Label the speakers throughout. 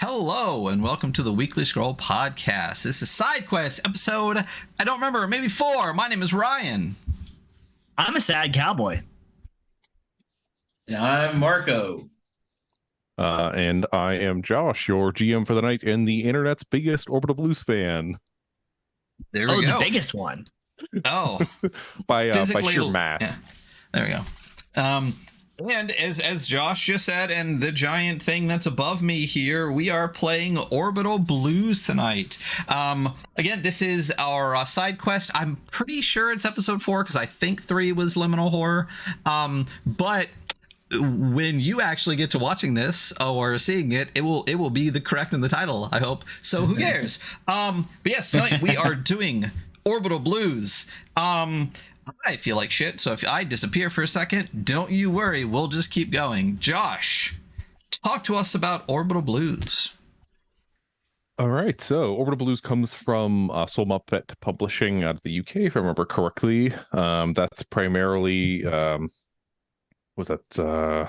Speaker 1: Hello, and welcome to the Weekly Scroll Podcast. This is SideQuests, episode, I don't remember, maybe 4. My name is Ryan.
Speaker 2: I'm a sad cowboy.
Speaker 3: And I'm Marco.
Speaker 4: And I am Josh, your GM for the night and the internet's biggest Orbital Blues fan.
Speaker 1: There we go.
Speaker 2: The biggest one.
Speaker 1: Oh.
Speaker 4: by sheer mass.
Speaker 1: Yeah, there we go. And as Josh just said, and the giant thing that's above me here, we are playing Orbital Blues tonight. Again, this is our side quest. I'm pretty sure it's episode 4 because I think 3 was Liminal Horror. But when you actually get to watching this or seeing it, it will be the correct in the title, I hope. So who cares? But yes, tonight we are doing Orbital Blues. I feel like shit, so if I disappear for a second, don't you worry, we'll just keep going. Josh, talk to us about Orbital Blues.
Speaker 4: All right, so Orbital Blues comes from Soul Muppet Publishing out of the UK, if I remember correctly. That's primarily, was that...
Speaker 1: Oh,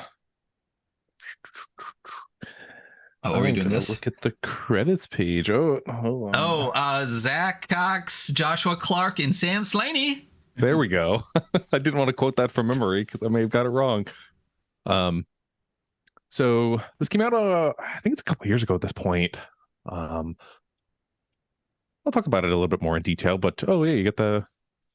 Speaker 1: are we doing this?
Speaker 4: Look at the credits page. Oh, hold on.
Speaker 1: Zach Cox, Joshua Clark, and Sam Slaney.
Speaker 4: There we go. I didn't want to quote that from memory because I may have got it wrong. So this came out, I think it's a couple years ago at this point. I'll talk about it a little bit more in detail, but oh yeah, you get the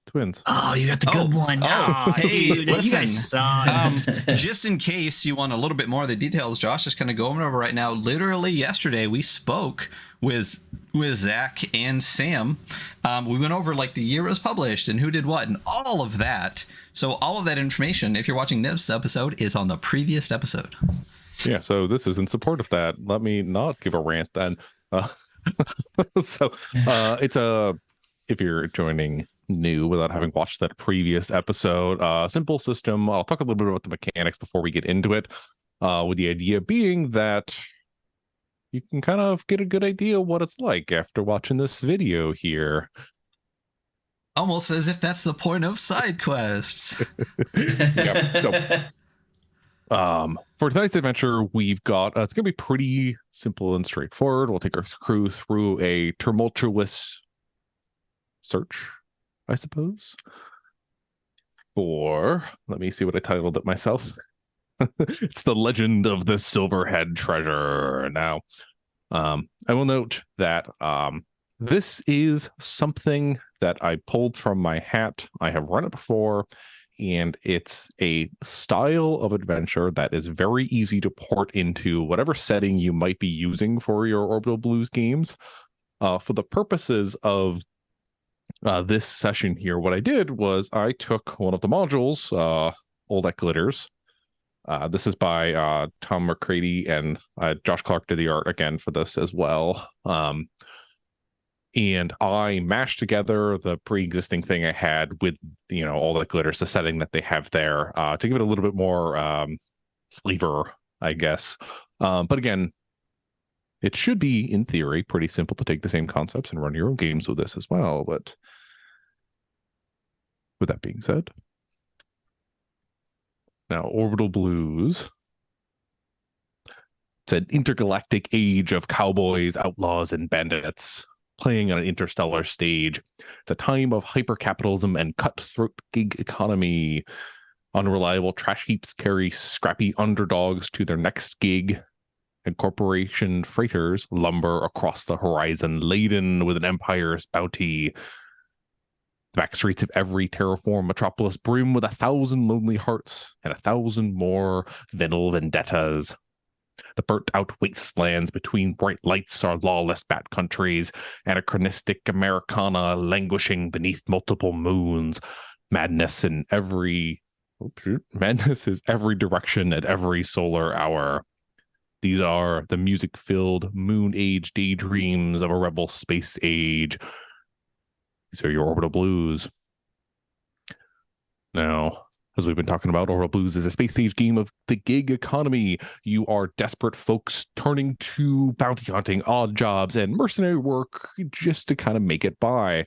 Speaker 4: twins.
Speaker 2: Oh, you got the good one.
Speaker 1: Hey,
Speaker 2: dude,
Speaker 1: listen,
Speaker 2: you guys saw it.
Speaker 1: just in case you want a little bit more of the details, Josh is kind of going over right now. Literally yesterday, we spoke with Zach and Sam. We went over like the year it was published and who did what and all of that. So all of that information, if you're watching this episode, is on the previous episode.
Speaker 4: Yeah, so this is in support of that. Let me not give a rant then. So it's if you're joining new without having watched that previous episode, simple system. I'll talk a little bit about the mechanics before we get into it, with the idea being that you can kind of get a good idea what it's like after watching this video here.
Speaker 1: Almost as if that's the point of side quests.
Speaker 4: Yep. So for tonight's adventure, we've got it's gonna be pretty simple and straightforward. We'll take our crew through a tumultuous search, I suppose, for, let me see what I titled it myself. It's the Legend of the Silverhead Treasure. Now, I will note that this is something that I pulled from my hat. I have run it before, and it's a style of adventure that is very easy to port into whatever setting you might be using for your Orbital Blues games. For the purposes of this session here, what I did was I took one of the modules, 𝗢𝗥𝗕𝗦𝗧. This is by Tom McCready, and Josh Clark did the art again for this as well. And I mashed together the pre-existing thing I had with, 𝗢𝗥𝗕𝗦𝗧, the setting that they have there, to give it a little bit more flavor, I guess. But again, it should be, in theory, pretty simple to take the same concepts and run your own games with this as well. But with that being said, now Orbital Blues, it's an intergalactic age of cowboys, outlaws, and bandits playing on an interstellar stage. It's a time of hypercapitalism and cutthroat gig economy. Unreliable trash heaps carry scrappy underdogs to their next gig, and corporation freighters lumber across the horizon, laden with an empire's bounty. The back streets of every terraform metropolis brim with 1,000 lonely hearts and 1,000 more venal vendettas. The burnt-out wastelands between bright lights are lawless bat countries, anachronistic Americana languishing beneath multiple moons. Madness is every direction at every solar hour. These are the music-filled moon age daydreams of a rebel space age. These are your Orbital Blues. Now, as we've been talking about, Orbital Blues is a space age game of the gig economy. You are desperate folks turning to bounty hunting, odd jobs, and mercenary work just to kind of make it by.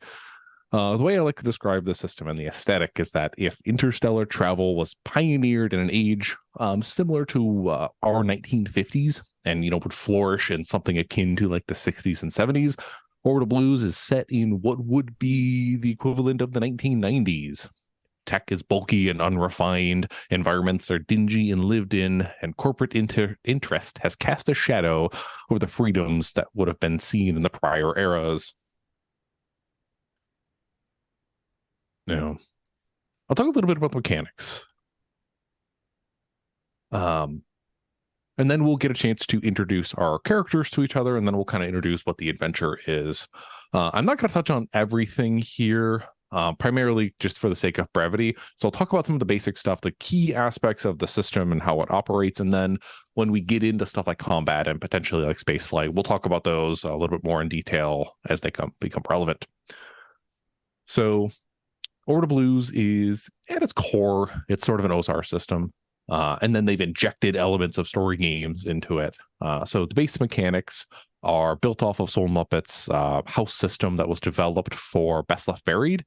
Speaker 4: The way I like to describe the system and the aesthetic is that if interstellar travel was pioneered in an age similar to our 1950s and, would flourish in something akin to like the 60s and 70s, Orbital Blues is set in what would be the equivalent of the 1990s. Tech is bulky and unrefined, environments are dingy and lived in, and corporate interest has cast a shadow over the freedoms that would have been seen in the prior eras. Now, I'll talk a little bit about the mechanics. And then we'll get a chance to introduce our characters to each other, and then we'll kind of introduce what the adventure is. I'm not going to touch on everything here, primarily just for the sake of brevity. So I'll talk about some of the basic stuff, the key aspects of the system and how it operates. And then when we get into stuff like combat and potentially like spaceflight, we'll talk about those a little bit more in detail as they become relevant. So Orbital Blues is, at its core, it's sort of an OSR system. And then they've injected elements of story games into it. So the base mechanics are built off of Soul Muppets' house system that was developed for Best Left Buried.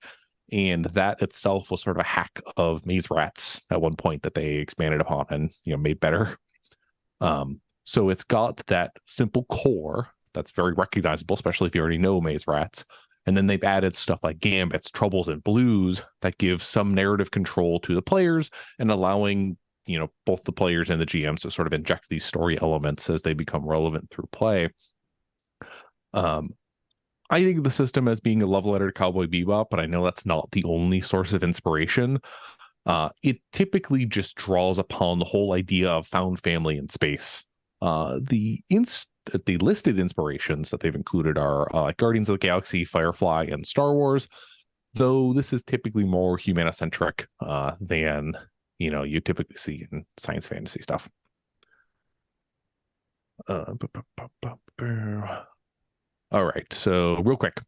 Speaker 4: And that itself was sort of a hack of Maze Rats at one point that they expanded upon and made better. So it's got that simple core that's very recognizable, especially if you already know Maze Rats. And then they've added stuff like gambits, troubles, and blues that give some narrative control to the players and allowing, both the players and the GMs to sort of inject these story elements as they become relevant through play. I think the system as being a love letter to Cowboy Bebop, but I know that's not the only source of inspiration. It typically just draws upon the whole idea of found family in space. The listed inspirations that they've included are like Guardians of the Galaxy, Firefly, and Star Wars, though this is typically more humanocentric than you typically see in science fantasy stuff. All right, so real quick.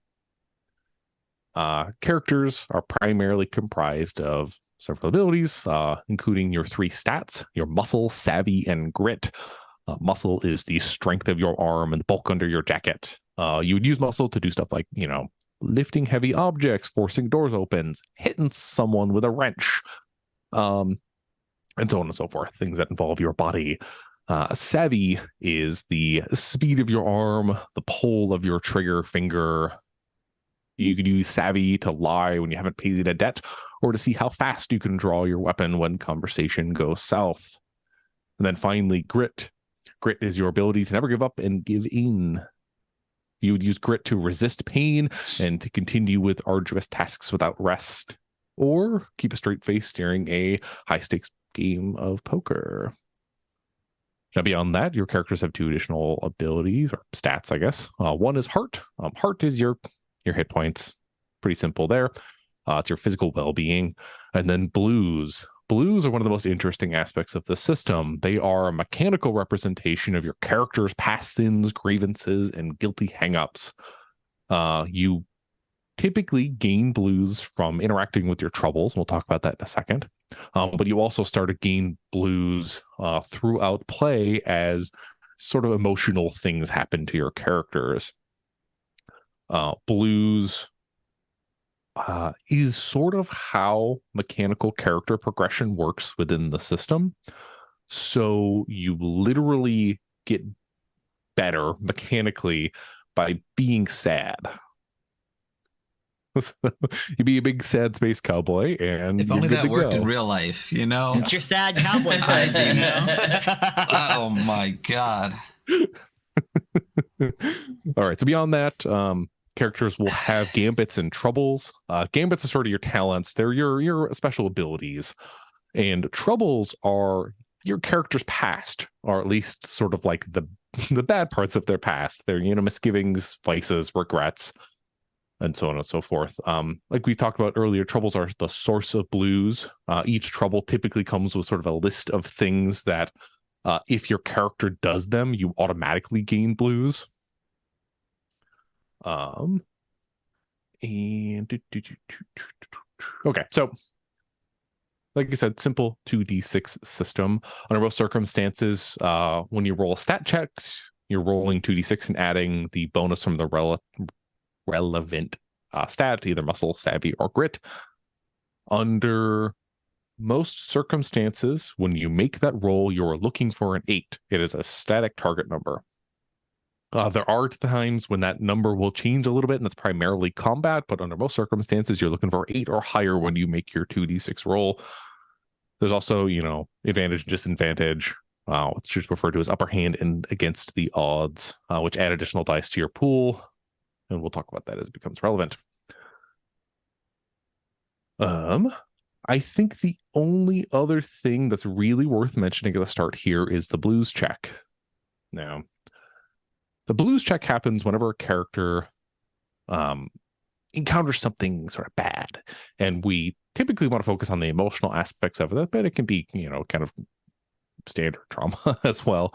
Speaker 4: Characters are primarily comprised of several abilities, including your 3 stats, your muscle, savvy, and grit. Muscle is the strength of your arm and the bulk under your jacket. You would use muscle to do stuff like, lifting heavy objects, forcing doors open, hitting someone with a wrench, and so on and so forth, things that involve your body. Savvy is the speed of your arm, the pull of your trigger finger. You could use savvy to lie when you haven't paid a debt, or to see how fast you can draw your weapon when conversation goes south. And then finally, grit. Grit is your ability to never give up and give in. You would use grit to resist pain and to continue with arduous tasks without rest, or keep a straight face during a high-stakes game of poker. Now, beyond that, your characters have 2 additional abilities, or stats, I guess. One is heart. Heart is your hit points. Pretty simple there. It's your physical well-being. And then blues. Blues are one of the most interesting aspects of the system. They are a mechanical representation of your character's past sins, grievances, and guilty hangups. You typically gain blues from interacting with your troubles. We'll talk about that in a second. But you also start to gain blues throughout play as sort of emotional things happen to your characters. Blues is sort of how mechanical character progression works within the system. So you literally get better mechanically by being sad. You be a big sad space cowboy, and
Speaker 1: if only that worked in real life,
Speaker 2: It's your sad cowboy friend,
Speaker 1: Oh my god.
Speaker 4: All right, so beyond that, characters will have gambits and troubles. Gambits are sort of your talents. They're your special abilities. And troubles are your character's past, or at least sort of like the bad parts of their past. They're, misgivings, vices, regrets, and so on and so forth. Like we talked about earlier, troubles are the source of blues. Each trouble typically comes with sort of a list of things that if your character does them, you automatically gain blues. Okay, so like I said, simple 2d6 system. Under most circumstances, when you roll stat checks, you're rolling 2d6 and adding the bonus from the relevant stat, either muscle, savvy, or grit. Under most circumstances, when you make that roll, you're looking for an 8. It is a static target number. There are times when that number will change a little bit, and that's primarily combat, but under most circumstances, you're looking for 8 or higher when you make your 2d6 roll. There's also, advantage and disadvantage, which is referred to as upper hand and against the odds, which add additional dice to your pool, and we'll talk about that as it becomes relevant. I think the only other thing that's really worth mentioning at the start here is the blues check. Now, the blues check happens whenever a character encounters something sort of bad, and we typically want to focus on the emotional aspects of it, but it can be, kind of standard trauma as well.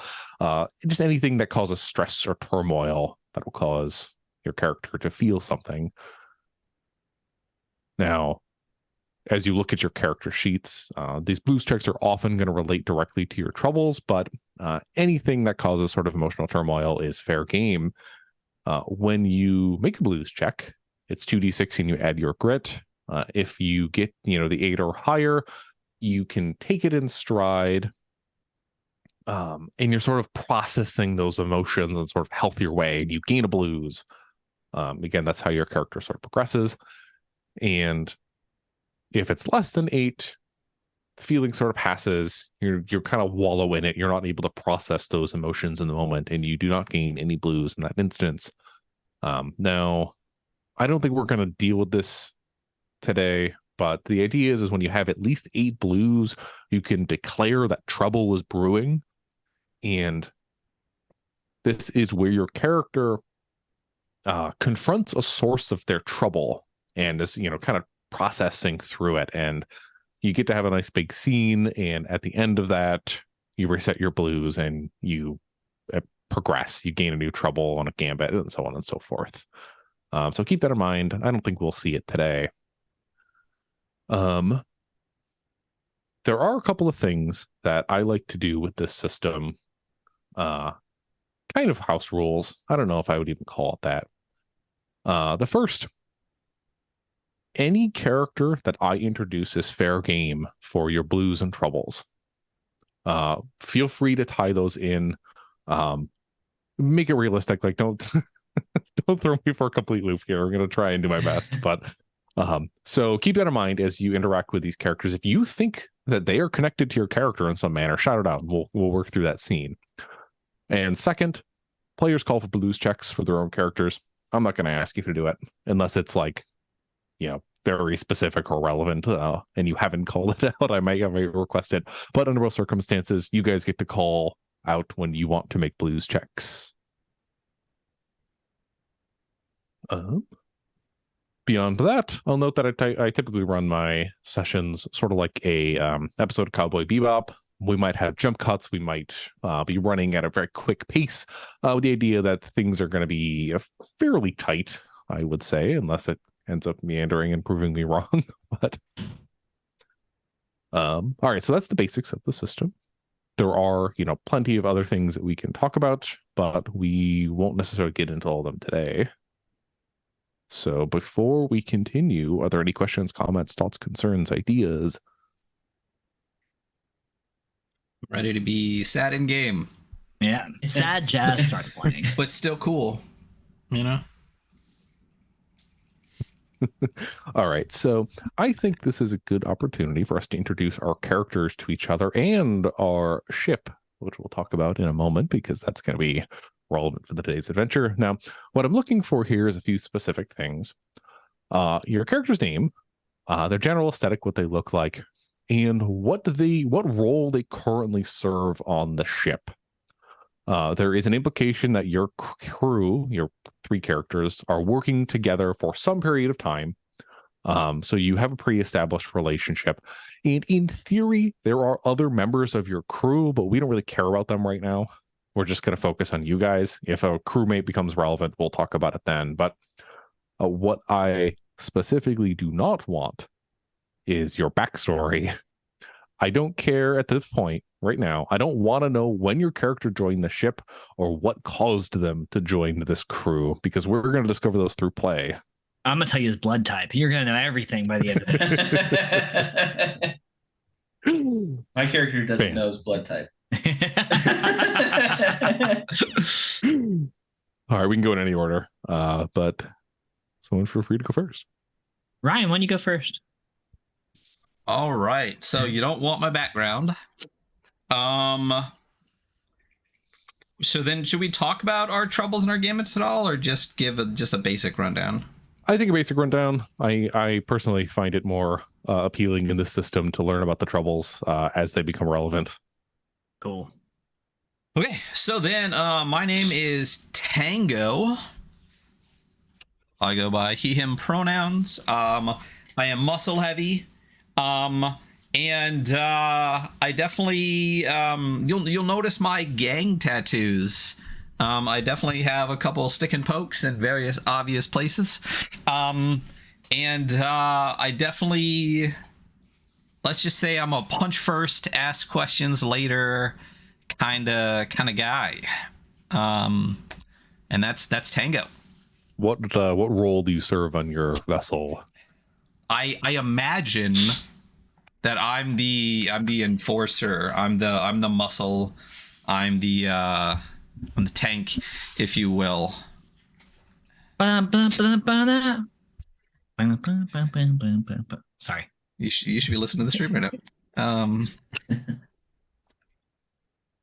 Speaker 4: Just anything that causes stress or turmoil that will cause your character to feel something. Now, as you look at your character sheets, these blues checks are often going to relate directly to your troubles, but anything that causes sort of emotional turmoil is fair game. When you make a blues check, it's 2d6 and you add your grit. If you get, the 8 or higher, you can take it in stride, and you're sort of processing those emotions in sort of healthier way, and you gain a blues. Again, that's how your character sort of progresses. And if it's less than 8, the feeling sort of passes. You're kind of wallow in it. You're not able to process those emotions in the moment, and you do not gain any blues in that instance. Now, I don't think we're going to deal with this today, but the idea is when you have at least 8 blues, you can declare that trouble is brewing, and this is where your character confronts a source of their trouble and is, kind of processing through it, and you get to have a nice big scene, and at the end of that you reset your blues and you progress. You gain a new trouble on a gambit and so on and so forth. So keep that in mind. I don't think we'll see it today. There are a couple of things that I like to do with this system, kind of house rules. I don't know if I would even call it that. The first, any character that I introduce is fair game for your blues and troubles. Feel free to tie those in. Make it realistic. Like, don't throw me for a complete loop here. I'm going to try and do my best. But so keep that in mind as you interact with these characters. If you think that they are connected to your character in some manner, shout it out, and we'll work through that scene. And second, players call for blues checks for their own characters. I'm not going to ask you to do it unless it's like, very specific or relevant, and you haven't called it out. I might request it, but under most circumstances, you guys get to call out when you want to make blues checks. Beyond that, I'll note that I typically run my sessions sort of like a episode of Cowboy Bebop. We might have jump cuts. We might be running at a very quick pace with the idea that things are going to be fairly tight, I would say, unless it ends up meandering and proving me wrong. But all right, so that's the basics of the system. There are, plenty of other things that we can talk about, but we won't necessarily get into all of them today. So before we continue, are there any questions, comments, thoughts, concerns, ideas?
Speaker 1: Ready to be sad in game.
Speaker 2: Yeah. Sad jazz starts playing.
Speaker 1: But still cool,
Speaker 4: All right, so I think this is a good opportunity for us to introduce our characters to each other and our ship, which we'll talk about in a moment, because that's going to be relevant for today's adventure. Now, what I'm looking for here is a few specific things. Your character's name, their general aesthetic, what they look like, and what role they currently serve on the ship. There is an implication that your crew, your 3 characters, are working together for some period of time. So you have a pre-established relationship. And in theory, there are other members of your crew, but we don't really care about them right now. We're just going to focus on you guys. If a crewmate becomes relevant, we'll talk about it then. But what I specifically do not want is your backstory. I don't care at this point right now. I don't want to know when your character joined the ship or what caused them to join this crew, because we're going to discover those through play.
Speaker 2: I'm gonna tell you his blood type. You're gonna know everything by the end of this.
Speaker 3: My character doesn't
Speaker 4: Banned.
Speaker 3: know his blood type.
Speaker 4: All right, we can go in any order, but someone feel free to go first.
Speaker 2: Ryan, why don't you go first?
Speaker 1: All right. So you don't want my background. So then should we talk about our troubles and our gambits at all, or just give just a basic rundown?
Speaker 4: I think a basic rundown. I personally find it more appealing in this system to learn about the troubles as they become relevant.
Speaker 2: Cool.
Speaker 1: Okay, so then my name is Tango. I go by he, him pronouns. I am muscle heavy. And I definitely you'll notice my gang tattoos. I definitely have a couple stick and pokes in various obvious places. And I definitely, let's just say I'm a punch first, ask questions later kind of guy. And that's Tango.
Speaker 4: What role do you serve on your vessel?
Speaker 1: I imagine that I'm the enforcer. I'm the muscle. I'm the tank, if you will.
Speaker 2: Sorry.
Speaker 1: You should be listening to the stream right now.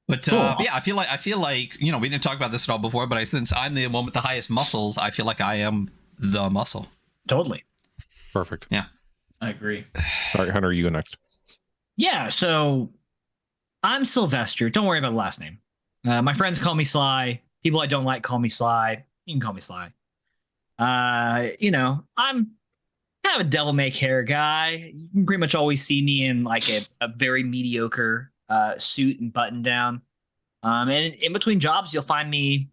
Speaker 1: But
Speaker 2: Cool.
Speaker 1: yeah, I feel like we didn't talk about this at all before, but since I'm the one with the highest muscles, I feel like I am the muscle.
Speaker 2: Totally.
Speaker 4: Perfect.
Speaker 1: Yeah.
Speaker 3: I agree.
Speaker 4: All right, Hunter, you go next.
Speaker 2: Yeah, so I'm Sylvester. Don't worry about the last name. My friends call me Sly. People I don't like call me Sly. You can call me Sly. I'm kind of a devil may care guy. You can pretty much always see me in like a very mediocre suit and button down. And in between jobs, you'll find me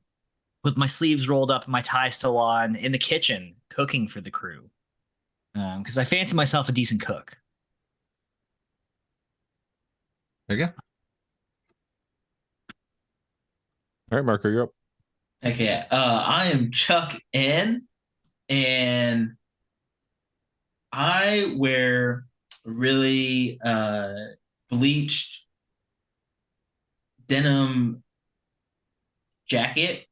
Speaker 2: with my sleeves rolled up and my tie still on in the kitchen cooking for the crew. Because I fancy myself a decent cook.
Speaker 1: There you go.
Speaker 4: All right, Marco, you're up.
Speaker 3: Okay. I am Chuck N, and I wear a really bleached denim jacket,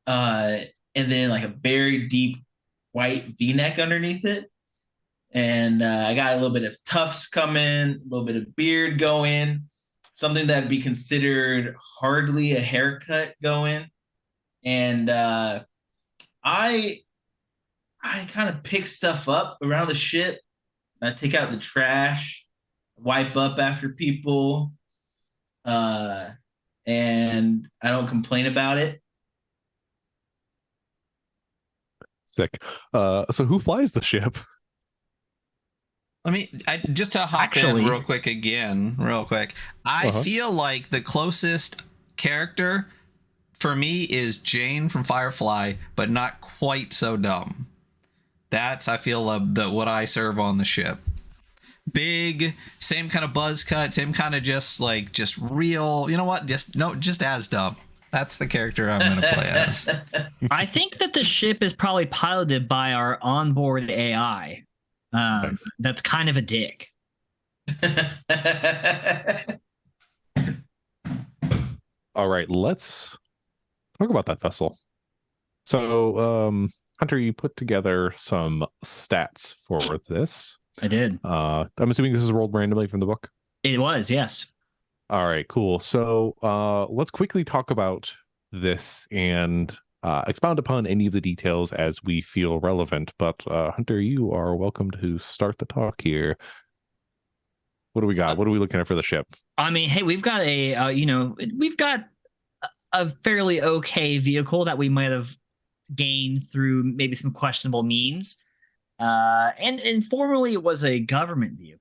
Speaker 3: and then like a very deep white V-neck underneath it. And I got a little bit of tufts coming, a little bit of beard going, something that'd be considered hardly a haircut going. And I kind of pick stuff up around the ship. I take out the trash, wipe up after people, and I don't complain about it.
Speaker 4: Sick. So who flies the ship?
Speaker 1: Just to hop in real quick. I feel like the closest character for me is Jane from Firefly, but not quite so dumb. That's, I feel, what I serve on the ship. Big, same kind of buzz cut, same kind of just real. You know what? Just as dumb. That's the character I'm going to play as.
Speaker 2: I think that the ship is probably piloted by our onboard AI.
Speaker 4: Nice.
Speaker 2: That's kind of a dick.
Speaker 4: All right, let's talk about that vessel. So, Hunter, you put together some stats for this.
Speaker 2: I did.
Speaker 4: I'm assuming this is rolled randomly from the book?
Speaker 2: It was, yes.
Speaker 4: All right, cool. So let's quickly talk about this and expound upon any of the details as we feel relevant. But Hunter, you are welcome to start the talk here. What do we got? What are we looking at for the ship?
Speaker 2: I mean, hey, we've got we've got a fairly okay vehicle that we might have gained through maybe some questionable means. And formerly it was a government vehicle.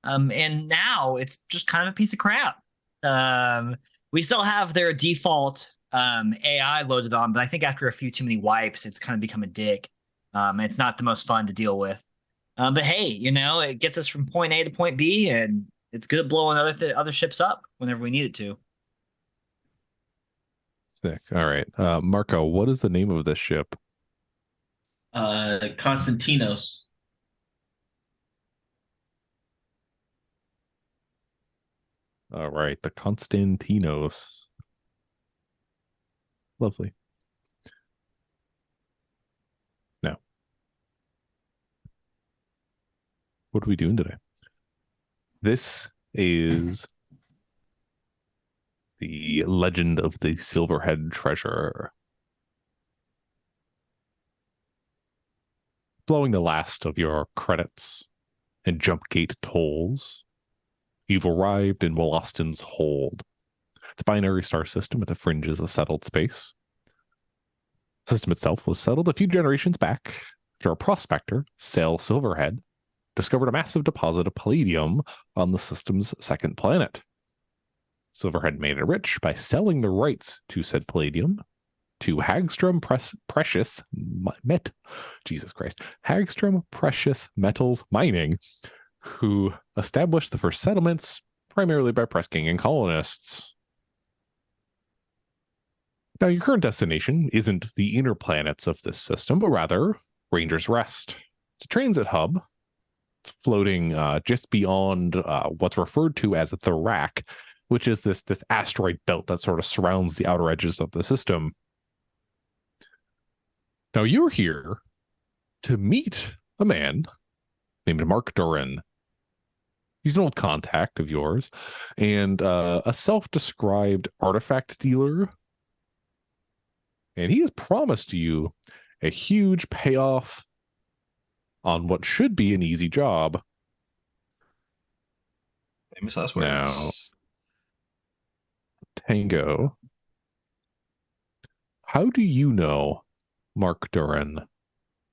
Speaker 2: And now it's just kind of a piece of crap. We still have their default AI loaded on, but I think after a few too many wipes, it's kind of become a dick. And it's not the most fun to deal with. But hey, it gets us from point A to point B, and it's good at blowing other ships up whenever we need it to.
Speaker 4: Sick. All right. Marco, what is the name of this ship?
Speaker 3: Konstantinos.
Speaker 4: All right, the Konstantinos. Lovely. Now, what are we doing today? This is the Legend of the Silverhead Treasure. Blowing the last of your credits and jump gate tolls, you've arrived in Wollaston's hold. It's a binary star system at the fringes of settled space. The system itself was settled a few generations back after a prospector, Sail Silverhead, discovered a massive deposit of palladium on the system's second planet. Silverhead made it rich by selling the rights to said palladium to Hagstrom Precious Metals Mining, who established the first settlements primarily by press-ganging colonists. Now, your current destination isn't the inner planets of this system, but rather Ranger's Rest. It's a transit hub. It's floating just beyond what's referred to as 𝗢𝗥𝗕𝗦𝗧𝗏, which is this asteroid belt that sort of surrounds the outer edges of the system. Now, you're here to meet a man named Mark Duran. He's an old contact of yours and a self-described artifact dealer. And he has promised you a huge payoff on what should be an easy job.
Speaker 1: Famous last words.
Speaker 4: Now, Tango, how do you know Mark Duran?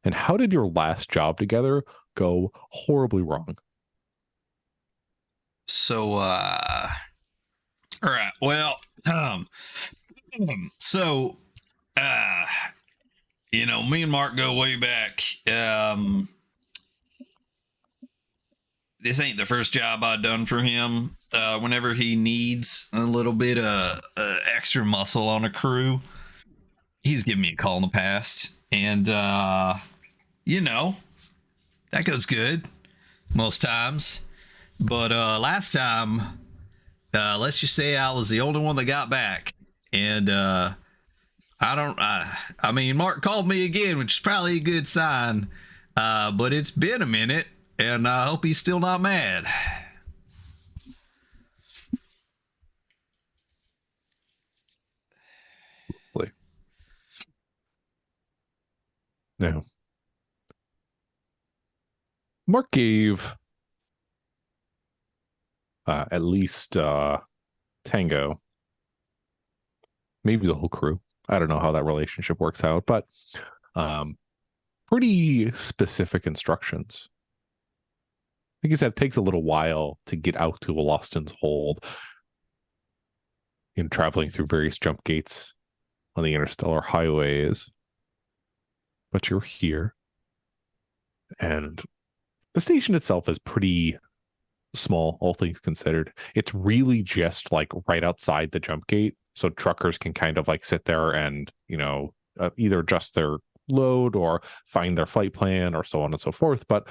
Speaker 4: And how did your last job together go horribly wrong?
Speaker 1: So, all right. Well, so, me and Mark go way back. This ain't the first job I've done for him. Whenever he needs a little bit of extra muscle on a crew, he's given me a call in the past. And, that goes good most times. But last time, let's just say I was the only one that got back. And Mark called me again, which is probably a good sign. But it's been a minute, and I hope he's still not mad.
Speaker 4: No. Mark gave at least Tango, maybe the whole crew. I don't know how that relationship works out, but pretty specific instructions. Like I said, it takes a little while to get out to Wollaston's hold in traveling through various jump gates on the interstellar highways. But you're here. And the station itself is pretty small, all things considered. It's really just like right outside the jump gate. So truckers can kind of like sit there and, either adjust their load or find their flight plan or so on and so forth. But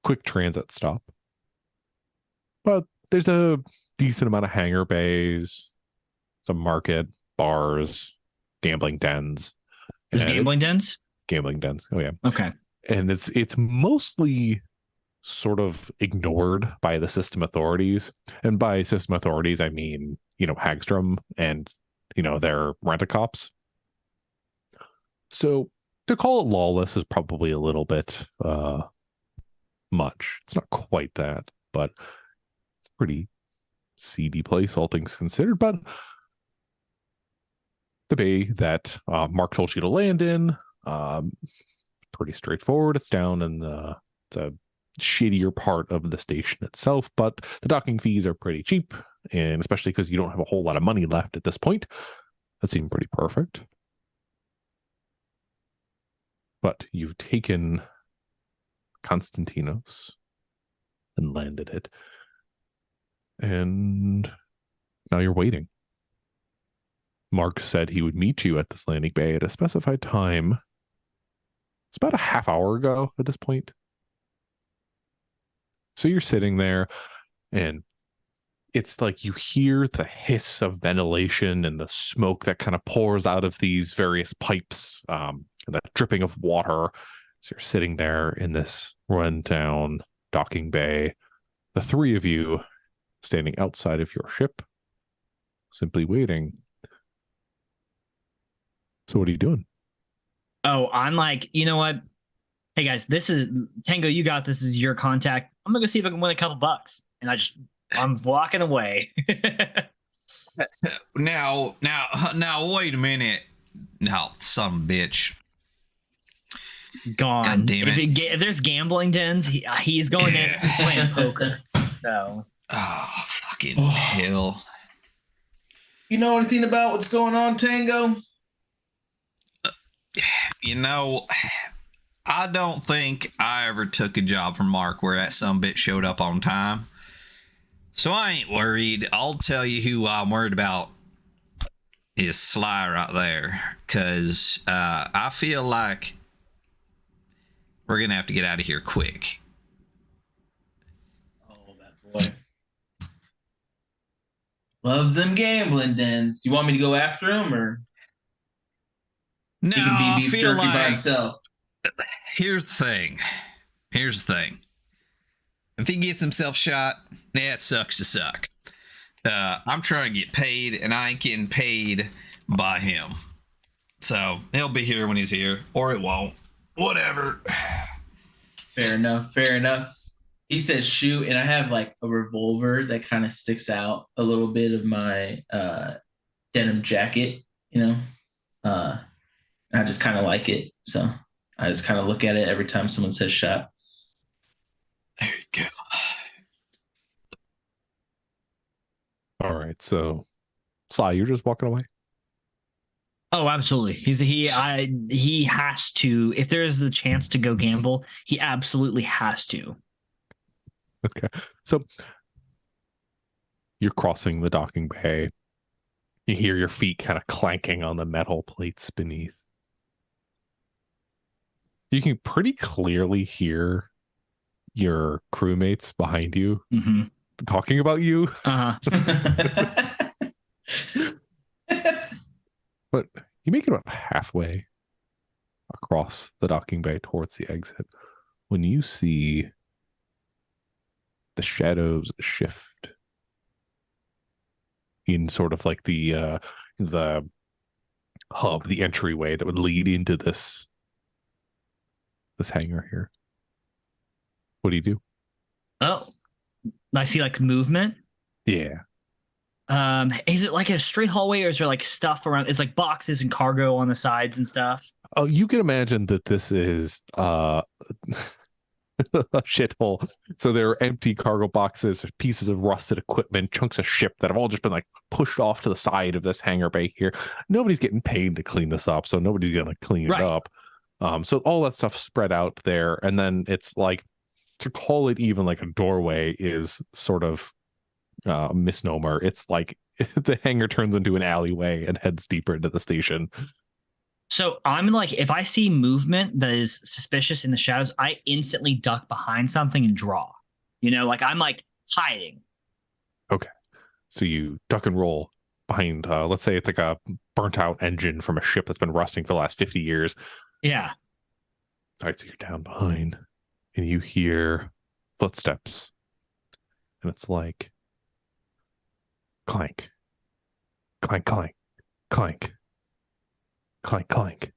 Speaker 4: quick transit stop. But there's a decent amount of hangar bays, some market, bars, gambling dens.
Speaker 2: There's gambling dens?
Speaker 4: Gambling dens. Oh, yeah.
Speaker 2: Okay.
Speaker 4: And it's mostly sort of ignored by the system authorities. And by system authorities, I mean, Hagstrom and, their rent-a-cops. So to call it lawless is probably a little bit much. It's not quite that, but it's a pretty seedy place, all things considered. But the bay that Mark told you to land in, pretty straightforward. It's down in the shittier part of the station itself, but the docking fees are pretty cheap, and especially because you don't have a whole lot of money left at this point, that seemed pretty perfect. But you've taken Konstantinos and landed it, and now you're waiting. Mark said he would meet you at this landing bay at a specified time It's about a half hour ago at this point. So you're sitting there, and it's like you hear the hiss of ventilation and the smoke that kind of pours out of these various pipes, that dripping of water. So you're sitting there in this run-down docking bay, the three of you standing outside of your ship, simply waiting. So what are you doing?
Speaker 2: Oh, I'm like, you know what? Hey guys, this is Tango. You got this. Is your contact. I'm gonna go see if I can win a couple bucks. And I'm walking away.
Speaker 1: Now, wait a minute. No, son of a bitch.
Speaker 2: Gone.
Speaker 1: God damn it.
Speaker 2: If there's gambling dens, he's going in playing poker. So.
Speaker 1: Oh, fucking hell.
Speaker 3: You know anything about what's going on, Tango?
Speaker 1: You know, I don't think I ever took a job from Mark where that sumbitch showed up on time. So I ain't worried. I'll tell you who I'm worried about is Sly right there. Because I feel like we're going to have to get out of here quick.
Speaker 3: Oh, that boy. Loves them gambling dens. You want me to go after him, or
Speaker 1: No,
Speaker 3: he can
Speaker 1: I
Speaker 3: be beef
Speaker 1: feel
Speaker 3: jerky by
Speaker 1: like...
Speaker 3: himself?
Speaker 1: Here's the thing. If he gets himself shot, yeah, it sucks to suck. I'm trying to get paid, and I ain't getting paid by him. So he'll be here when he's here, or it won't. Whatever.
Speaker 3: Fair enough. He says shoot, and I have like a revolver that kind of sticks out a little bit of my denim jacket, you know. I just kind of like it, so I just kind of look at it every time someone says shot.
Speaker 1: There you go.
Speaker 4: All right, so Sly, you're just walking away.
Speaker 2: Oh, absolutely. He has to. If there is the chance to go gamble, he absolutely has to.
Speaker 4: Okay, so you're crossing the docking bay. You hear your feet kind of clanking on the metal plates beneath. You can pretty clearly hear your crewmates behind you talking about you. But you make it about halfway across the docking bay towards the exit when you see the shadows shift in sort of like the hub, the entryway that would lead into this hangar here. What do you do?
Speaker 2: Oh, I see like movement.
Speaker 4: Yeah.
Speaker 2: Is it like a straight hallway, or is there like stuff around? It's like boxes and cargo on the sides and stuff.
Speaker 4: Oh, you can imagine that this is a shithole. So there are empty cargo boxes, pieces of rusted equipment, chunks of ship that have all just been like pushed off to the side of this hangar bay here. Nobody's getting paid to clean this up, so nobody's gonna clean it up. So all that stuff spread out there, and then it's like, to call it even like a doorway is sort of a misnomer. It's like the hangar turns into an alleyway and heads deeper into the station.
Speaker 2: So I'm like, if I see movement that is suspicious in the shadows, I instantly duck behind something and draw. You know, like I'm like hiding.
Speaker 4: Okay. So you duck and roll behind, let's say it's like a burnt out engine from a ship that's been rusting for the last 50 years.
Speaker 2: Yeah.
Speaker 4: All right, so you're down behind and you hear footsteps. And it's like clank, clank, clank, clank, clank, clank.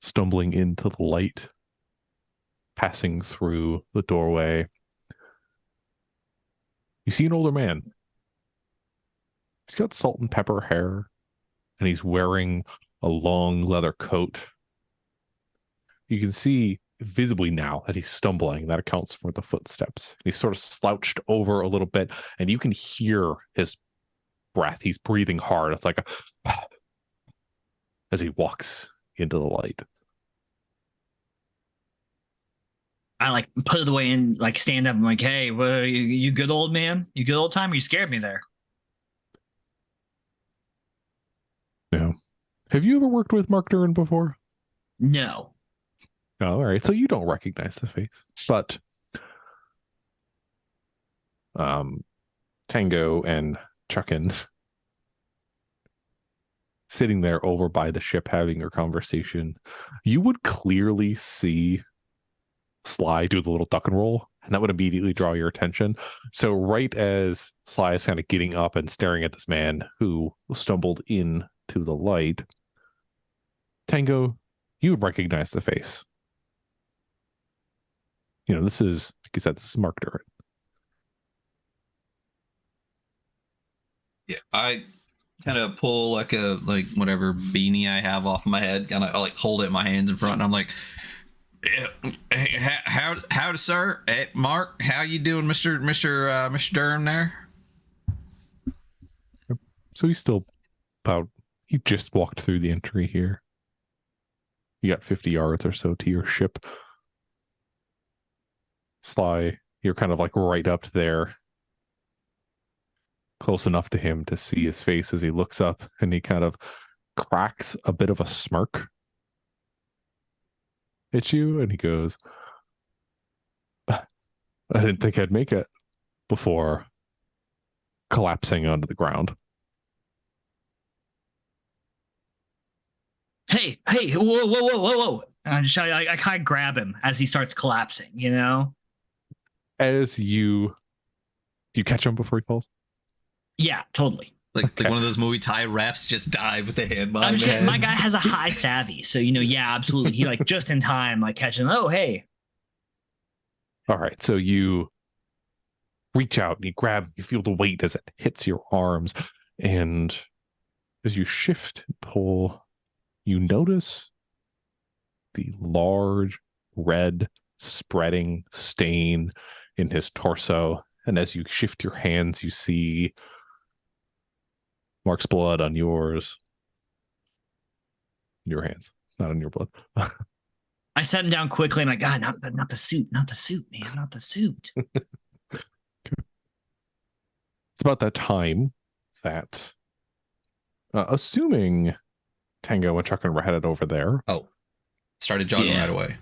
Speaker 4: Stumbling into the light, passing through the doorway, you see an older man. He's got salt and pepper hair, and he's wearing a long leather coat. You can see visibly now that he's stumbling. That accounts for the footsteps. He's sort of slouched over a little bit, and you can hear his breath. He's breathing hard. It's like as he walks into the light.
Speaker 2: I like put it away and like stand up. I'm like, hey, well, you good old man? You good old time? You scared me there.
Speaker 4: Yeah. Have you ever worked with Mark Duran before?
Speaker 2: No.
Speaker 4: Oh, all right. So you don't recognize the face, but Tango and Chuckin sitting there over by the ship having their conversation, you would clearly see Sly do the little duck and roll, and that would immediately draw your attention. So right as Sly is kind of getting up and staring at this man who stumbled into the light, Tango, you would recognize the face. This is, like you said, this is Mark Duran.
Speaker 1: Yeah, I kind of pull like whatever beanie I have off my head, kind of like hold it in my hands in front, and I'm like, hey, how, sir? Hey, Mark, how you doing, Mr. Durham there?
Speaker 4: So he's still he just walked through the entry here. You got 50 yards or so to your ship. Sly, you're kind of like right up there, close enough to him to see his face as he looks up, and he kind of cracks a bit of a smirk at you, and he goes, I didn't think I'd make it, before collapsing onto the ground.
Speaker 2: Hey, whoa. And I kind of grab him as he starts collapsing,
Speaker 4: As you catch him before he falls?
Speaker 2: Yeah, totally.
Speaker 1: Like one of those movie tie refs, just dive with the hand behind the
Speaker 2: Sure
Speaker 1: head.
Speaker 2: my guy has a high savvy, so yeah, absolutely. He like just in time, like catching. Oh, hey.
Speaker 4: All right, so you reach out and you grab. You feel the weight as it hits your arms, and as you shift and pull, you notice the large red spreading stain in his torso. And as you shift your hands, you see Mark's blood on your hands, not on your blood.
Speaker 2: I set him down quickly. I'm like, God, not the suit, man, not the suit.
Speaker 4: It's about that time that, assuming Tango and Chuck were headed over there.
Speaker 1: Oh, started jogging right away.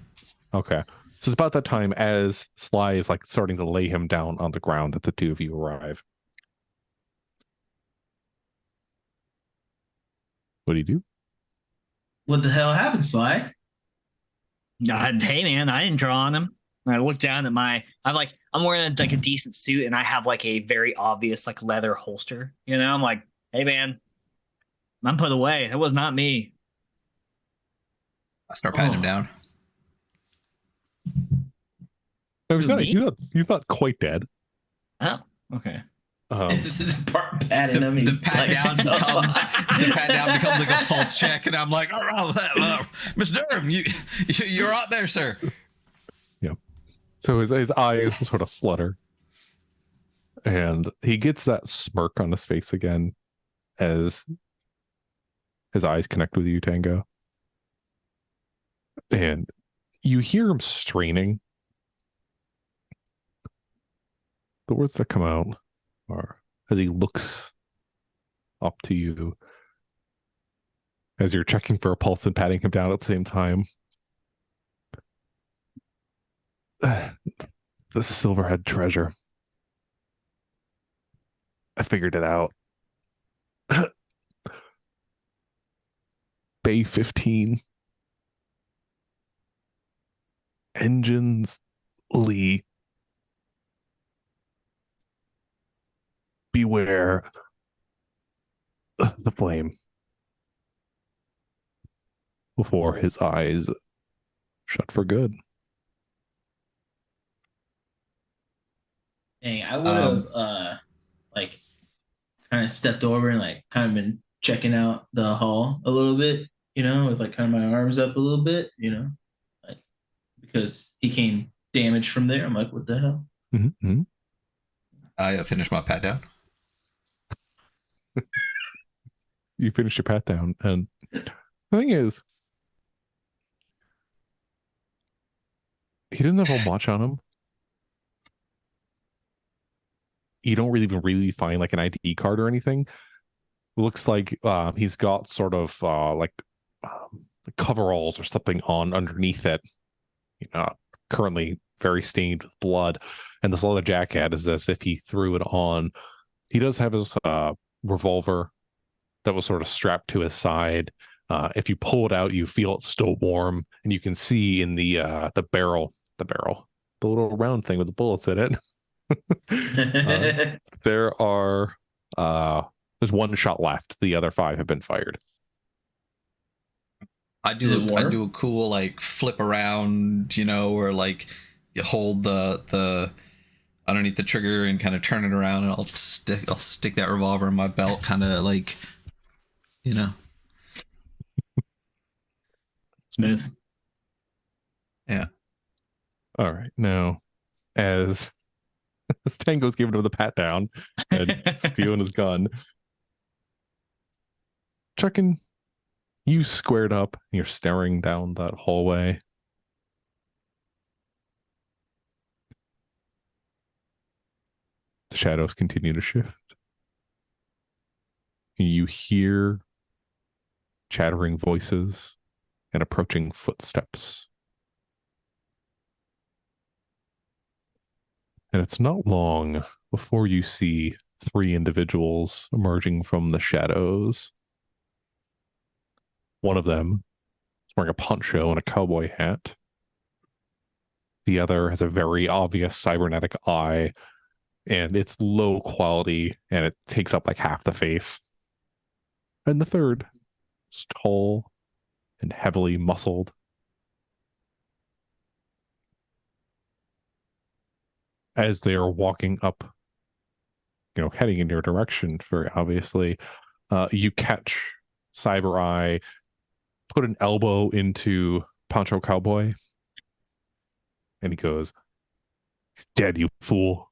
Speaker 4: Okay. So it's about that time as Sly is like starting to lay him down on the ground that the two of you arrive. What do you do?
Speaker 3: What the hell happened, Sly?
Speaker 2: Hey, man, I didn't draw on him. I look down at I'm wearing like a decent suit, and I have like a very obvious like leather holster. I'm like, hey, man, I'm put away. That was not me.
Speaker 1: I start patting him down.
Speaker 4: No, he's not quite dead.
Speaker 2: Oh, okay.
Speaker 3: This is part patting him.
Speaker 1: The pat down becomes like a pulse check, and I'm like, Mr. Durham, you're out there, sir.
Speaker 4: Yeah. So his eyes sort of flutter, and he gets that smirk on his face again as his eyes connect with you, Tango. And you hear him straining. The words that come out are, as he looks up to you, as you're checking for a pulse and patting him down at the same time. The Silverhead treasure. I figured it out. Bay 15. Engines Lee. Beware the flame before his eyes shut for good.
Speaker 3: Dang, I would have like kind of stepped over and like kind of been checking out the hall a little bit, with like kind of my arms up a little bit, like because he came damaged from there. I'm like, what the hell?
Speaker 4: Mm-hmm.
Speaker 1: I finished my pat down.
Speaker 4: You finish your pat down, and the thing is, he doesn't have a watch on him. You don't really find like an ID card or anything. looks like he's got sort of coveralls or something on underneath it. Currently very stained with blood, and this leather jacket is as if he threw it on. He does have his revolver that was sort of strapped to his side. If you pull it out, you feel it's still warm, and you can see in the barrel, the little round thing with the bullets in it. There's one shot left. The other 5 have been fired.
Speaker 1: I do a cool like flip around, or like you hold the underneath the trigger and kind of turn it around, and I'll stick that revolver in my belt, kind of like,
Speaker 2: Smooth.
Speaker 1: Yeah.
Speaker 4: All right. Now, as Tango's giving him the pat down and stealing his gun, checking. You squared up, and you're staring down that hallway. The shadows continue to shift. You hear chattering voices and approaching footsteps. And it's not long before you see 3 individuals emerging from the shadows. One of them is wearing a poncho and a cowboy hat. The other has a very obvious cybernetic eye, and it's low quality, and it takes up like half the face. And the third is tall and heavily muscled. As they are walking up, heading in your direction, very obviously, you catch Cyber Eye put an elbow into Poncho Cowboy, and he goes, "He's dead, you fool."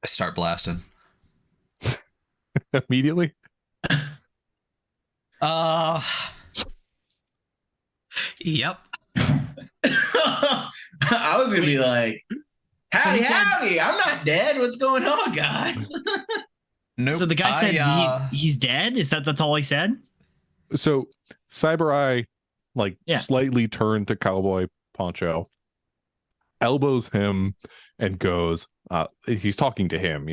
Speaker 1: I start blasting.
Speaker 4: Immediately?
Speaker 1: Yep.
Speaker 3: I was gonna be like, howdy, howdy, I'm not dead. What's going on, guys?
Speaker 1: Nope.
Speaker 2: So the guy said he's dead? That's all he said?
Speaker 4: So Cyber Eye slightly turned to Cowboy Poncho, elbows him, and goes, he's talking to him,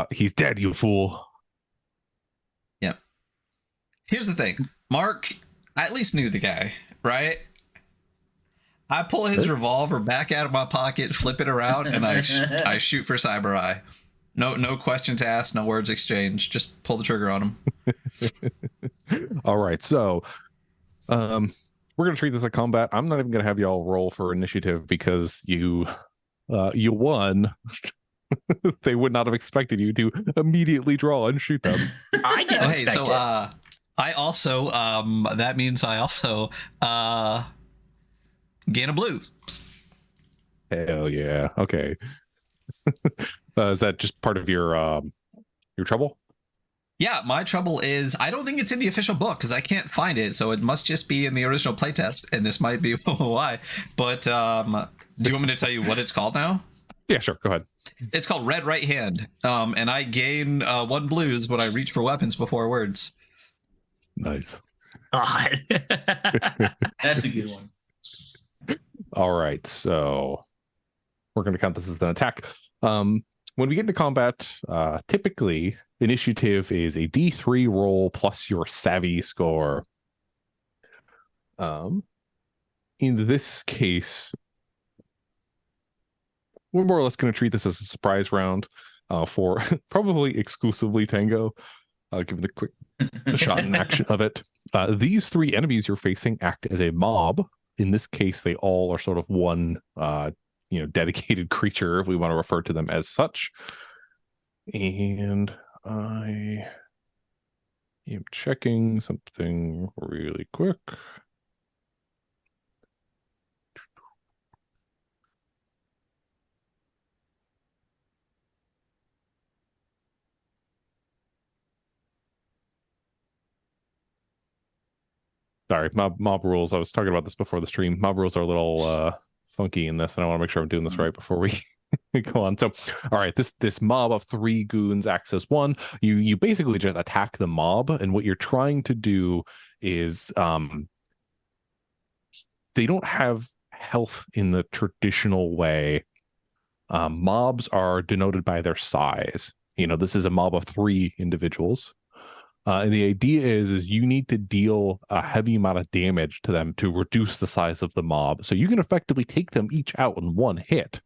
Speaker 4: he's dead, you fool.
Speaker 1: Yep. Here's the thing. Mark, I at least knew the guy, right? I pull his revolver back out of my pocket, flip it around, and I shoot for Cyber Eye. No questions asked, no words exchanged. Just pull the trigger on him.
Speaker 4: All right, so we're gonna treat this like combat. I'm not even gonna have y'all roll for initiative because you won. They would not have expected you to immediately draw and shoot them.
Speaker 2: I didn't expect it.
Speaker 1: I also that means I also gain a blue.
Speaker 4: Hell yeah. Okay. Is that just part of your trouble?
Speaker 1: Yeah, my trouble is I don't think it's in the official book because I can't find it, so it must just be in the original playtest, and this might be why. But do you want me to tell you what it's called now?
Speaker 4: Yeah, sure. Go ahead.
Speaker 1: It's called Red Right Hand, and I gain 1 blues when I reach for weapons before words.
Speaker 4: Nice.
Speaker 2: God.
Speaker 3: That's a good one.
Speaker 4: All right, so we're going to count this as an attack. When we get into combat, typically initiative is a D3 roll plus your savvy score. In this case, we're more or less going to treat this as a surprise round for probably exclusively Tango, given the quick shot in action of it. These 3 enemies you're facing act as a mob. In this case, they all are sort of one dedicated creature, if we want to refer to them as such. And I am checking something really quick. Sorry, mob rules. I was talking about this before the stream. Mob rules are a little funky in this, and I want to make sure I'm doing this right before we Go on. So, all right, this mob of 3 goons acts as one. You basically just attack the mob, and what you're trying to do is they don't have health in the traditional way. Mobs are denoted by their size. This is a mob of 3 individuals. And the idea is you need to deal a heavy amount of damage to them to reduce the size of the mob. So you can effectively take them each out in one hit.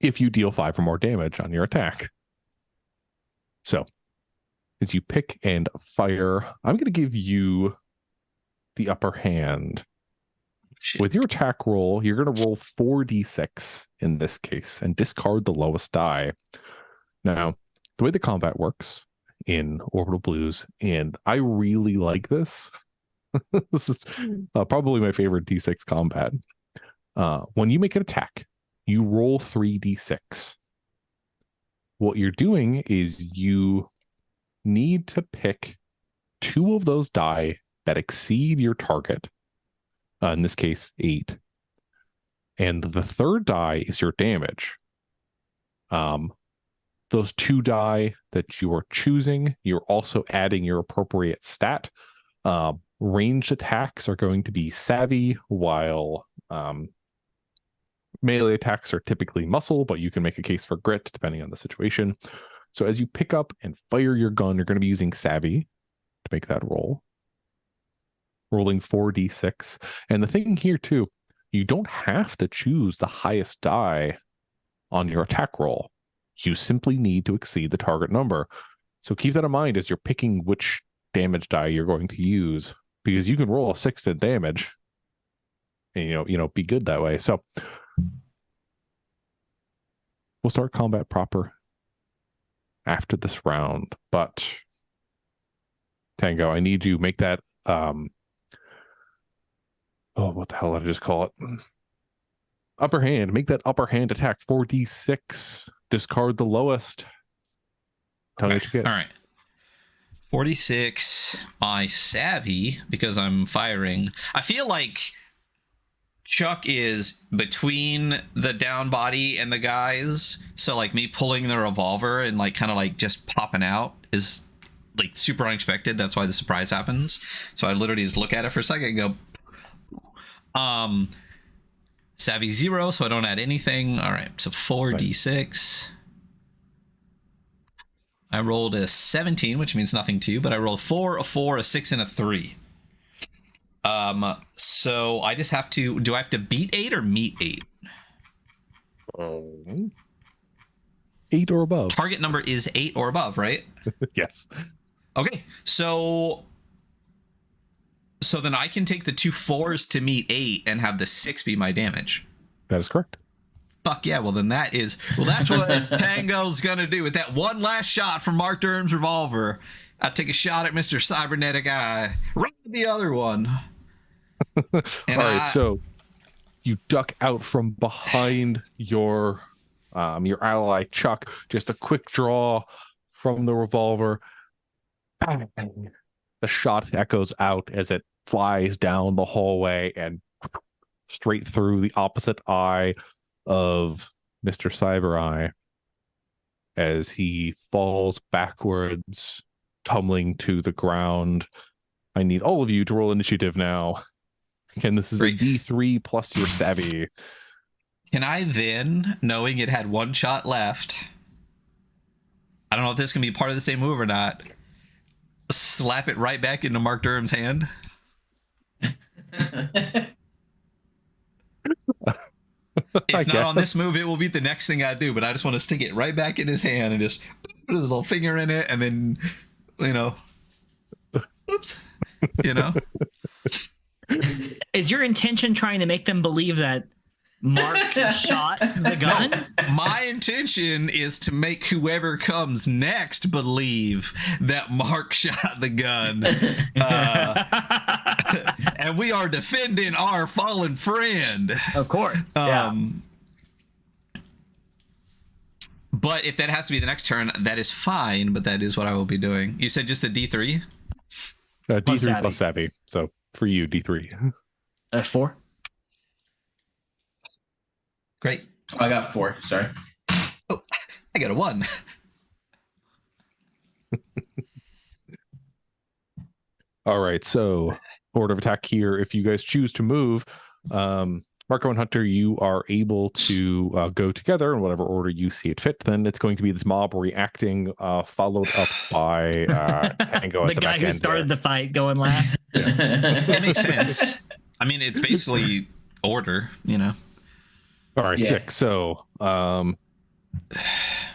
Speaker 4: If you deal 5 or more damage on your attack. So as you pick and fire, I'm going to give you the upper hand.
Speaker 1: Shit.
Speaker 4: With your attack roll, you're going to roll 4d6 in this case and discard the lowest die. Now, the way the combat works in Orbital Blues, and I really like this. This is probably my favorite d6 combat. When you make an attack, you roll 3d6. What you're doing is you need to pick 2 of those die that exceed your target. In this case, 8. And the third die is your damage. Those 2 die that you are choosing, you're also adding your appropriate stat. Ranged attacks are going to be savvy, while melee attacks are typically muscle, but you can make a case for grit depending on the situation. So as you pick up and fire your gun, you're going to be using savvy to make that roll. Rolling 4d6. And the thing here too, you don't have to choose the highest die on your attack roll. You simply need to exceed the target number. So keep that in mind as you're picking which damage die you're going to use, because you can roll a 6 in damage and be good that way. So we'll start combat proper after this round, but Tango, I need you to make that what the hell did I just call it? Upper hand. Make that upper hand attack 4d6. Discard the lowest. Tell me what you get.
Speaker 1: All right. 46. My savvy, because I'm firing. I feel like Chuck is between the down body and the guys. So like me pulling the revolver and like kind of like just popping out is like super unexpected. That's why the surprise happens. So I literally just look at it for a second and go, savvy 0, so I don't add anything. All right, so 4d6. I rolled a 17, which means nothing to you, but I rolled 4, a 4, a 6, and a 3. So I just have to, do I have to beat 8 or meet 8?
Speaker 4: 8 or above.
Speaker 1: Target number is 8 or above, right?
Speaker 4: Yes.
Speaker 1: Okay, so then I can take the 2 4s to meet 8 and have the 6 be my damage.
Speaker 4: That is correct.
Speaker 1: Fuck yeah, well then that's what Tango's gonna do. With that one last shot from Mark Durham's revolver, I take a shot at Mr. Cybernetic Eye, right with the other one.
Speaker 4: All right, so you duck out from behind your ally Chuck. Just a quick draw from the revolver. Bang. The shot echoes out as it flies down the hallway and straight through the opposite eye of Mr. Cyber Eye as he falls backwards, tumbling to the ground. I need all of you to roll initiative now. Again, this is a D3 plus your savvy.
Speaker 1: Can I then, knowing it had one shot left, I don't know if this can be part of the same move or not, slap it right back into Mark Durham's hand? If not on this move, it will be the next thing I do, but I just want to stick it right back in his hand and just put his little finger in it and then, oops,
Speaker 2: Is your intention trying to make them believe that Mark shot the gun?
Speaker 1: No, my intention is to make whoever comes next believe that Mark shot the gun. And we are defending our fallen friend.
Speaker 2: Of course.
Speaker 1: But if that has to be the next turn, that is fine, but that is what I will be doing. You said just a D3?
Speaker 4: D3 plus savvy. So for you, D3.
Speaker 2: 4.
Speaker 1: Great.
Speaker 3: I got 4. Sorry.
Speaker 1: Oh, I got a 1.
Speaker 4: All right, so order of attack here. If you guys choose to move, Marco and Hunter, you are able to go together in whatever order you see it fit. Then it's going to be this mob reacting, followed up by Tango at
Speaker 2: The
Speaker 4: the
Speaker 2: guy
Speaker 4: back
Speaker 2: who
Speaker 4: end
Speaker 2: started
Speaker 4: there.
Speaker 2: the fight going last.
Speaker 1: That makes sense. I mean, it's basically order, you know.
Speaker 4: All right,
Speaker 3: Yeah.
Speaker 4: sick. So,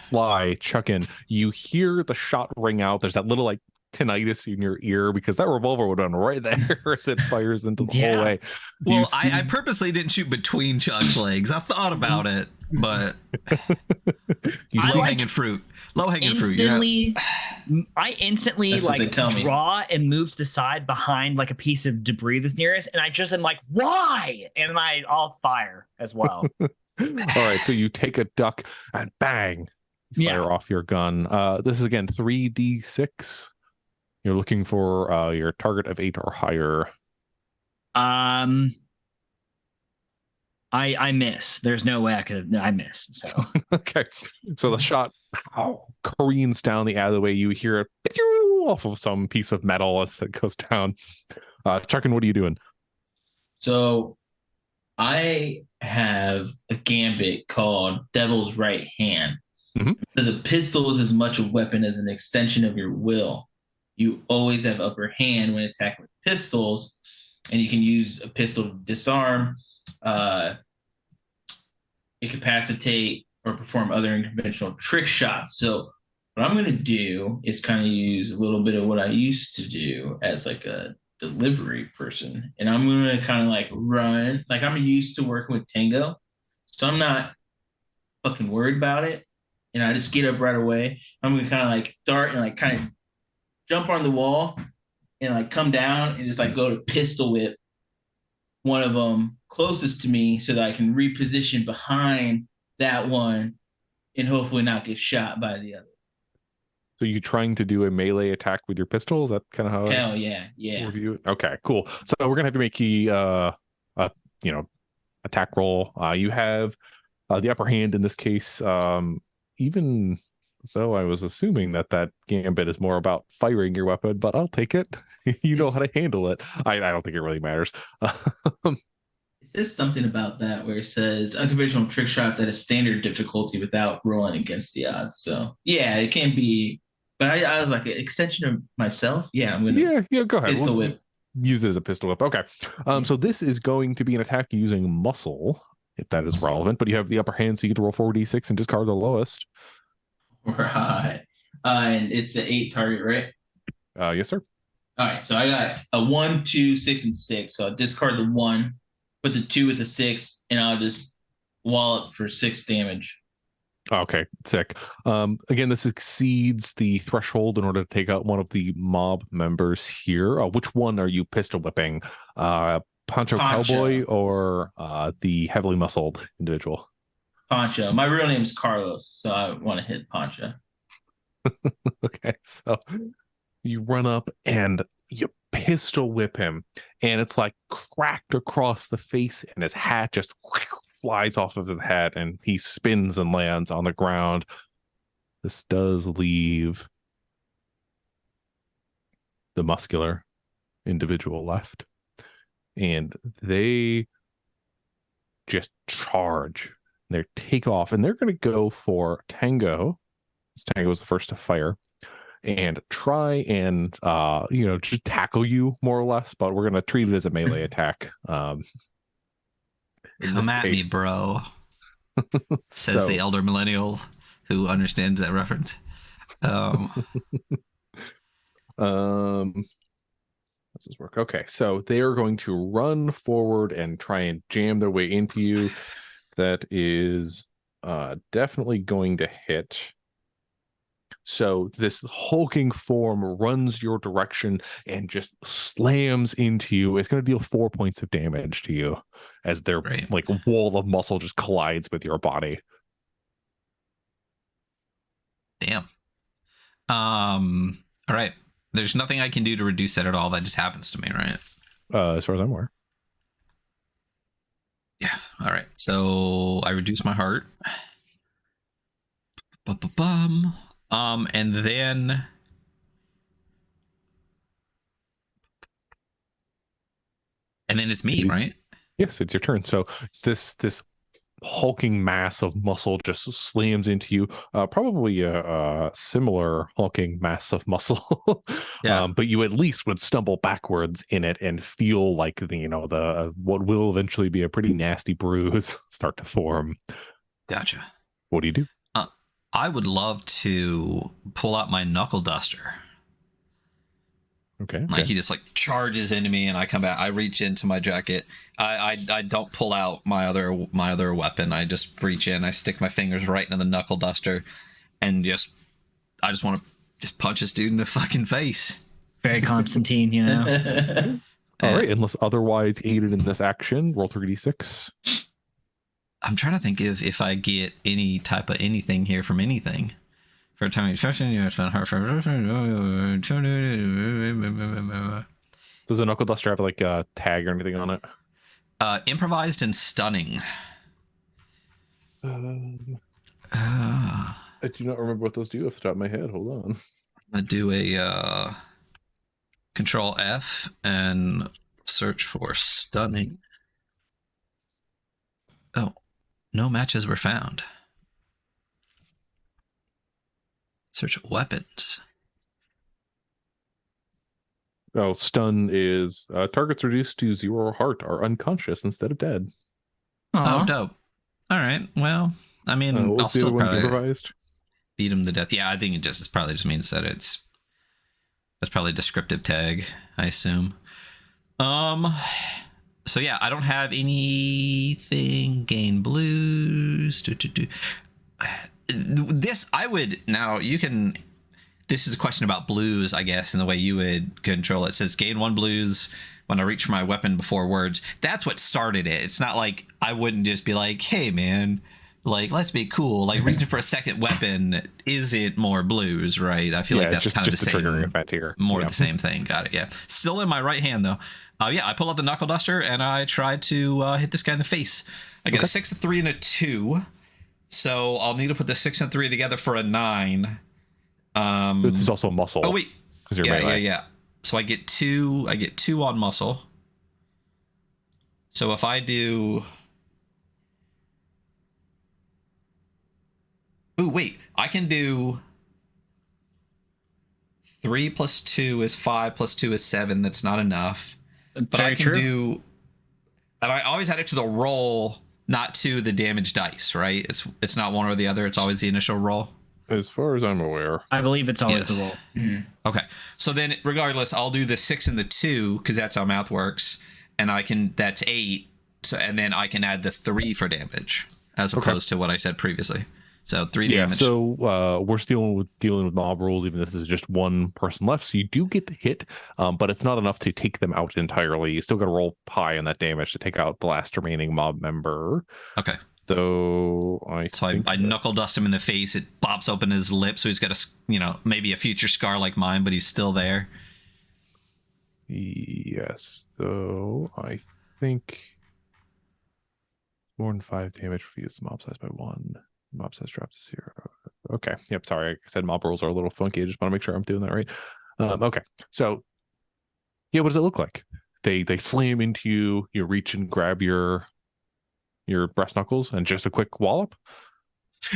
Speaker 4: Sly, chuck in. You hear the shot ring out. There's that little like tinnitus in your ear because that revolver would run right there as it fires into the
Speaker 2: Yeah.
Speaker 4: hallway.
Speaker 1: Well, I purposely didn't shoot between Chuck's legs. I thought about it, but
Speaker 4: you
Speaker 2: I
Speaker 1: low
Speaker 2: like
Speaker 1: hanging fruit. Low hanging fruit. Yeah.
Speaker 2: I instantly
Speaker 3: That's what they
Speaker 2: like
Speaker 3: tell me.
Speaker 2: draw and move to the side behind like a piece of debris that's near us, and I just am like, why? And I'll fire as well.
Speaker 4: All right, so you take a duck and bang, you fire off your gun. This is again 3d6. You're looking for your target of 8 or higher.
Speaker 2: I miss. There's no way I miss. So
Speaker 4: Okay, so the shot careens down the alleyway. You hear it off of some piece of metal as it goes down. Chuckin, what are you doing?
Speaker 3: So I have a gambit called Devil's Right Hand.
Speaker 4: Mhm.
Speaker 3: It says a pistol is as much a weapon as an extension of your will. You always have upper hand when attacking with pistols, and you can use a pistol to disarm, incapacitate, or perform other unconventional trick shots. So what I'm going to do is kind of use a little bit of what I used to do as like a delivery person, and I'm going to kind of like run. Like I'm used to working with Tango, so I'm not fucking worried about it. And I just get up right away. I'm going to kind of like dart and like kind of jump on the wall and like come down and just like go to pistol whip one of them closest to me so that I can reposition behind that one and hopefully not get shot by the other.
Speaker 4: So you trying to do a melee attack with your pistol? Is that kind of how?
Speaker 3: Hell yeah, yeah.
Speaker 4: Review it? Okay, cool. So we're gonna have to make attack roll. You have the upper hand in this case. Even so, I was assuming that gambit is more about firing your weapon, but I'll take it. You know how to handle it. I don't think it really matters.
Speaker 3: It says something about that where it says unconventional trick shots at a standard difficulty without rolling against the odds. So yeah, it can be. But I was like an extension of myself. Yeah, I'm gonna.
Speaker 4: Yeah. Go ahead.
Speaker 3: Pistol whip.
Speaker 4: Use it as a pistol whip. Okay. So this is going to be an attack using muscle, if that is relevant. But you have the upper hand, so you get to roll 4d6 and discard the lowest.
Speaker 3: Right. And it's the 8 target, right?
Speaker 4: Yes, sir.
Speaker 3: All right. So I got a 1, 2, 6, and 6. So I'll discard the 1, put the 2 with the 6, and I'll just wallop for 6 damage.
Speaker 4: Okay, sick. Again, this exceeds the threshold in order to take out one of the mob members here. Which one are you pistol whipping? Poncho Cowboy or the heavily muscled individual?
Speaker 3: Poncho. My real name's Carlos, so I want to hit Poncho.
Speaker 4: Okay, so you run up and you pistol whip him, and it's like cracked across the face, and his hat just flies off of his head, and he spins and lands on the ground. This does leave the muscular individual left, and they just charge. They take off, and they're going to go for Tango. Tango was the first to fire, and try and just tackle you more or less. But we're going to treat it as a melee attack.
Speaker 1: Come at me, bro. Says the elder millennial who understands that reference. How
Speaker 4: does this work? Okay, so they are going to run forward and try and jam their way into you. That is definitely going to hit. So this hulking form runs your direction and just slams into you. It's going to deal 4 points of damage to you as their like wall of muscle just collides with your body.
Speaker 1: Damn. All right. There's nothing I can do to reduce that at all. That just happens to me, right?
Speaker 4: As far as I'm aware.
Speaker 1: Yeah. All right. So I reduce my heart. Bum. And then it's me, right?
Speaker 4: Yes, it's your turn. So this hulking mass of muscle just slams into you. Probably a similar hulking mass of muscle.
Speaker 1: Yeah.
Speaker 4: But you at least would stumble backwards in it and feel like the what will eventually be a pretty nasty bruise start to form.
Speaker 1: Gotcha.
Speaker 4: What do you do?
Speaker 1: I would love to pull out my knuckle duster.
Speaker 4: Okay.
Speaker 1: Like he just like charges into me, and I come back. I reach into my jacket. I don't pull out my other weapon. I just reach in. I stick my fingers right into the knuckle duster, and I just want to just punch this dude in the fucking face.
Speaker 2: Very Constantine, you know.
Speaker 4: All right. Unless otherwise aided in this action, roll 3d6.
Speaker 1: I'm trying to think if I get any type of anything here from anything. For a time expression, you spend heart for.
Speaker 4: Does the knuckle duster have like a tag or anything on it?
Speaker 1: Improvised and stunning.
Speaker 4: I do not remember what those do off the top of my head. Hold on.
Speaker 1: I do a Control F and search for stunning. Oh, no matches were found. Search weapons.
Speaker 4: Oh, stun is targets reduced to 0 heart are unconscious instead of dead.
Speaker 2: Aw.
Speaker 1: Oh, dope. All right. Well, I mean,
Speaker 4: What
Speaker 1: I'll
Speaker 4: was the
Speaker 1: still
Speaker 4: other one
Speaker 1: probably
Speaker 4: improvised?
Speaker 1: beat him to death. Yeah, I think it probably just means that that's probably a descriptive tag, I assume. So yeah, I don't have anything. Gain blues. This is a question about blues, I guess, and the way you would control it. It says gain 1 blues when I reach for my weapon before words. That's what started it. It's not like I wouldn't just be like, hey man, like let's be cool. Like reaching for a second weapon isn't more blues, right? I feel like that's kind of the same
Speaker 4: triggering effect here.
Speaker 1: More the same thing. Got it. Yeah. Still in my right hand though. Yeah, I pull out the knuckle duster and I try to hit this guy in the face. I get a 6, a 3, and a 2. So I'll need to put the 6 and 3 together for a 9.
Speaker 4: This is also a muscle.
Speaker 1: Oh wait. Yeah. So I get 2 on muscle. So if I do I can do 3 plus 2 is 5 plus 2 is 7. That's not enough. But
Speaker 2: Very
Speaker 1: I can
Speaker 2: true.
Speaker 1: do, and I always had it to the roll, not to the damage dice, right? It's not one or the other. It's always the initial roll.
Speaker 4: As far as I'm aware.
Speaker 2: I believe it's always
Speaker 1: Yes.
Speaker 2: the roll. Mm.
Speaker 1: Okay. So then regardless, I'll do the 6 and the 2 because that's how math works. And that's 8. So, and then I can add the 3 for damage as opposed to what I said previously. So 3 damage.
Speaker 4: So we're still dealing with mob rules, even if this is just one person left. So you do get the hit, but it's not enough to take them out entirely. You still got to roll high on that damage to take out the last remaining mob member.
Speaker 1: Okay.
Speaker 4: So
Speaker 1: I knuckle dust him in the face. It pops open his lip, so he's got maybe a future scar like mine, but he's still there.
Speaker 4: Yes, though I think more than 5 damage for use mob size by 1. Mob size dropped to 0. Okay. Yep. Sorry, I said mob rules are a little funky. I just want to make sure I'm doing that right. Okay. So, yeah, what does it look like? They slam into you. You reach and grab your breast knuckles and just a quick wallop.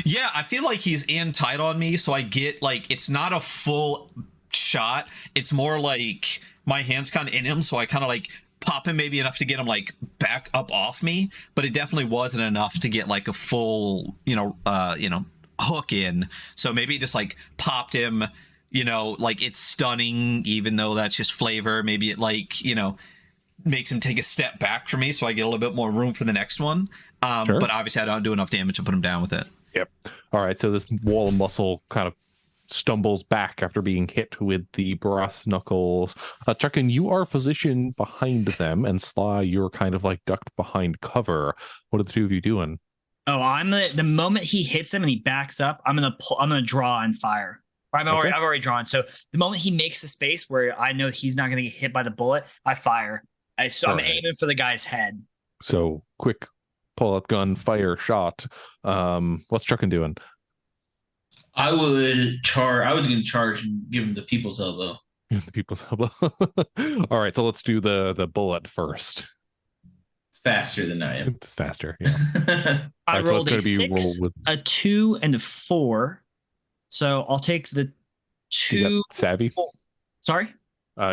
Speaker 1: Yeah, I feel like he's in tight on me, so I get it's not a full shot. It's more like my hand's kind of in him, so I kind of pop him maybe enough to get him back up off me, but it definitely wasn't enough to get a full hook in. So maybe it just popped him, it's stunning, even though that's just flavor. Maybe it makes him take a step back for me, so I get a little bit more room for the next one.
Speaker 4: Sure.
Speaker 1: But obviously I don't do enough damage to put him down with it.
Speaker 4: Yep. All right. So this wall of muscle kind of stumbles back after being hit with the brass knuckles. Chuckin, you are positioned behind them, and Sly, you're kind of ducked behind cover. What are the two of you doing?
Speaker 2: Oh, I'm the moment he hits him and he backs up, I'm gonna draw and fire. I've already drawn. So the moment he makes the space where I know he's not gonna get hit by the bullet, I fire. I'm aiming for the guy's head.
Speaker 4: So quick pull out gun, fire, shot. What's Chuckin doing?
Speaker 3: I was going to charge and give him the people's elbow.
Speaker 4: The people's elbow. All right, so let's do the bullet first.
Speaker 3: Faster than I am.
Speaker 4: It's faster. Yeah.
Speaker 2: I
Speaker 4: All right, so
Speaker 2: rolled
Speaker 4: it's
Speaker 2: a
Speaker 4: gonna be
Speaker 2: 6,
Speaker 4: roll with
Speaker 2: a 2, and a 4. So I'll take the
Speaker 4: You
Speaker 2: 2.
Speaker 4: got savvy?
Speaker 2: 4. Sorry?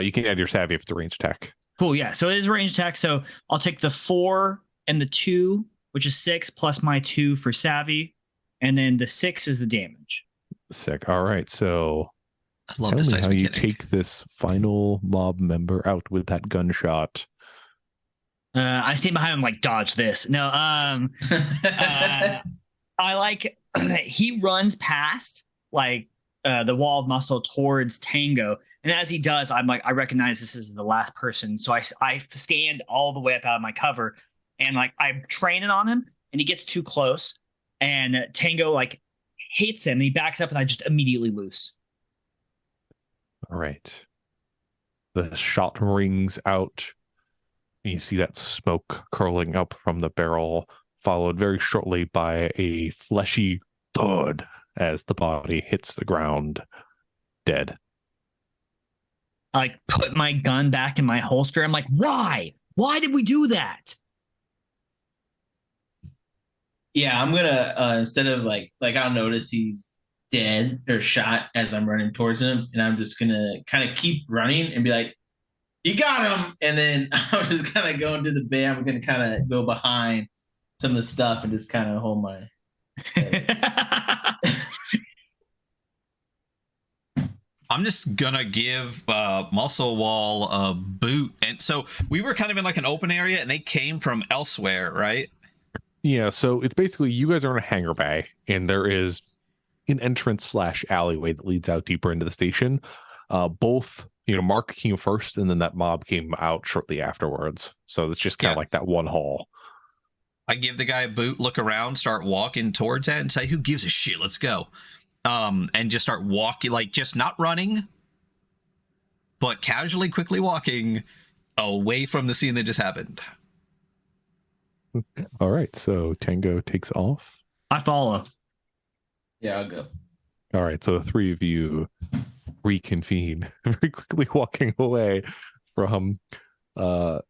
Speaker 4: You can add your savvy if it's a range attack.
Speaker 2: Cool. Yeah. So it is a range attack. So I'll take the 4 and the 2, which is 6, plus my 2 for savvy. And then the 6 is the damage.
Speaker 4: Sick. All right, so
Speaker 1: I love
Speaker 4: tell
Speaker 1: this
Speaker 4: me
Speaker 1: dice
Speaker 4: how you
Speaker 1: mechanic.
Speaker 4: take this final mob member out with that gunshot.
Speaker 2: I stand behind him like, dodge this. No, I like he runs past like the wall of muscle towards Tango, and as he does, I'm like, I recognize this is the last person, so I stand all the way up out of my cover, and like I'm training on him, and he gets too close, and Tango like hits him, and he backs up, and I just immediately loose.
Speaker 4: All right. The shot rings out. And you see that smoke curling up from the barrel, followed very shortly by a fleshy thud as the body hits the ground, dead.
Speaker 2: I like put my gun back in my holster. I'm like, why? Why did we do that?
Speaker 3: Yeah, I'm gonna instead of like I'll notice he's dead or shot as I'm running towards him, and I'm just gonna kind of keep running and be like, "You got him!" And then I'm just kind of going to the bay. I'm gonna kind of go behind some of the stuff and just kind of hold my.
Speaker 1: I'm just gonna give Muscle Wall a boot, and so we were kind of in like an open area, and they came from elsewhere, right?
Speaker 4: Yeah, so it's basically you guys are in a hangar bay, and there is an entrance / alleyway that leads out deeper into the station. Both, Mark came first, and then that mob came out shortly afterwards. So it's just kind of like that one hall.
Speaker 1: I give the guy a boot, look around, start walking towards that, and say, "Who gives a shit? Let's go." And just start walking, like just not running, but casually, quickly walking away from the scene that just happened.
Speaker 4: All right, so Tango takes off.
Speaker 2: I follow.
Speaker 3: Yeah, I'll go.
Speaker 4: All right, so the three of you reconvene, very quickly walking away from a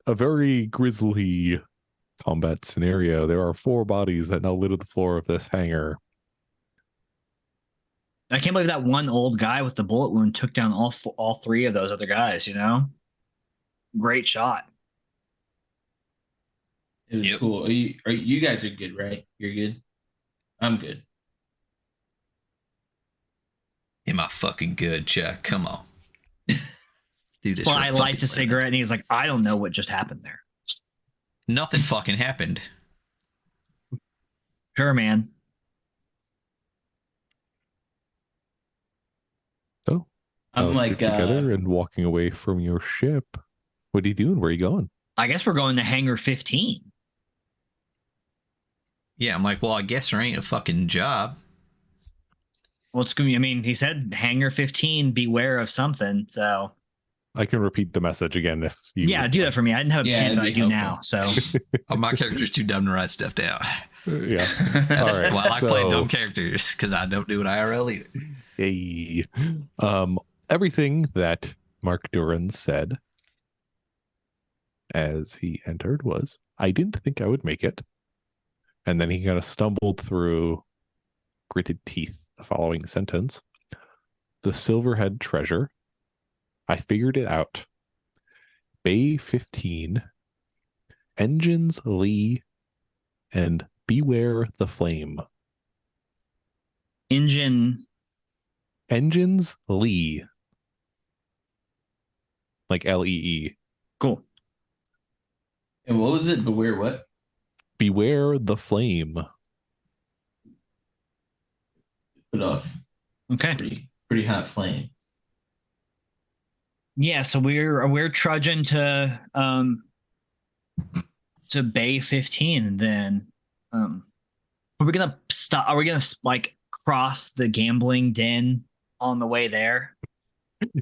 Speaker 4: very grisly combat scenario. There are 4 bodies that now litter the floor of this hangar.
Speaker 2: I can't believe that one old guy with the bullet wound took down all 3 of those other guys, Great shot.
Speaker 3: It was cool. You guys are good, right? You're good. I'm good.
Speaker 1: Am I fucking good, Chuck? Come on. Do this.
Speaker 2: Sly lights a
Speaker 1: living.
Speaker 2: cigarette and he's like, I don't know what just happened there.
Speaker 1: Nothing fucking happened.
Speaker 2: Sure, man.
Speaker 4: Oh,
Speaker 3: I'm like
Speaker 4: together and walking away from your ship. What are you doing? Where are you going?
Speaker 2: I guess we're going to Hangar 15.
Speaker 1: Yeah, I'm like, well, I guess there ain't a fucking job.
Speaker 2: Well, it's going to be, I mean, he said Hangar 15, beware of something. So
Speaker 4: I can repeat the message again if you.
Speaker 2: yeah, do that for me. I didn't have a pen, but I do now. So
Speaker 1: Oh, my character's too dumb to write stuff down.
Speaker 4: Yeah.
Speaker 1: That's
Speaker 4: All right.
Speaker 1: why I like playing dumb characters, because I don't do it IRL either.
Speaker 4: Hey. Everything that Mark Duran said as he entered was, I didn't think I would make it. And then he kind of stumbled through gritted teeth the following sentence. The Silverhead treasure. I figured it out. Bay 15. Engines Lee. And beware the flame.
Speaker 2: Engines
Speaker 4: Lee. Like Lee.
Speaker 2: Cool.
Speaker 3: And what was it? Beware what?
Speaker 4: Beware the flame.
Speaker 3: Put off.
Speaker 2: Okay.
Speaker 3: Pretty hot flame.
Speaker 2: Yeah, so we're trudging to Bay 15, and then are we gonna stop? Are we gonna like cross the gambling den on the way there?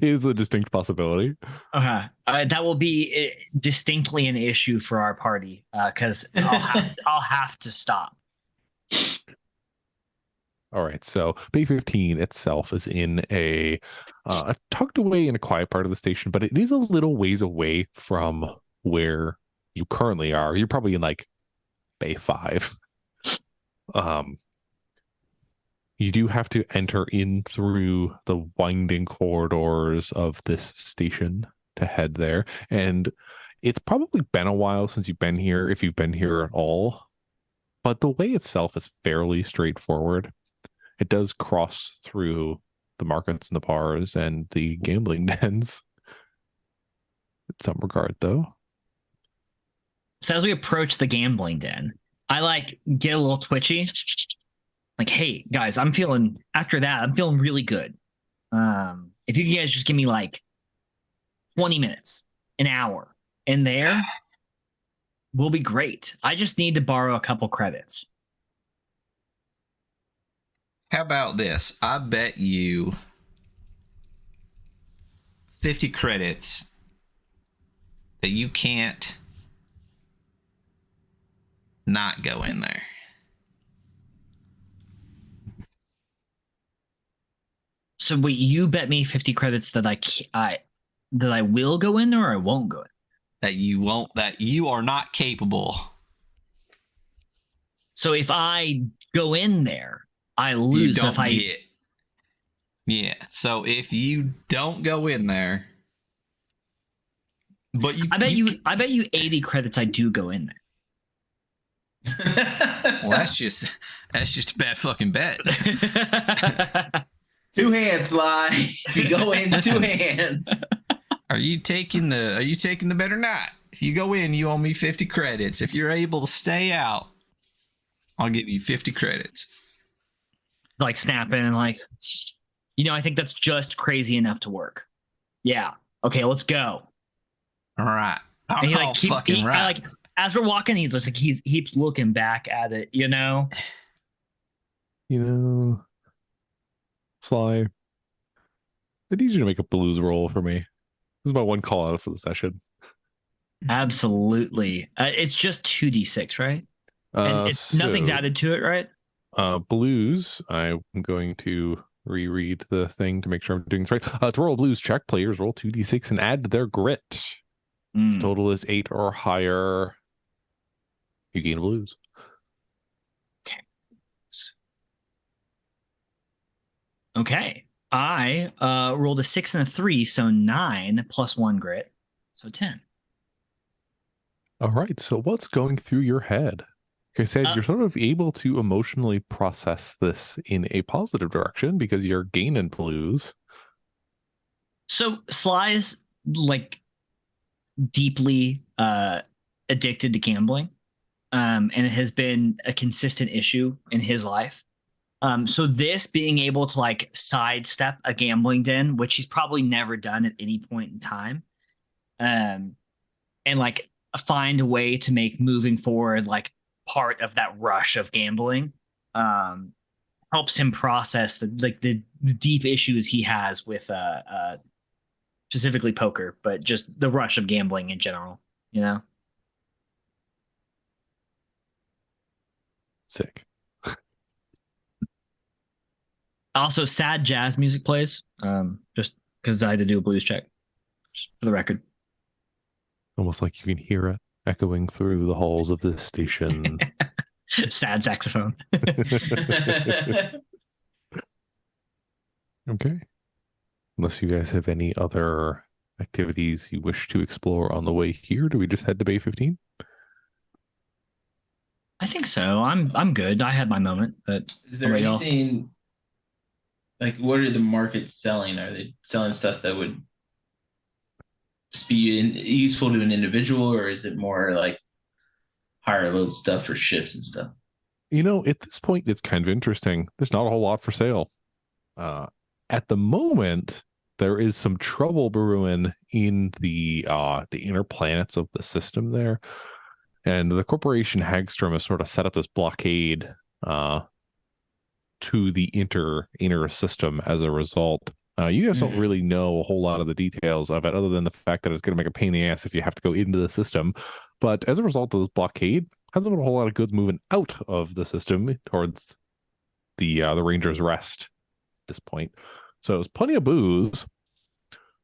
Speaker 4: is a distinct possibility.
Speaker 2: Okay, that will be distinctly an issue for our party because I'll have to stop.
Speaker 4: All right, so Bay 15 itself is in a tucked away in a quiet part of the station, but it is a little ways away from where you currently are. You're probably in like Bay 5. You do have to enter in through the winding corridors of this station to head there. And it's probably been a while since you've been here, if you've been here at all. But the way itself is fairly straightforward. It does cross through the markets and the bars and the gambling dens in some regard, though.
Speaker 2: So as we approach the gambling den, I like get a little twitchy. Like, hey guys, I'm feeling really good. If you guys just give me like 20 minutes, an hour in there, we'll be great. I just need to borrow a couple credits.
Speaker 1: How about this? I bet you 50 credits that you can't not go in there.
Speaker 2: So wait, you bet me 50 credits that I will go in there or I won't go in?
Speaker 1: That you won't, that you are not capable.
Speaker 2: So if I go in there, I lose.
Speaker 1: You don't get. Yeah. So if you don't go in there, but
Speaker 2: I bet you 80 credits I do go in there.
Speaker 1: Well, that's just a bad fucking bet.
Speaker 3: 2 hands, Sly. If you go in, 2 hands.
Speaker 1: Are you taking the bet or not? If you go in, you owe me 50 credits. If you're able to stay out, I'll give you 50 credits.
Speaker 2: Like snapping and like, I think that's just crazy enough to work. Yeah. Okay, let's go.
Speaker 1: All right.
Speaker 2: And he like right. As we're walking, he's just like he keeps looking back at it,
Speaker 4: Sly, I need you to make a blues roll for me. This is my one call out for the session.
Speaker 2: Absolutely. It's just 2d6, right? And nothing's added to it, right?
Speaker 4: Blues. I'm going to reread the thing to make sure I'm doing this right. To roll a blues check, players roll 2d6 and add their grit. The total is 8 or higher. You gain a blues.
Speaker 2: Okay. I rolled a 6 and a 3, so 9 plus 1 grit, so 10.
Speaker 4: All right. So what's going through your head? Like I said, you're sort of able to emotionally process this in a positive direction because you're gaining blues.
Speaker 2: So Sly's like deeply addicted to gambling, and it has been a consistent issue in his life. So this being able to like sidestep a gambling den, which he's probably never done at any point in time, and like find a way to make moving forward like part of that rush of gambling, helps him process the deep issues he has with specifically poker, but just the rush of gambling in general,
Speaker 4: Sick.
Speaker 2: Also, sad jazz music plays, just because I had to do a blues check, just for the record.
Speaker 4: Almost like you can hear it echoing through the halls of this station.
Speaker 2: Sad saxophone.
Speaker 4: Okay. Unless you guys have any other activities you wish to explore on the way here, do we just head to Bay 15?
Speaker 2: I think so. I'm good. I had my moment, but
Speaker 3: is there anything like what are the markets selling? Are they selling stuff that would just be useful to an individual, or is it more like higher load stuff for ships and stuff?
Speaker 4: At this point, it's kind of interesting. There's not a whole lot for sale. At the moment, there is some trouble brewing in the inner planets of the system there. And the corporation Hagstrom has sort of set up this blockade to the inner system as a result. You guys don't really know a whole lot of the details of it, other than the fact that it's going to make a pain in the ass if you have to go into the system. But as a result of this blockade, hasn't been a whole lot of goods moving out of the system towards the Ranger's Rest at this point. So it's plenty of booze.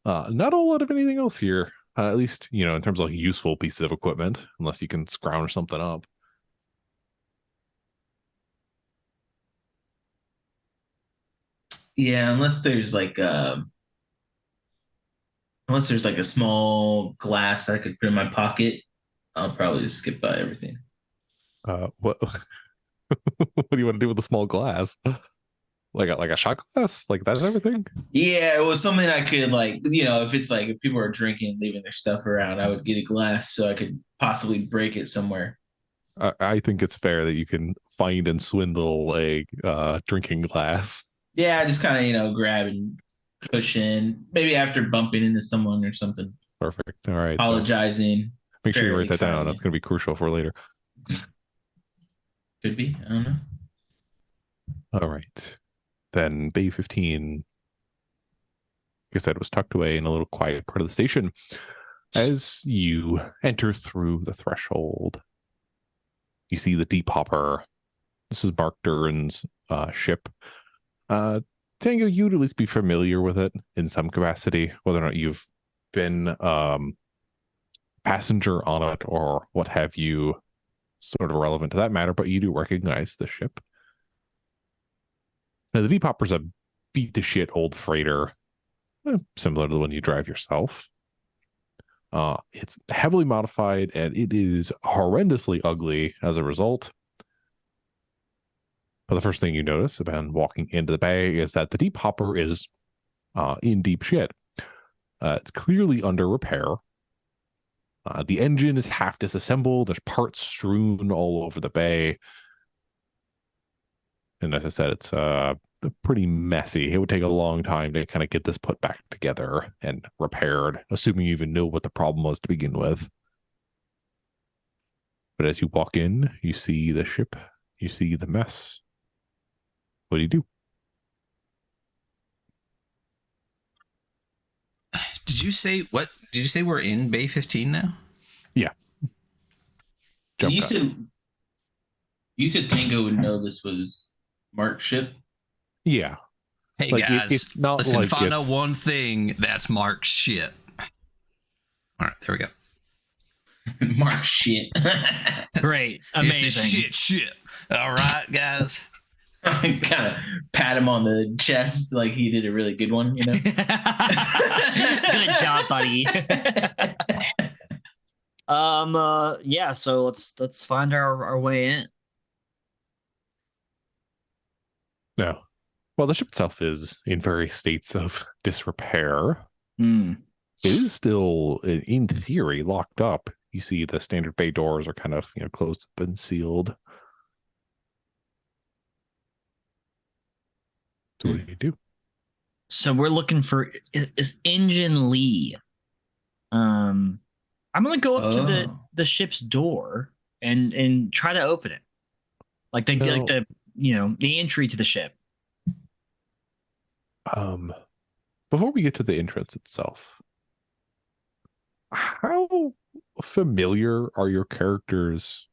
Speaker 4: Not a whole lot of anything else here, at least, in terms of like useful pieces of equipment, unless you can scrounge something up.
Speaker 3: Yeah, unless there's like a small glass I could put in my pocket, I'll probably just skip by everything.
Speaker 4: What what do you want to do with the small glass? Like a shot glass? Like that everything?
Speaker 3: Yeah, it was something I could if people are drinking, leaving their stuff around, I would get a glass so I could possibly break it somewhere.
Speaker 4: I think it's fair that you can find and swindle a drinking glass.
Speaker 3: Yeah, just kind of grab and push in, maybe after bumping into someone or something.
Speaker 4: Perfect. All right.
Speaker 3: Apologizing.
Speaker 4: So make sure you write that down.
Speaker 3: kindly.
Speaker 4: That's going to be crucial for later.
Speaker 3: Could be. I don't know.
Speaker 4: All right. Then Bay 15, like I said, was tucked away in a little quiet part of the station. As you enter through the threshold, you see the Deep Hopper. This is Mark Duran's ship. Tango, you'd at least be familiar with it in some capacity, whether or not you've been passenger on it or what have you, sort of irrelevant to that matter, but you do recognize the ship. Now, the Deep Hopper's a beat-to-shit old freighter, similar to the one you drive yourself. It's heavily modified, and it is horrendously ugly as a result. But the first thing you notice upon walking into the bay is that the Deep Hopper is in deep shit. It's clearly under repair. The engine is half disassembled. There's parts strewn all over the bay. And as I said, it's pretty messy. It would take a long time to kind of get this put back together and repaired, assuming you even know what the problem was to begin with. But as you walk in, you see the ship, you see the mess. What do you do?
Speaker 1: Did you say what? Did you say we're in Bay 15 now?
Speaker 4: Yeah.
Speaker 3: You said Tango would know this was Mark's ship.
Speaker 4: Yeah.
Speaker 1: Hey
Speaker 4: like,
Speaker 1: guys,
Speaker 4: it's not
Speaker 1: listen,
Speaker 4: like
Speaker 1: if I know one thing, that's Mark's shit. All right, there we go.
Speaker 3: Mark's shit.
Speaker 2: Great. Amazing.
Speaker 1: It's a shit. All right, guys.
Speaker 3: Kind of pat him on the chest like he did a really good one,
Speaker 2: Good job, buddy. Yeah, so let's find our way in.
Speaker 4: No. Well, the ship itself is in various states of disrepair.
Speaker 2: Mm.
Speaker 4: It is still, in theory, locked up. You see the standard bay doors are kind of, closed up and sealed. So what do you do?
Speaker 2: So we're looking for is Engine Lee. I'm gonna go up to the ship's door and try to open it, like the entry to the ship.
Speaker 4: Before we get to the entrance itself, how familiar are your characters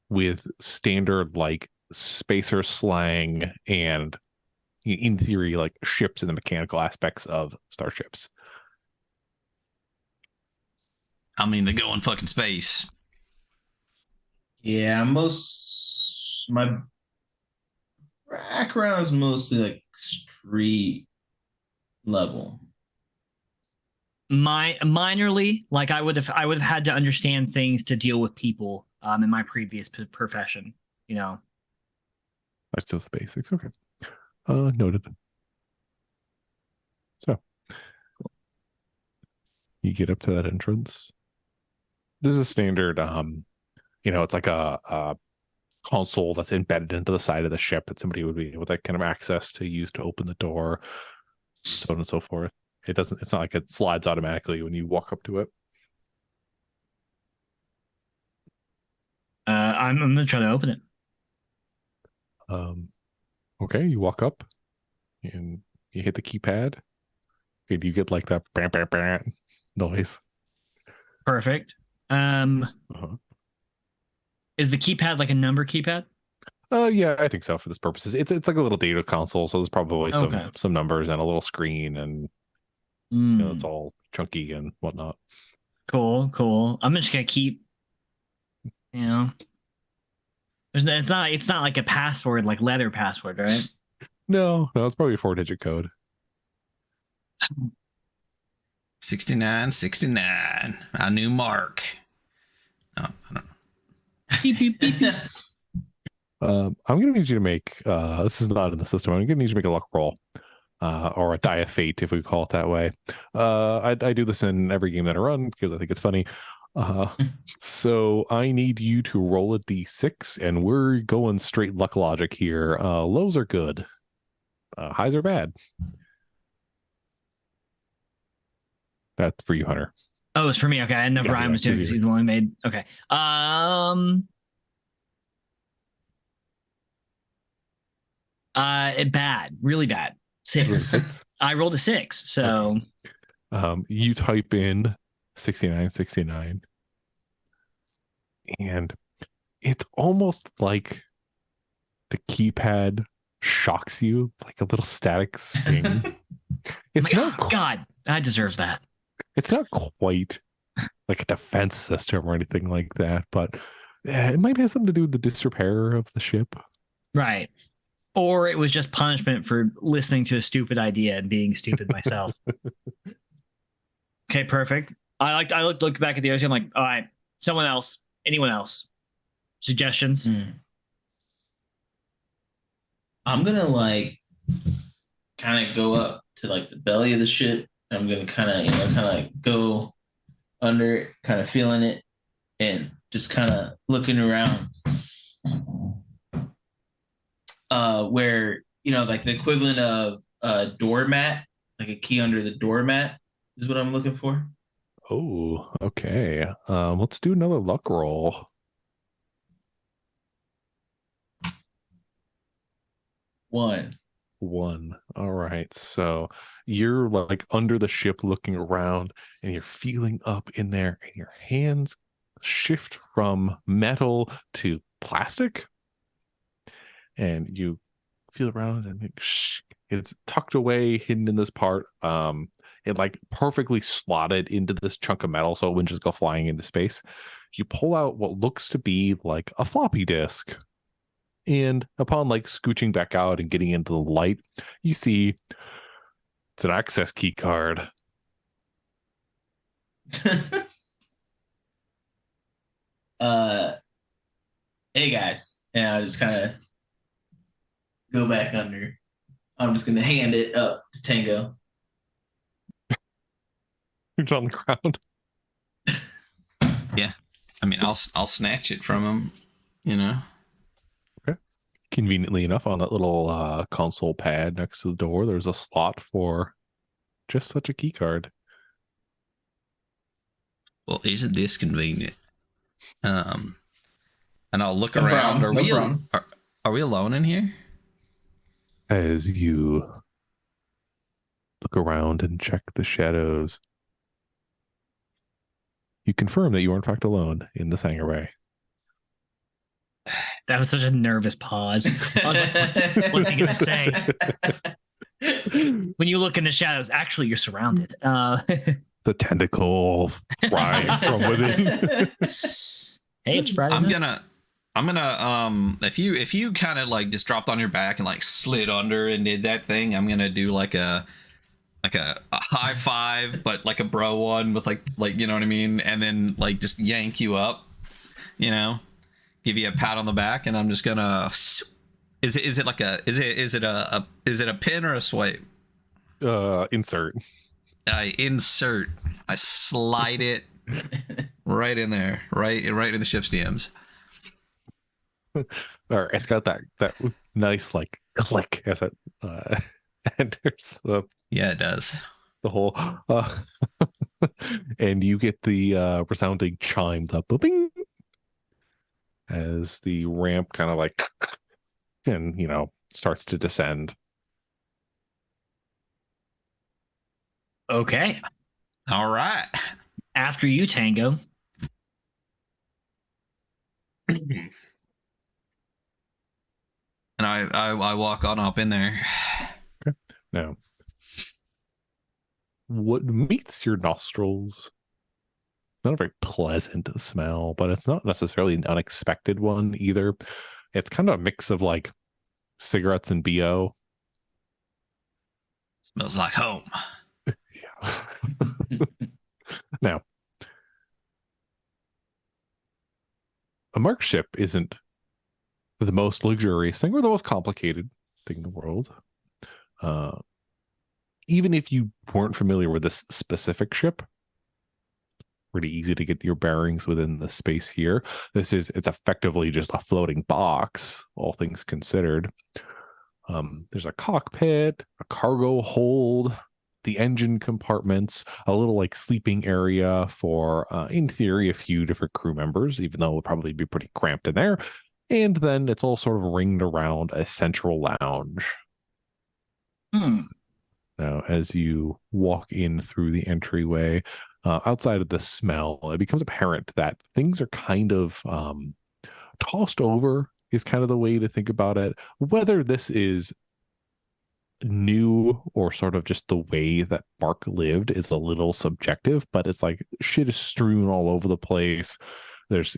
Speaker 4: with standard like spacer slang and, in theory, like ships and the mechanical aspects of starships?
Speaker 1: I mean, they go in fucking space.
Speaker 3: Yeah, my background is mostly like street level.
Speaker 2: Minorly, like I would have had to understand things to deal with people in my previous profession.
Speaker 4: That's just the basics. Okay. Noted. So you get up to that entrance. This is a standard, it's like a console that's embedded into the side of the ship that somebody would be able to kind of access to use to open the door, so on and so forth. It's not like it slides automatically when you walk up to it.
Speaker 2: I'm gonna try to open it.
Speaker 4: Okay, you walk up and you hit the keypad And you get like that bam, bam, bam noise.
Speaker 2: Perfect.
Speaker 4: Uh-huh.
Speaker 2: Is the keypad like a number keypad?
Speaker 4: Yeah, I think so for this purposes. It's like a little data console, so there's probably
Speaker 2: Okay.
Speaker 4: some numbers and a little screen, and it's all chunky and whatnot.
Speaker 2: Cool. I'm just gonna keep, it's not like a password, like letter password, right?
Speaker 4: No, it's probably a 4-digit code.
Speaker 1: 6969. A new mark. Oh, I don't know.
Speaker 2: Beep, beep, beep, beep.
Speaker 4: I'm gonna need you to make this is not in the system. I'm gonna need you to make a luck roll. Or a die of fate, if we call it that way. I do this in every game that I run because I think it's funny. So I need you to roll a d6, and we're going straight luck logic here. Lows are good, highs are bad. That's for you, Hunter.
Speaker 2: Oh, it's for me. Okay, I didn't know if Ryan was doing because he's the one who made. Okay. Bad, really bad. 6. I rolled a 6, so.
Speaker 4: Okay. You type in 6969, and it's almost like the keypad shocks you, like a little static sting. It's not.
Speaker 2: God, I deserve that.
Speaker 4: It's not quite like a defense system or anything like that, but it might have something to do with the disrepair of the ship.
Speaker 2: Right. Or it was just punishment for listening to a stupid idea and being stupid myself. Okay, perfect. I look back at the ocean. I'm like, all right, someone else, anyone else, suggestions?
Speaker 3: I'm gonna like kind of go up to like the belly of the ship. I'm gonna kind of like go under it, kind of feeling it, and just kind of looking around. Where like the equivalent of a doormat, like a key under the doormat, is what I'm looking for.
Speaker 4: Oh, okay. Let's do another luck roll.
Speaker 3: 1.
Speaker 4: All right. So you're like under the ship looking around, and you're feeling up in there, and your hands shift from metal to plastic. And you feel around, and it's tucked away, hidden in this part. It like perfectly slotted into this chunk of metal, so it wouldn't just go flying into space. You pull out what looks to be like a floppy disk, and upon like scooching back out and getting into the light, you see it's an access key card.
Speaker 3: Hey guys, and I just kind of go back under. I'm just gonna hand it up to Tango.
Speaker 4: It's on the ground.
Speaker 1: Yeah, I mean, I'll snatch it from him.
Speaker 4: Okay. Conveniently enough, on that little console pad next to the door, there's a slot for just such a key card.
Speaker 1: Well, isn't this convenient? And I'll look around. Are we alone in here?
Speaker 4: As you look around and check the shadows, you confirm that you are in fact alone in this hangar bay.
Speaker 2: That was such a nervous pause. I was like, what's he going to say? When you look in the shadows, actually, you're surrounded.
Speaker 4: The tentacle rides from within.
Speaker 2: Hey, it's Friday.
Speaker 1: I'm gonna if you kind of like just dropped on your back and like slid under and did that thing, I'm gonna do like a high five, but like a bro one with like you know what I mean, and then like just yank you up, give you a pat on the back, and I'm just gonna is it a pin or a swipe?
Speaker 4: Insert.
Speaker 1: I slide it right in there, right in the ship's DMs.
Speaker 4: Or it's got that nice like click as it enters the.
Speaker 1: Yeah, it does.
Speaker 4: The whole and you get the resounding chime, the bing, as the ramp kind of like and starts to descend.
Speaker 2: Okay.
Speaker 1: All right.
Speaker 2: After you, Tango.
Speaker 1: And I walk on up in there.
Speaker 4: Okay. Now, what meets your nostrils? Not a very pleasant smell, but it's not necessarily an unexpected one either. It's kind of a mix of like cigarettes and BO.
Speaker 1: Smells like home.
Speaker 4: Yeah. Now, a mark ship isn't the most luxurious thing or the most complicated thing in the world. Even if you weren't familiar with this specific ship, pretty easy to get your bearings within the space here. It's effectively just a floating box, all things considered. There's a cockpit, a cargo hold, the engine compartments, a little like sleeping area for, in theory, a few different crew members, even though it'll probably be pretty cramped in there. And then it's all sort of ringed around a central lounge. Now, as you walk in through the entryway, outside of the smell, it becomes apparent that things are kind of tossed over is kind of the way to think about it. Whether this is new or sort of just the way that Mark lived is a little subjective, but it's like shit is strewn all over the place. There's,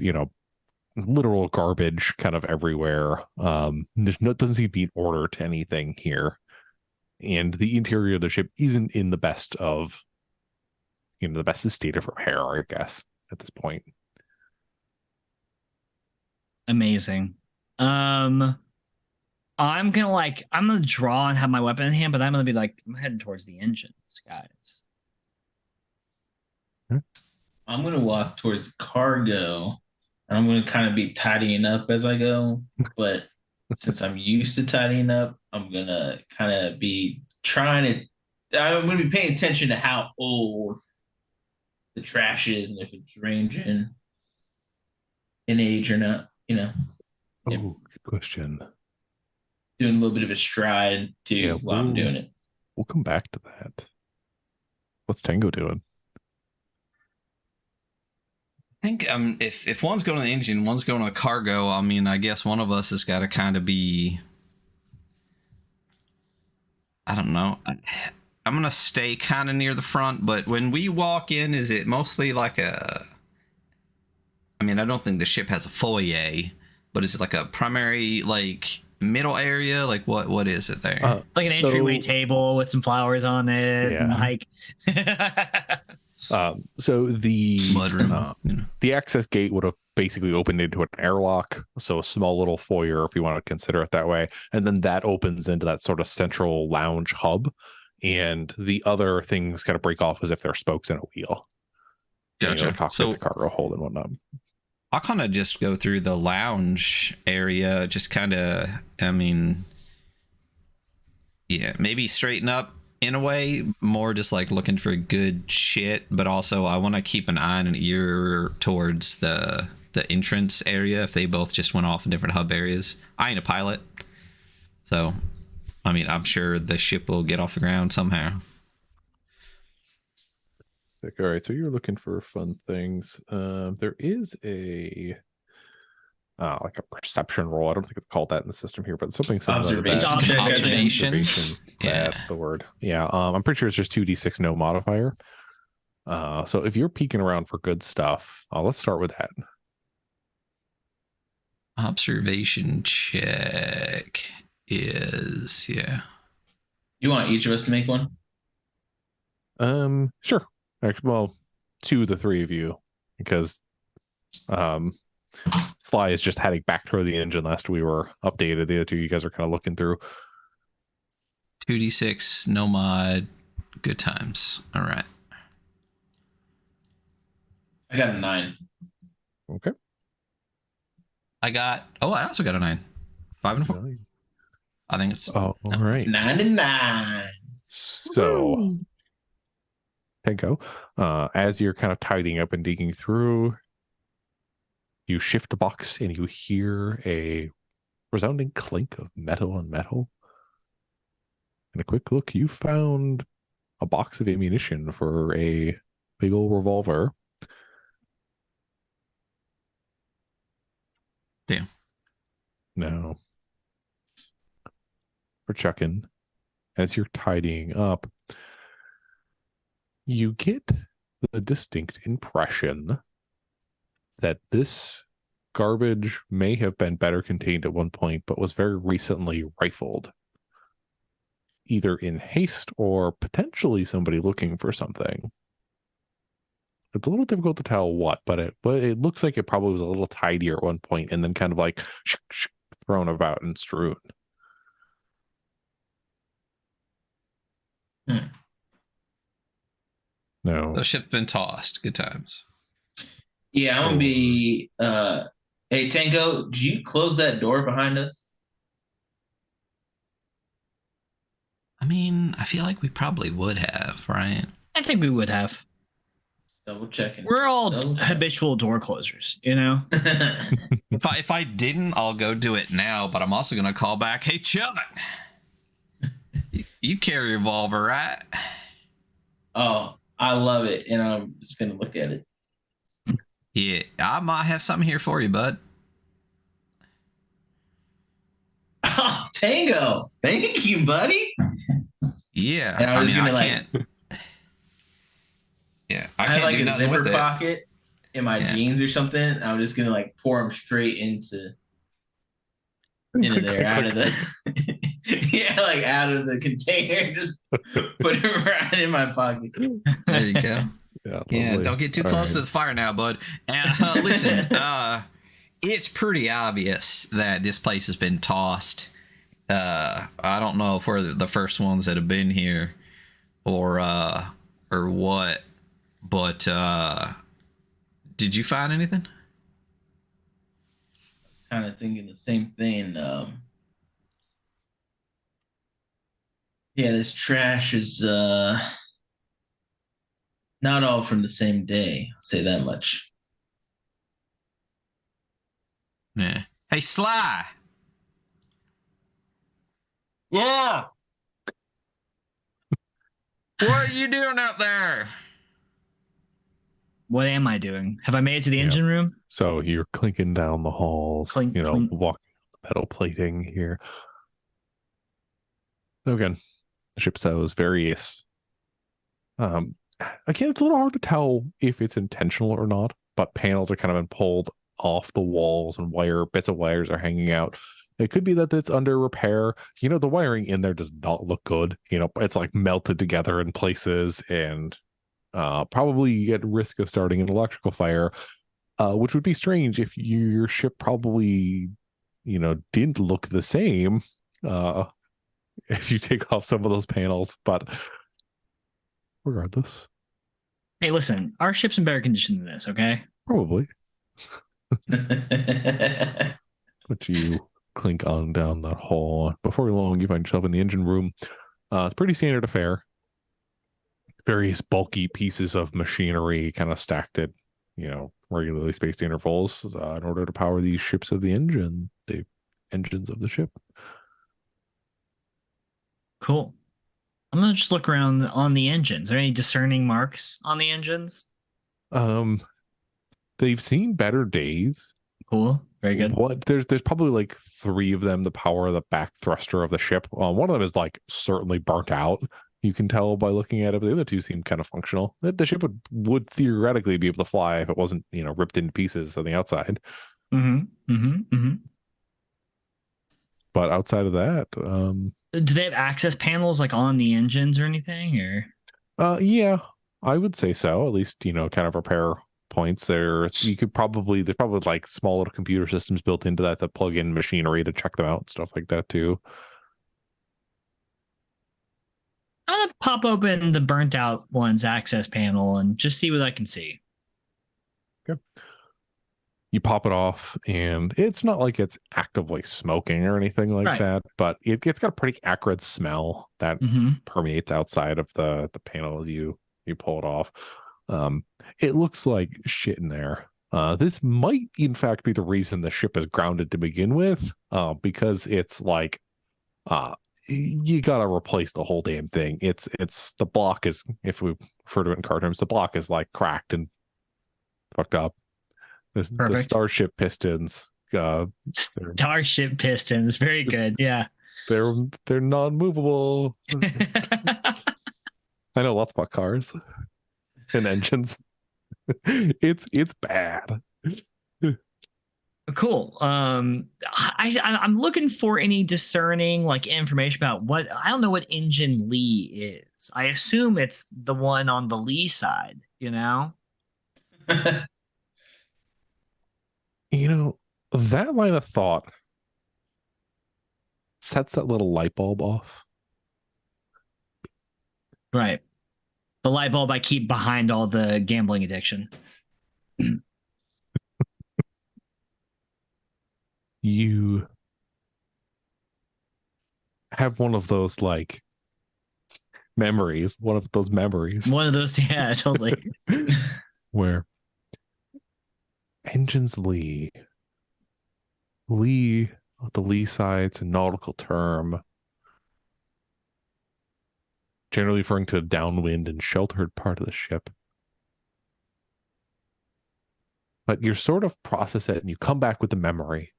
Speaker 4: literal garbage kind of everywhere. Doesn't seem to be an order to anything here. And the interior of the ship isn't in the best of, the best state of repair, I guess, at this point.
Speaker 2: Amazing. I'm gonna draw and have my weapon in hand, but I'm gonna be like, I'm heading towards the engines, guys.
Speaker 3: I'm gonna walk towards the cargo. And I'm gonna kind of be tidying up as I go, but since I'm used to tidying up, I'm gonna kind of be I'm gonna be paying attention to how old the trash is and if it's ranging in age or not.
Speaker 4: Oh, good question.
Speaker 3: Doing a little bit of a stride too while I'm doing it.
Speaker 4: We'll come back to that. What's Tango doing?
Speaker 1: I think if one's going to the engine, one's going to the cargo, I guess one of us has got to kind of be, I don't know. I'm going to stay kind of near the front, but when we walk in, is it mostly like I don't think the ship has a foyer, but is it like a primary, like middle area? Like what is it there?
Speaker 2: Like an entryway table with some flowers on it.
Speaker 4: Yeah.
Speaker 2: And like
Speaker 4: so the
Speaker 1: mudroom,
Speaker 4: the access gate would have basically opened into an airlock, so a small little foyer if you want to consider it that way, and then that opens into that sort of central lounge hub, and the other things kind of break off as if they're spokes in a wheel.
Speaker 1: Gotcha.
Speaker 4: The cockpit, so the cargo hold and whatnot.
Speaker 1: I'll kind of just go through the lounge area, just kind of, maybe straighten up in a way, more just like looking for good shit, but also I want to keep an eye and an ear towards the entrance area if they both just went off in different hub areas. I ain't a pilot, so I'm sure the ship will get off the ground somehow.
Speaker 4: All right, so you're looking for fun things. There is a like a perception roll. I don't think it's called that in the system here, but something similar to that.
Speaker 1: Observation.
Speaker 4: Yeah, that's the word. Yeah, I'm pretty sure it's just 2d6, no modifier. So if you're peeking around for good stuff, let's start with that.
Speaker 1: Observation check is
Speaker 3: You want each of us to make one?
Speaker 4: Sure. Actually, well, 2 of the 3 of you, because Sly is just heading back toward the engine last we were updated. The other 2 you guys are kind of looking through.
Speaker 1: 2d6, no mod, good times. All right.
Speaker 3: I got a 9.
Speaker 4: Okay.
Speaker 1: I also got a 9. 5 and 4.
Speaker 4: 9.
Speaker 1: I think it's.
Speaker 4: Oh, all right.
Speaker 3: 9 and 9.
Speaker 4: So, Tango, as you're kind of tidying up and digging through, you shift a box and you hear a resounding clink of metal on metal. And a quick look, you found a box of ammunition for a big old revolver.
Speaker 1: Yeah.
Speaker 4: Now, for checking, as you're tidying up, you get the distinct impression that this garbage may have been better contained at one point, but was very recently rifled, either in haste or potentially somebody looking for something. It's a little difficult to tell what, but it looks like it probably was a little tidier at one point and then kind of like thrown about and strewn. No.
Speaker 1: The ship's been tossed. Good times.
Speaker 3: Yeah, I'm gonna be. Hey, Tango, did you close that door behind us?
Speaker 1: I mean, I feel like we probably would have, right?
Speaker 2: I think we would have.
Speaker 3: Double checking.
Speaker 2: We're all habitual door closers, you know?
Speaker 1: If I didn't, I'll go do it now, but I'm also going to call back, hey, Chuck, you carry a revolver, right?
Speaker 3: Oh, I love it, and I'm just gonna look at it.
Speaker 1: Yeah, I might have something here for you, bud.
Speaker 3: Oh, Tango, thank you, buddy.
Speaker 1: Yeah,
Speaker 3: And I was gonna
Speaker 1: can't. Yeah,
Speaker 3: I had
Speaker 1: can't
Speaker 3: like
Speaker 1: do
Speaker 3: a
Speaker 1: nothing
Speaker 3: zipper
Speaker 1: with it.
Speaker 3: pocket in my jeans or something. I'm just gonna like pour them straight into there, out of the yeah, like out of the container. Just put it right in my pocket.
Speaker 1: There you go. Yeah, don't get too close to the fire now, bud. And listen, it's pretty obvious that this place has been tossed. I don't know if we're the first ones that have been here or what, but did you find anything?
Speaker 3: Kind of thinking the same thing. Yeah, this trash is not all from the same day. I'll say that much.
Speaker 1: Yeah. Hey, Sly.
Speaker 2: Yeah.
Speaker 1: What are you doing up there?
Speaker 2: What am I doing? Have I made it to the engine room?
Speaker 4: So you're clinking down the halls,
Speaker 2: Clink, clink.
Speaker 4: walking metal plating here. Again, the ship shows various. Again, it's a little hard to tell if it's intentional or not, but panels are kind of been pulled off the walls and bits of wires are hanging out. It could be that it's under repair. The wiring in there does not look good. It's like melted together in places and probably at risk of starting an electrical fire, which would be strange if your ship probably, didn't look the same if you take off some of those panels. But regardless.
Speaker 2: Hey, listen, our ship's in better condition than this, okay?
Speaker 4: Probably. But you clink on down that hall. Before long, you find yourself in the engine room. It's pretty standard affair. Various bulky pieces of machinery kind of stacked at, regularly spaced intervals in order to power these ships of the engines of the ship.
Speaker 2: Cool. I'm going to just look around on the engines. Are there any discerning marks on the engines?
Speaker 4: They've seen better days.
Speaker 2: Cool. Very good.
Speaker 4: There's probably like 3 of them to power the back thruster of the ship. One of them is like certainly burnt out. You can tell by looking at it, but the other 2 seem kind of functional. The ship would theoretically be able to fly if it wasn't, ripped into pieces on the outside. But outside of that,
Speaker 2: do they have access panels like on the engines or anything? Or
Speaker 4: yeah, I would say so. At least kind of repair points there. There's probably like small little computer systems built into that plug in machinery to check them out and stuff like that too.
Speaker 2: I'm gonna pop open the burnt out one's access panel and just see what I can see.
Speaker 4: Okay. You pop it off, and it's not like it's actively smoking or anything like that, but it's got a pretty acrid smell that permeates outside of the panel as you pull it off. It looks like shit in there. This might, in fact, be the reason the ship is grounded to begin with, because it's like you gotta replace the whole damn thing. It's the block is, if we refer to it in car terms, the block is like cracked and fucked up. The
Speaker 2: Perfect.
Speaker 4: starship pistons,
Speaker 2: Starship pistons, very good. Yeah.
Speaker 4: they're non-movable. I know lots about cars and engines. It's bad.
Speaker 2: Cool. I'm looking for any discerning like information about what, I don't know what engine Lee is. I assume it's the one on the Lee side, you know?
Speaker 4: You know, that line of thought sets that little light bulb off.
Speaker 2: Right. The light bulb I keep behind all the gambling addiction.
Speaker 4: You have one of those like memories,
Speaker 2: One of those, yeah, totally.
Speaker 4: where engines Lee, the Lee side's a nautical term, generally referring to a downwind and sheltered part of the ship. But you sort of process it and you come back with the memory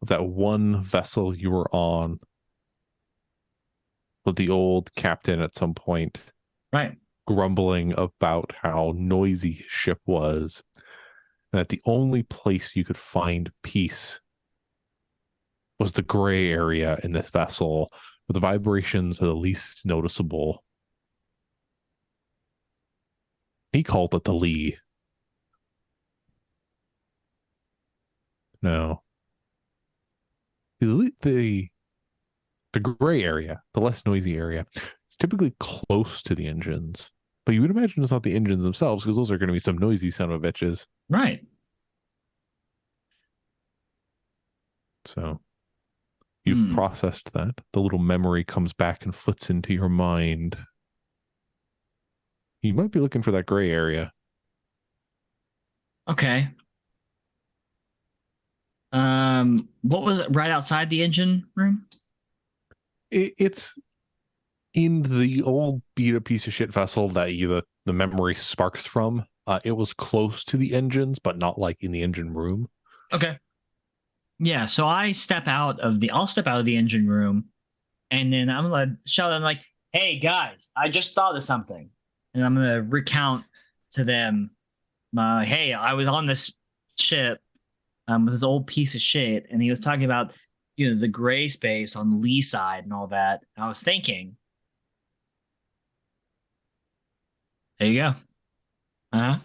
Speaker 4: of that one vessel you were on with the old captain at some point,
Speaker 2: Right.
Speaker 4: grumbling about how noisy his ship was, and that the only place you could find peace was the gray area in this vessel, where the vibrations are the least noticeable. He called it the Lee. No. The gray area, the less noisy area, is typically close to the engines. But you would imagine it's not the engines themselves, because those are going to be some noisy son of bitches.
Speaker 2: Right.
Speaker 4: So you've processed that. The little memory comes back and foots into your mind. You might be looking for that gray area.
Speaker 2: Okay. What was it right outside the engine room?
Speaker 4: It's in the old beat up piece of shit vessel that the memory sparks from. It was close to the engines, but not like in the engine room.
Speaker 2: Okay. Yeah, so I'll step out of the engine room, and then I'm gonna shout, I'm like, hey guys, I just thought of something. And I'm gonna recount to them, hey, I was on this ship with this old piece of shit, and he was talking about, you know, the gray space on the lee side and all that. And I was thinking, there you go. Uh-huh.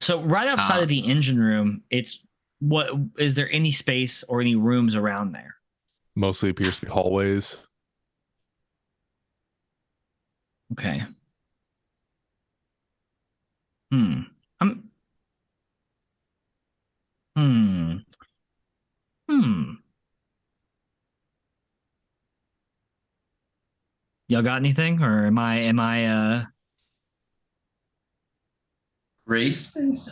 Speaker 2: So right outside of the engine room, it's what is there any space or any rooms around there?
Speaker 4: Mostly appears to be hallways.
Speaker 2: Okay. Y'all got anything, or am I
Speaker 3: Gray space?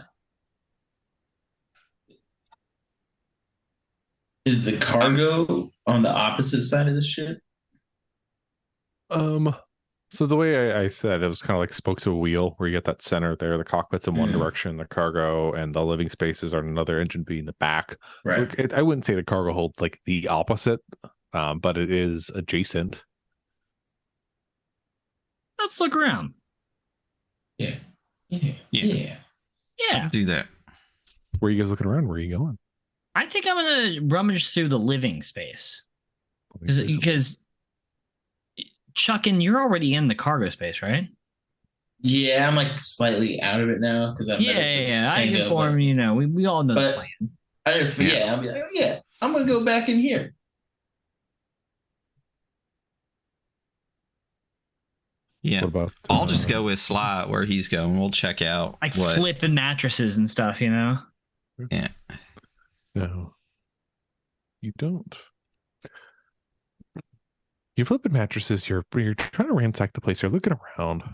Speaker 3: Is the cargo on the opposite side of the ship?
Speaker 4: So the way I said it was kind of like spokes of a wheel, where you get that center there, the cockpit's in one direction, the cargo and the living spaces are another, engine being the back.
Speaker 3: Right.
Speaker 4: So I wouldn't say the cargo holds like the opposite, but it is adjacent.
Speaker 2: Let's look around.
Speaker 3: Yeah.
Speaker 1: Do that.
Speaker 4: Where are you guys looking around? Where are you going?
Speaker 2: I think I'm gonna rummage through the living space because Chuckin, you're already in the cargo space, right?
Speaker 3: Yeah, I'm like slightly out of it now because I'm
Speaker 2: I inform you know we all know the plan.
Speaker 3: I didn't forget. I'll be like, oh yeah, I'm gonna go back in here.
Speaker 1: Yeah,
Speaker 4: what about,
Speaker 1: I'll just go with Sly where he's going. We'll check out
Speaker 2: like flipping mattresses and stuff, you know.
Speaker 1: Yeah.
Speaker 4: No, you don't. You flipping mattresses. You're trying to ransack the place. You're looking around.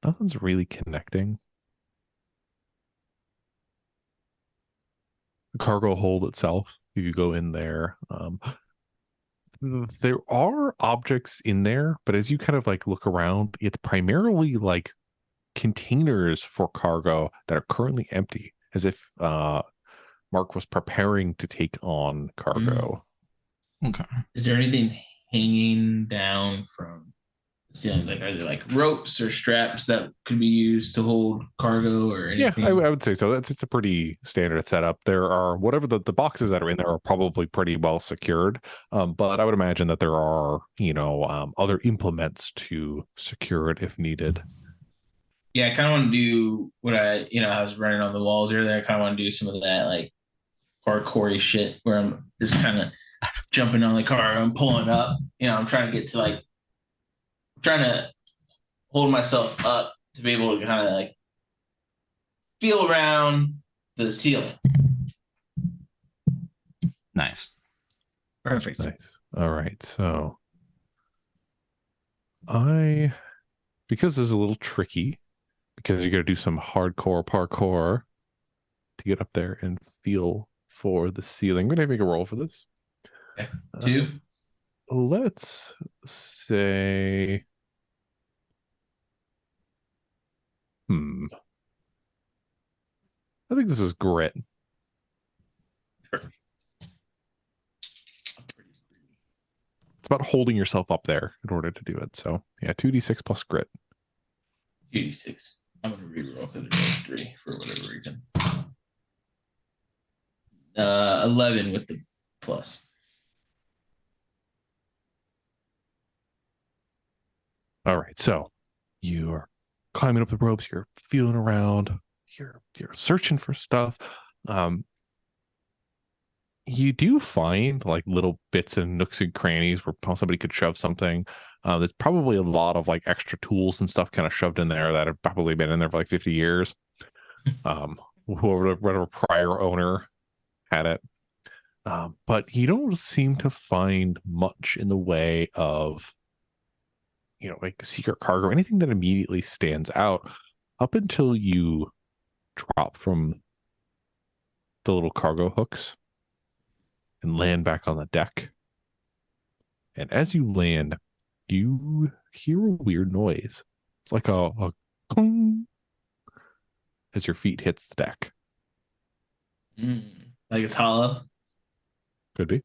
Speaker 4: Nothing's really connecting. cargo hold itself. You go in there. There are objects in there, but as you kind of like look around, it's primarily like containers for cargo that are currently empty, as if Mark was preparing to take on cargo.
Speaker 1: Okay.
Speaker 3: Is there anything hanging down from the ceiling? Like, are there like ropes or straps that could be used to hold cargo or anything?
Speaker 4: Yeah, I would say so. It's a pretty standard setup. There are whatever the boxes that are in there are probably pretty well secured. But I would imagine that there are, other implements to secure it if needed.
Speaker 3: Yeah, I kind of want to do what I was running on the walls earlier. I kind of want to do some of that like parkour shit where I'm just kind of jumping on the car. I'm pulling up. I'm trying to get to trying to hold myself up to be able to kind of like feel around the ceiling.
Speaker 1: Nice.
Speaker 2: Perfect.
Speaker 4: Nice. All right. So because this is a little tricky, because you got to do some hardcore parkour to get up there and feel for the ceiling. I'm going to make a roll for this.
Speaker 3: Okay. 2.
Speaker 4: Let's say, I think this is grit.
Speaker 3: Perfect.
Speaker 4: It's about holding yourself up there in order to do it. So yeah, 2d6 plus grit.
Speaker 3: 2d6. I'm gonna reroll because it's 3 for whatever reason. 11 with the plus.
Speaker 4: All right, so you're climbing up the ropes, you're feeling around, you're searching for stuff. You do find like little bits and nooks and crannies where somebody could shove something. There's probably a lot of like extra tools and stuff kind of shoved in there that have probably been in there for like 50 years. Whatever prior owner had it. But you don't seem to find much in the way of, like secret cargo, anything that immediately stands out up until you drop from the little cargo hooks and land back on the deck. And as you land, you hear a weird noise. It's like a clong as your feet hits the deck.
Speaker 3: Like it's hollow.
Speaker 4: Could be.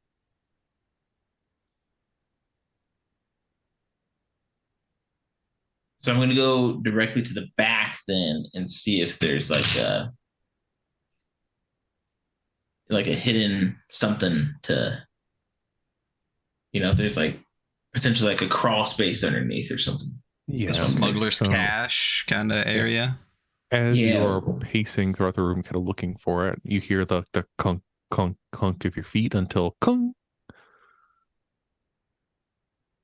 Speaker 3: So I'm going to go directly to the back then and see if there's like a hidden something to, if there's like potentially like a crawl space underneath or something.
Speaker 4: Yeah,
Speaker 1: smuggler's cache kind of area.
Speaker 4: As you're pacing throughout the room, kind of looking for it, you hear the clunk, clunk, clunk of your feet until clunk.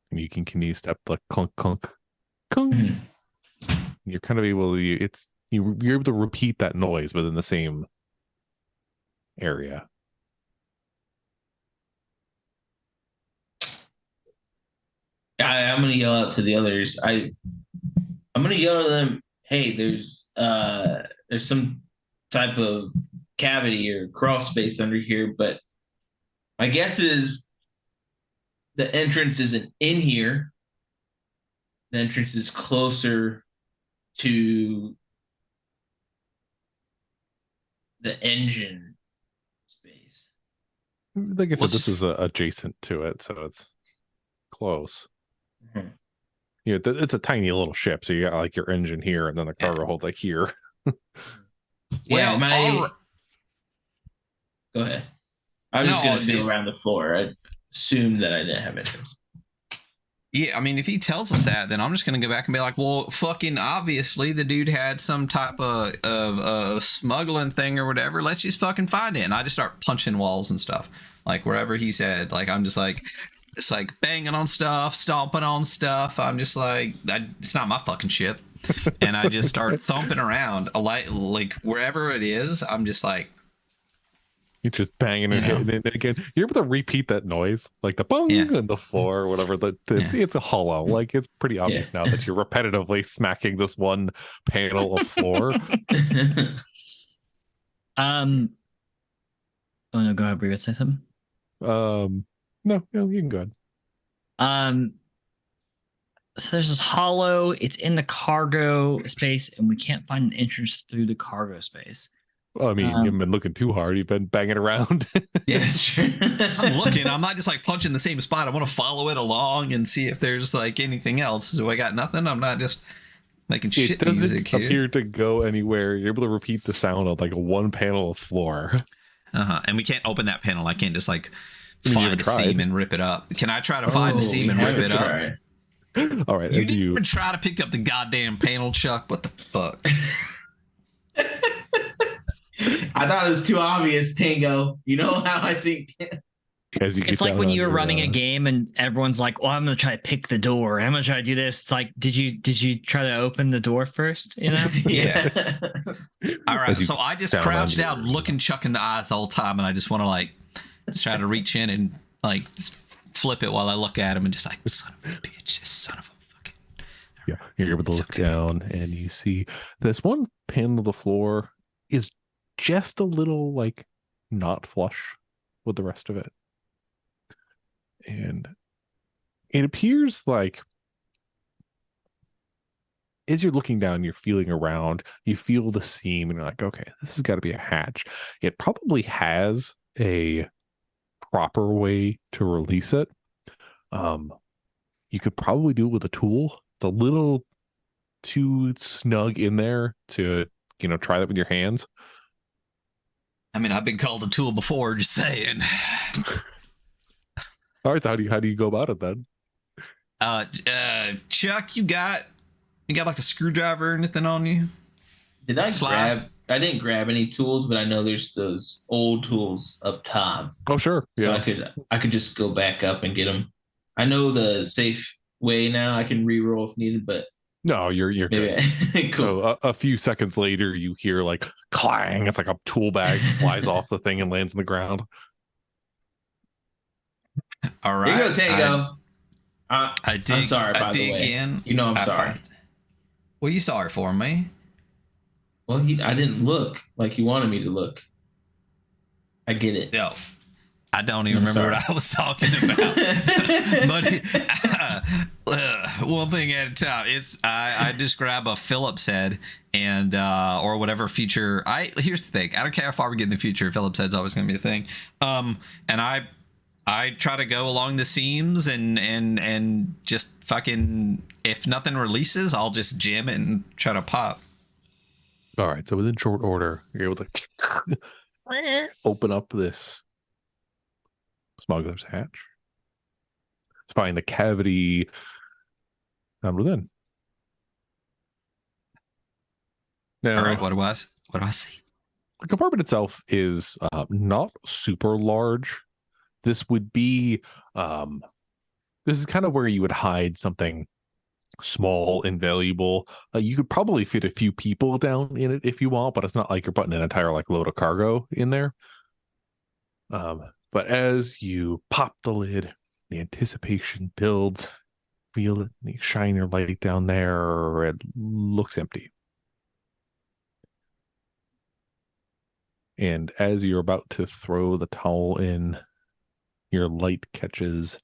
Speaker 4: And you can continue to step like clunk, clunk, clunk. Mm-hmm. You're kind of able to, you're able to repeat that noise within the same area.
Speaker 3: I'm going to yell out to the others. I'm going to yell to them, hey, there's some type of cavity or crawl space under here, but my guess is the entrance isn't in here. The entrance is closer to the engine space.
Speaker 4: Like I said, this is adjacent to it, so it's close. Mm-hmm. It's a tiny little ship, so you got like your engine here, and then the cargo hold like here.
Speaker 3: Yeah, go ahead. I was just gonna feel around the floor. I assumed that I didn't have entrance.
Speaker 1: Yeah, I mean, if he tells us that, then I'm just going to go back and be like, well, fucking obviously the dude had some type of smuggling thing or whatever. Let's just fucking find it. And I just start punching walls and stuff. Like wherever he said, like, I'm just like banging on stuff, stomping on stuff. I'm just like, it's not my fucking ship. And I just start thumping around like wherever it is. I'm just like,
Speaker 4: you're just banging it again and again. You're able to repeat that noise, like the bong on the floor or whatever. It's a hollow. Like it's pretty obvious now that you're repetitively smacking this one panel of floor.
Speaker 2: Oh no, go ahead, Brie. Say something.
Speaker 4: No, you can go ahead.
Speaker 2: So there's this hollow. It's in the cargo space, and we can't find an entrance through the cargo space.
Speaker 4: Well, I mean, you haven't been looking too hard. You've been banging around.
Speaker 3: Yeah, that's true.
Speaker 1: I'm looking. I'm not just like punching the same spot. I want to follow it along and see if there's like anything else. So I got nothing. I'm not just making shit
Speaker 4: doesn't
Speaker 1: music here.
Speaker 4: appear to go anywhere. You're able to repeat the sound of like a one panel of floor.
Speaker 1: And we can't open that panel. I can't just like
Speaker 4: I mean, you
Speaker 1: find a
Speaker 4: haven't
Speaker 1: seam
Speaker 4: tried.
Speaker 1: and rip it up. Can I try to find a seam and rip it up?
Speaker 4: All right,
Speaker 1: You
Speaker 4: as
Speaker 1: didn't
Speaker 4: you
Speaker 1: even try to pick up the goddamn panel, Chuck. What the fuck?
Speaker 3: I thought it was too obvious, Tango. You know how I think.
Speaker 4: as you
Speaker 2: It's
Speaker 4: get
Speaker 2: like
Speaker 4: down
Speaker 2: when
Speaker 4: on
Speaker 2: you're
Speaker 4: your,
Speaker 2: running a game and everyone's like, "Well, I'm gonna try to pick the door. I'm gonna try to do this." It's like, did you try to open the door first? You know?
Speaker 1: Yeah. All right.
Speaker 4: As you
Speaker 1: So I just
Speaker 4: down
Speaker 1: crouched
Speaker 4: on
Speaker 1: down,
Speaker 4: your-
Speaker 1: looking Chuck in the eyes the whole time, and I just want to like just try to reach in and like flip it while I look at him and just like, son of a bitch, this son of a fucking.
Speaker 4: Yeah, you're able to
Speaker 1: It's
Speaker 4: look
Speaker 1: okay.
Speaker 4: down and you see this one panel of the floor is just a little like not flush with the rest of it. And it appears like as you're looking down, you're feeling around, you feel the seam and you're like, okay, this has got to be a hatch. It probably has a proper way to release it. You could probably do it with a tool. It's a little too snug in there to, try that with your hands.
Speaker 1: I mean, I've been called a tool before, just saying.
Speaker 4: All right, so how do you go about it then?
Speaker 1: Chuck, you got like a screwdriver or anything on you?
Speaker 3: Did I
Speaker 1: Slide.
Speaker 3: I didn't grab any tools, but I know there's those old tools up top.
Speaker 4: Oh, sure.
Speaker 3: So
Speaker 4: Yeah.
Speaker 3: I could just go back up and get them. I know the safe way now. I can re-roll if needed, but
Speaker 4: No, you're good.
Speaker 3: maybe cool.
Speaker 4: So a few seconds later, you hear like clang. It's like a tool bag flies off the thing and lands on the ground.
Speaker 1: All right.
Speaker 3: Here you go, Tango.
Speaker 1: I dig,
Speaker 3: I'm sorry, by
Speaker 1: I
Speaker 3: the
Speaker 1: dig
Speaker 3: way.
Speaker 1: in.
Speaker 3: You know I'm sorry.
Speaker 1: find- Well, you sorry for me.
Speaker 3: Well, I didn't look like you wanted me to look. I get it.
Speaker 1: No, I don't even remember what I was talking about. But one thing at a time. I just grab a Phillips head and or whatever feature. Here's the thing. I don't care how far we get in the future. Phillips head's always going to be a thing. And I try to go along the seams and just fucking, if nothing releases, I'll just jam it and try to pop.
Speaker 4: All right. So within short order, you're able to open up this smuggler's hatch. Let's find the cavity down within. Now,
Speaker 1: All right, what do I see?
Speaker 4: the compartment itself is not super large. This would be, this is kind of where you would hide something small and valuable. You could probably fit a few people down in it if you want, but it's not like you're putting an entire like load of cargo in there. But as you pop the lid, the anticipation builds. Feel it, you shine your light down there. It looks empty. And as you're about to throw the towel in, your light catches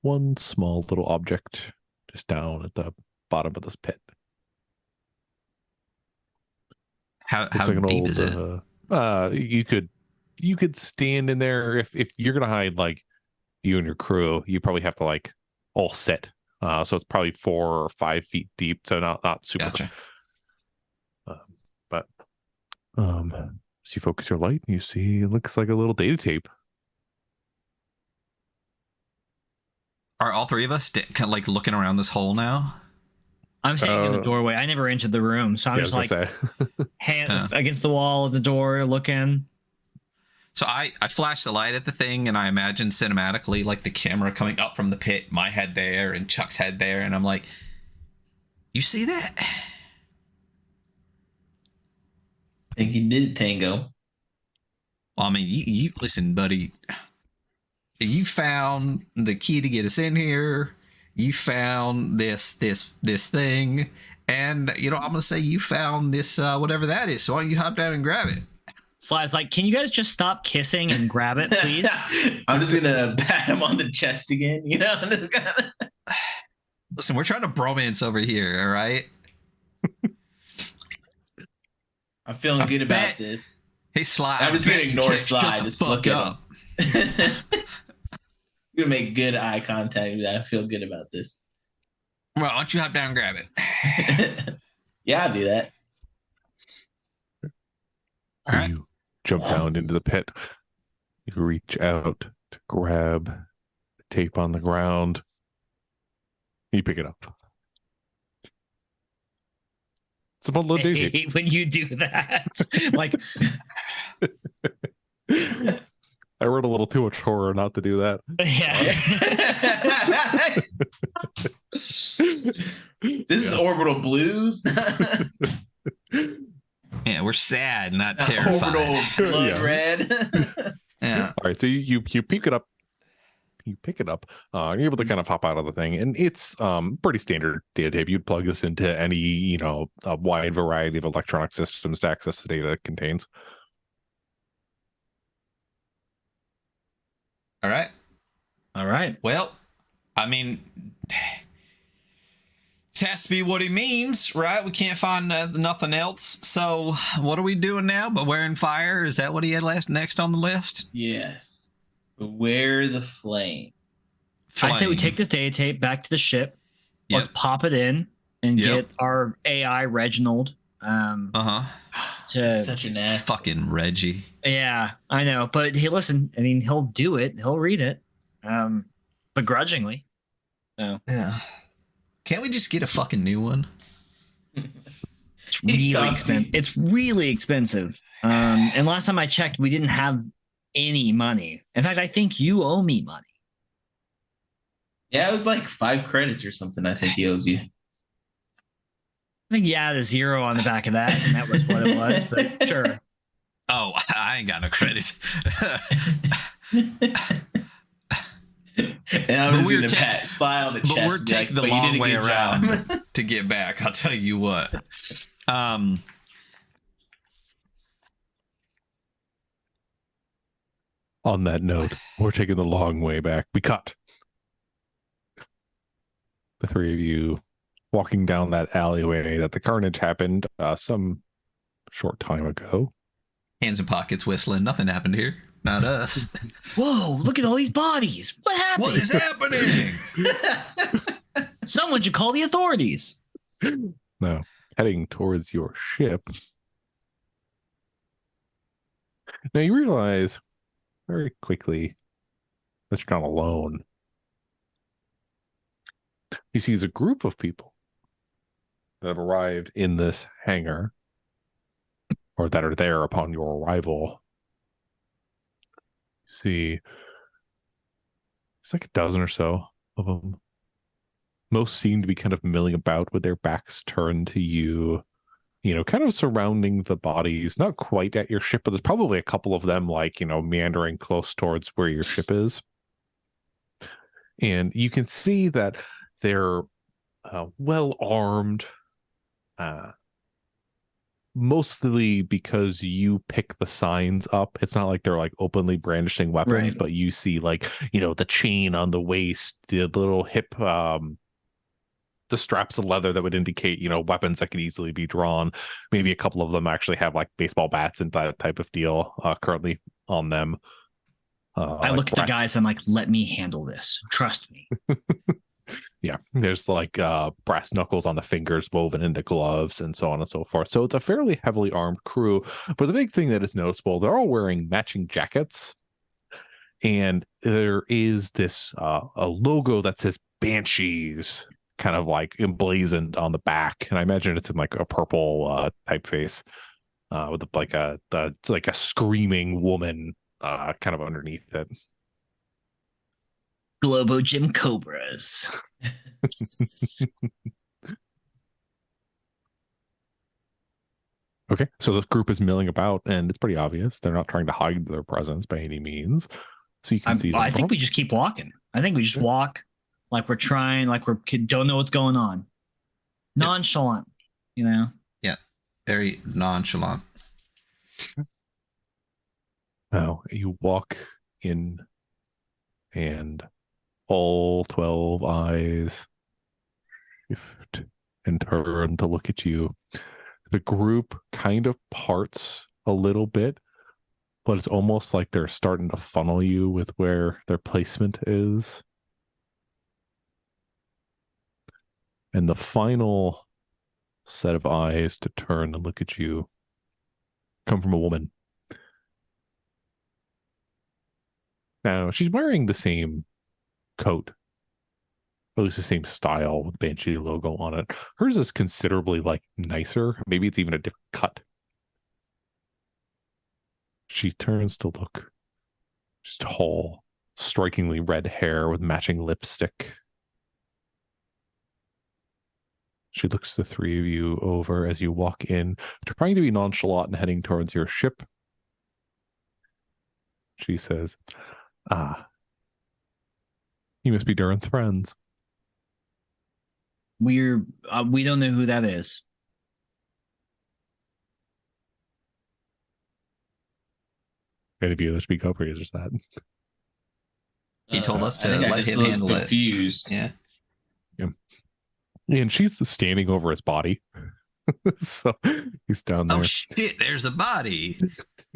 Speaker 4: one small little object just down at the bottom of this pit.
Speaker 1: How
Speaker 4: Looks like an
Speaker 1: deep
Speaker 4: old,
Speaker 1: is it?
Speaker 4: you could stand in there if you're gonna hide like you and your crew. You probably have to like all sit. So it's probably 4 or 5 feet deep. So not super.
Speaker 1: Gotcha.
Speaker 4: But as you focus your light, you see it looks like a little data tape.
Speaker 1: Are all three of us kind of like looking around this hole now?
Speaker 2: I'm standing in the doorway. I never entered the room, so I'm
Speaker 4: Yeah,
Speaker 2: just
Speaker 4: I
Speaker 2: like
Speaker 4: was gonna say.
Speaker 2: hand against the wall of the door, looking.
Speaker 1: So I flash the light at the thing, and I imagine cinematically like the camera coming up from the pit, my head there and Chuck's head there, and I'm like, you see that?
Speaker 3: I think you did it, Tango.
Speaker 1: Well, I mean, you listen, buddy. You found the key to get us in here. You found this thing, and I'm gonna say you found this whatever that is. So why don't you hop down and grab it?
Speaker 2: Sly's like, can you guys just stop kissing and grab it, please?
Speaker 3: I'm just gonna pat him on the chest again, you know. Just kinda...
Speaker 1: Listen, we're trying to bromance over here, all right?
Speaker 3: I'm feeling good about this.
Speaker 1: Hey, Sly.
Speaker 3: I'm just gonna ignore Sly.
Speaker 1: Shut the
Speaker 3: Just
Speaker 1: fuck
Speaker 3: look at
Speaker 1: up.
Speaker 3: him. I'm gonna make good eye contact. I feel good about this.
Speaker 1: Well, why don't you hop down and grab it?
Speaker 3: Yeah, I'll do that.
Speaker 4: So
Speaker 1: All right.
Speaker 4: you jump down into the pit. You reach out to grab the tape on the ground. You pick it up. It's a bundle of
Speaker 2: I
Speaker 4: duty.
Speaker 2: hate when you do that. Like,
Speaker 4: I wrote a little too much horror not to do that.
Speaker 2: yeah.
Speaker 3: This is Orbital Blues.
Speaker 1: Yeah, we're sad, not terrified.
Speaker 3: Orbital Blood
Speaker 4: Yeah.
Speaker 3: Red.
Speaker 1: Yeah.
Speaker 4: All right, so you pick it up. You pick it up. You're able to kind of hop out of the thing, and it's pretty standard data tape. You'd plug this into any, a wide variety of electronic systems to access the data it contains.
Speaker 1: All right.
Speaker 2: All right.
Speaker 1: Well, I mean, it has to be what he means, right? We can't find nothing else. So what are we doing now? Beware fire? Is that what he had next on the list?
Speaker 3: Yes. Beware the flame.
Speaker 2: I say we
Speaker 1: Flame.
Speaker 2: take this data tape back to the ship.
Speaker 1: Yep.
Speaker 2: Let's pop it in and
Speaker 1: Yep.
Speaker 2: get our AI Reginald
Speaker 1: Uh-huh.
Speaker 2: to
Speaker 3: Such an ass.
Speaker 1: Fucking Reggie.
Speaker 2: Yeah, I know. But hey, listen, I mean, he'll do it. He'll read it. Begrudgingly. So
Speaker 1: Yeah. Can't we just get a fucking new one?
Speaker 2: it's really expensive. It's really expensive. And last time I checked, we didn't have any money. In fact, I think you owe me money.
Speaker 3: Yeah, it was like 5 credits or something. I think he owes you.
Speaker 2: I think you add a 0 on the back of that, and that was what it was. But sure.
Speaker 1: Oh, I ain't got no credit.
Speaker 3: And I'm
Speaker 1: But
Speaker 3: just
Speaker 1: we're
Speaker 3: gonna
Speaker 1: taking-
Speaker 3: pat Sly on the chest.
Speaker 1: But we're
Speaker 3: and be
Speaker 1: taking
Speaker 3: like,
Speaker 1: the
Speaker 3: "But you did
Speaker 1: long
Speaker 3: a
Speaker 1: way
Speaker 3: good
Speaker 1: around
Speaker 3: job."
Speaker 1: to get back. I'll tell you what.
Speaker 4: On that note, we're taking the long way back. We cut. The three of you walking down that alleyway that the carnage happened some short time ago.
Speaker 1: Hands in pockets whistling. Nothing happened here. Not us.
Speaker 2: Whoa, look at all these bodies. What happened?
Speaker 1: What is happening?
Speaker 2: Someone should call the authorities.
Speaker 4: Now, heading towards your ship. Now you realize very quickly that you're not alone. He sees a group of people that have arrived in this hangar, or that are there upon your arrival. See, it's like a dozen or so of them. Most seem to be kind of milling about with their backs turned to you, kind of surrounding the bodies, not quite at your ship, but there's probably a couple of them meandering close towards where your ship is. And you can see that they're well armed, mostly because you pick the signs up. It's not like they're like openly brandishing weapons,
Speaker 2: Right.
Speaker 4: but you see the chain on the waist, the little hip, the straps of leather that would indicate, weapons that could easily be drawn. Maybe a couple of them actually have like baseball bats and that type of deal currently on them.
Speaker 2: I look at the guys, I'm like, let me handle this. Trust me.
Speaker 4: Yeah, there's like brass knuckles on the fingers woven into gloves and so on and so forth. So it's a fairly heavily armed crew. But the big thing that is noticeable, they're all wearing matching jackets. And there is this a logo that says Banshees kind of like emblazoned on the back. And I imagine it's in like a purple typeface with like a screaming woman kind of underneath it.
Speaker 2: Globo Gym Cobras.
Speaker 4: Okay, so this group is milling about, and it's pretty obvious they're not trying to hide their presence by any means. So you can see them.
Speaker 2: I think we just keep walking. I think we just walk like we're trying, like we don't know what's going on. Nonchalant,
Speaker 1: Yeah. Very nonchalant.
Speaker 4: Now you walk in, and all 12 eyes shift and turn to look at you. The group kind of parts a little bit, but it's almost like they're starting to funnel you with where their placement is. And the final set of eyes to turn and look at you come from a woman. Now, she's wearing the same coat, at least the same style with the Banshee logo on it. Hers is considerably nicer. Maybe it's even a different cut. She turns to look. She's tall, strikingly red hair with matching lipstick. She looks the three of you over as you walk in, trying to be nonchalant and heading towards your ship. She says, you must be Durin's friends.
Speaker 2: We don't know who that is.
Speaker 4: Any of you that speak up, or is that?
Speaker 1: He told us
Speaker 3: I think
Speaker 1: to
Speaker 3: I
Speaker 1: let
Speaker 3: just
Speaker 1: him
Speaker 3: looked
Speaker 1: handle it.
Speaker 3: confused.
Speaker 1: Yeah.
Speaker 4: And she's standing over his body. So he's down there.
Speaker 1: Oh shit! There's a body.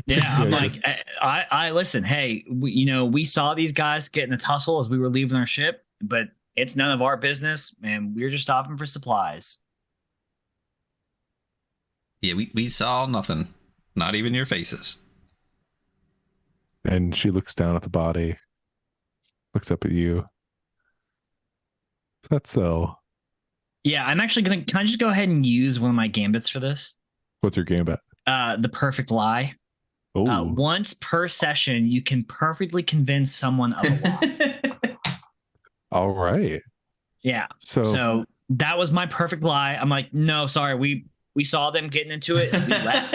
Speaker 2: Yeah, I'm
Speaker 4: Yeah,
Speaker 2: like, I listen. Hey, we saw these guys get in a tussle as we were leaving our ship, but it's none of our business, and we're just stopping for supplies.
Speaker 1: Yeah, we saw nothing. Not even your faces.
Speaker 4: And she looks down at the body, looks up at you. Is that so?
Speaker 2: Yeah, I'm actually gonna. Can I just go ahead and use one of my gambits for this?
Speaker 4: What's your gambit?
Speaker 2: The perfect lie.
Speaker 4: Oh,
Speaker 2: Once per session, you can perfectly convince someone of a lie.
Speaker 4: all right.
Speaker 2: Yeah.
Speaker 4: So
Speaker 2: that was my perfect lie. I'm like, no, sorry, we saw them getting into it. And we left.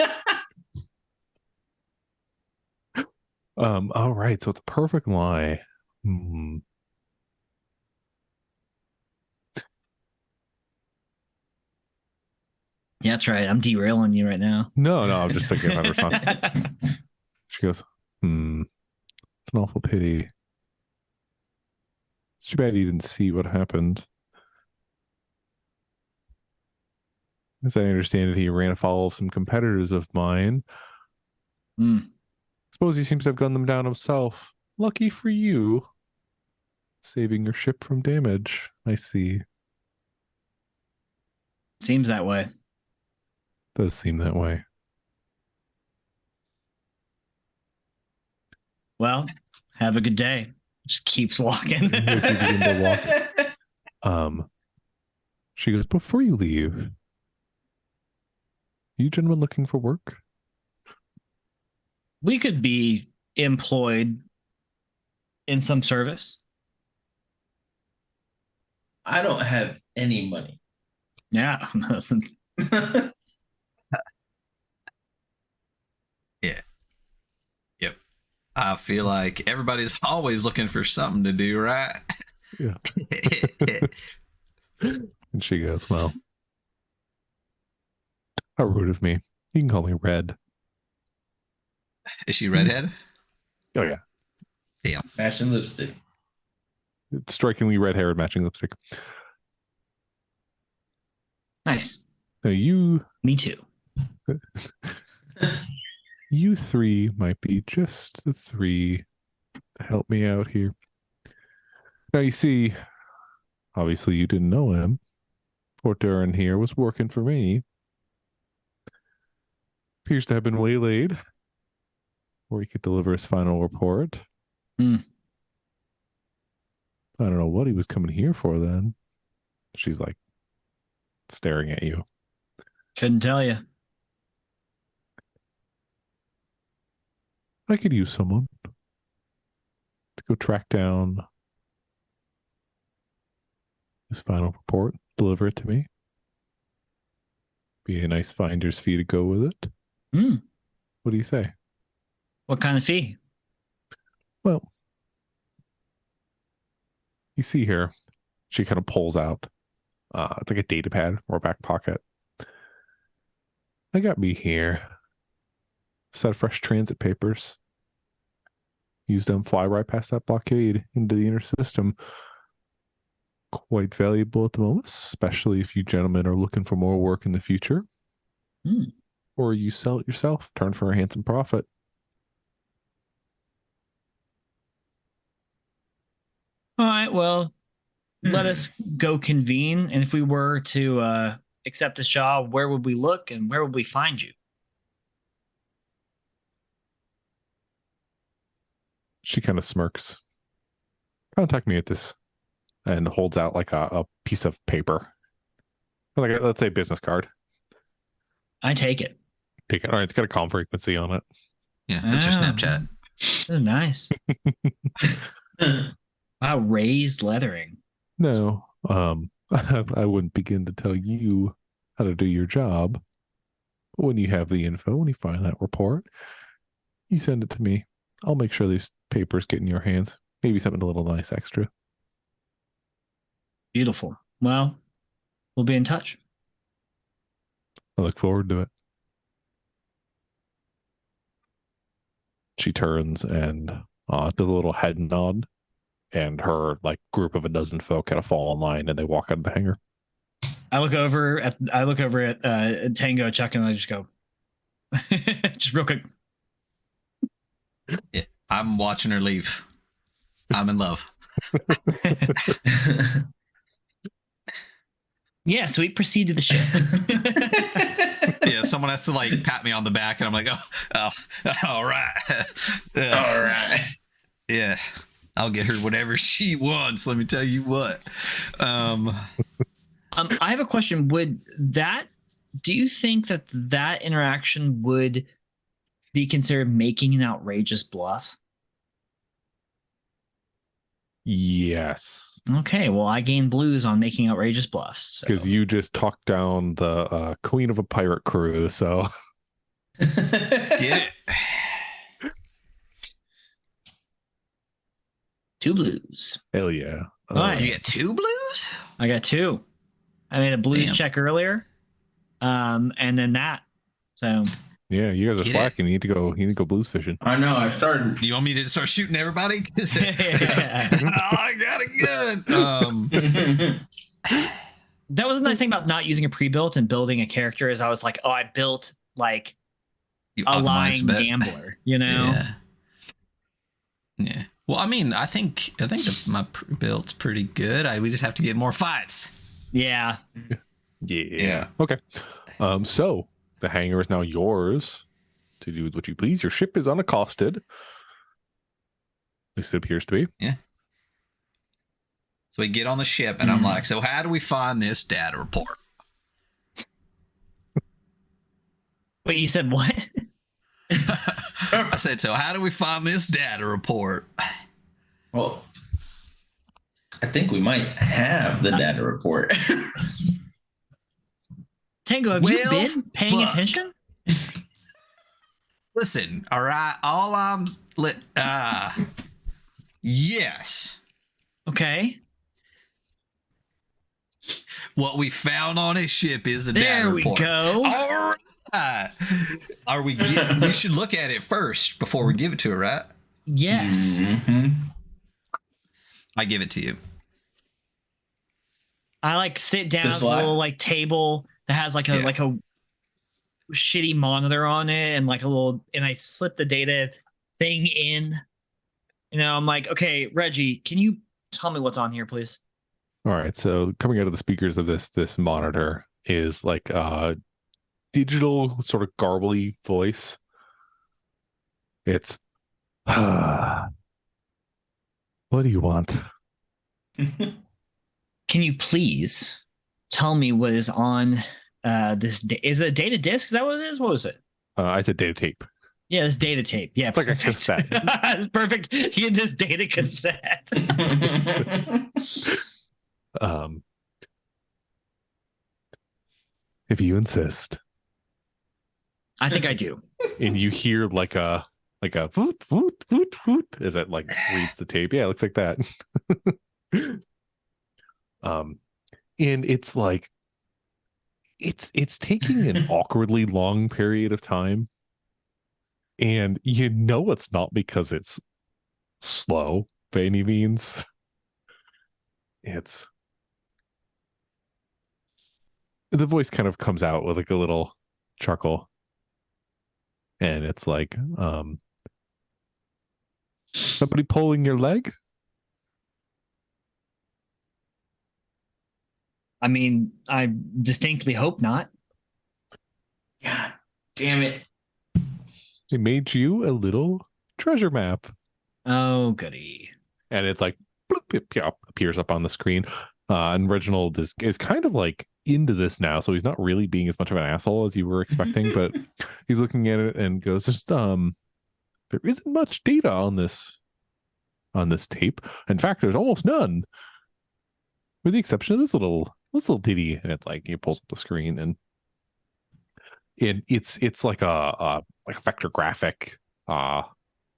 Speaker 4: all right. So it's a perfect lie.
Speaker 2: Yeah, that's right. I'm derailing you right now.
Speaker 4: No, I'm just thinking about her son. She goes, it's an awful pity. It's too bad you didn't see what happened. As I understand it, he ran afoul of some competitors of mine. Suppose he seems to have gunned them down himself. Lucky for you. Saving your ship from damage. I see.
Speaker 2: Seems that way.
Speaker 4: Does seem that way.
Speaker 2: Well, have a good day. Just keeps walking.
Speaker 4: As you begin to walk, she goes, before you leave, you gentlemen looking for work?
Speaker 2: We could be employed in some service.
Speaker 3: I don't have any money.
Speaker 2: Yeah.
Speaker 1: Yeah. Yep. I feel like everybody's always looking for something to do, right?
Speaker 4: Yeah. And she goes, well, how rude of me. You can call me Red.
Speaker 1: Is she redhead?
Speaker 4: Oh, yeah.
Speaker 1: Yeah.
Speaker 3: Matching lipstick.
Speaker 4: Strikingly red-haired matching lipstick.
Speaker 2: Nice.
Speaker 4: Now
Speaker 2: Me too.
Speaker 4: you three might be just the three to help me out here. Now, you see, obviously you didn't know him. Port Durin here was working for me. Appears to have been waylaid before he could deliver his final report. I don't know what he was coming here for then. She's like staring at you.
Speaker 2: Couldn't tell you.
Speaker 4: I could use someone to go track down his final report, deliver it to me. Be a nice finder's fee to go with it. What do you say?
Speaker 2: What kind of fee?
Speaker 4: Well, you see here, she kind of pulls out. It's like a data pad or a back pocket. I got me here. Set of fresh transit papers. Use them, fly right past that blockade into the inner system. Quite valuable at the moment, especially if you gentlemen are looking for more work in the future. Or you sell it yourself, turn for a handsome profit.
Speaker 2: All right, well, let us go convene. And if we were to accept this job, where would we look and where would we find you?
Speaker 4: She kind of smirks. Contact me at this, and holds out like a piece of paper. Like, let's say, business card.
Speaker 2: I take it.
Speaker 4: Take it. All right, it's got a call frequency on it.
Speaker 1: Yeah, that's your Snapchat.
Speaker 2: That's nice. Wow, raised lettering.
Speaker 4: No, I wouldn't begin to tell you how to do your job. But when you have the info, when you find that report, you send it to me. I'll make sure these papers get in your hands. Maybe something a little nice extra.
Speaker 2: Beautiful. Well, we'll be in touch.
Speaker 4: I look forward to it. She turns and does a little head nod, and her like group of a dozen folk kind of fall in line, and they walk out of the hangar.
Speaker 2: I look over at Tango, Chuck, and I just go, just real quick.
Speaker 1: Yeah, I'm watching her leave. I'm in love.
Speaker 2: Yeah, so we proceed to the ship.
Speaker 1: Yeah, someone has to like pat me on the back, and I'm like, oh, all right.
Speaker 3: All right.
Speaker 1: Yeah, I'll get her whatever she wants. Let me tell you what.
Speaker 2: I have a question. Do you think that interaction would be considered making an outrageous bluff?
Speaker 4: Yes.
Speaker 2: Okay, well, I gain blues on making outrageous bluffs.
Speaker 4: Because you just talked down the queen of a pirate crew, so.
Speaker 1: Get it.
Speaker 2: 2 blues.
Speaker 4: Hell yeah.
Speaker 2: All right.
Speaker 1: You get 2 blues?
Speaker 2: I got 2. I made a blues check earlier, and then that. So.
Speaker 4: Yeah, you guys are slacking. You need to go blues fishing.
Speaker 3: I know. I started.
Speaker 1: Do you want me to start shooting everybody? I got a gun.
Speaker 2: That was the nice thing about not using a pre-built and building a character is I was like, oh, I built like a lying gambler, you know?
Speaker 1: Yeah. Well, I mean, I think my pre-built's pretty good. We just have to get more fights.
Speaker 2: Yeah.
Speaker 4: Yeah. Okay. So the hangar is now yours to do with what you please. Your ship is unaccosted. At least it appears to be.
Speaker 1: Yeah. So we get on the ship, and I'm like, so how do we find this data report?
Speaker 2: Wait, you said what?
Speaker 1: I said, so how do we find this data report?
Speaker 3: Well, I think we might have the data report.
Speaker 2: Tango, have you been paying attention?
Speaker 1: Listen, all right. All I'm yes.
Speaker 2: Okay.
Speaker 1: What we found on his ship is a data report.
Speaker 2: There we go.
Speaker 1: All right. We should look at it first before we give it to her, right?
Speaker 2: Yes.
Speaker 3: Mm-hmm.
Speaker 1: I give it to you.
Speaker 2: I like sit down at a little like table that has like a shitty monitor on it and and I slip the data thing in. You know, I'm like, okay, Reggie, can you tell me what's on here, please?
Speaker 4: All right. So coming out of the speakers of this monitor is like a digital sort of garbly voice. It's, what do you want?
Speaker 2: Can you please tell me what is on this? Is it a data disk? Is that what it is? What was it?
Speaker 4: I said data tape.
Speaker 2: Yeah, this data tape. Yeah,
Speaker 4: it's like a cassette.
Speaker 2: It's perfect. You get this data cassette.
Speaker 4: If you insist.
Speaker 2: I think I do.
Speaker 4: And you hear like a voot, voot, voot, voot as it like reads the tape. Yeah, it looks like that. And it's like it's taking an awkwardly long period of time. And you know it's not because it's slow by any means. It's the voice kind of comes out with like a little chuckle, and it's like, somebody pulling your leg?
Speaker 2: I mean, I distinctly hope not.
Speaker 3: God damn it.
Speaker 4: They made you a little treasure map.
Speaker 2: Oh, goody.
Speaker 4: And it's like, bloop, it appears up on the screen. And Reginald is kind of like into this now, so he's not really being as much of an asshole as you were expecting, but he's looking at it and goes, just there isn't much data on this tape. In fact, there's almost none, with the exception of this little ditty. And it's like, he pulls up the screen, and it's like a vector graphic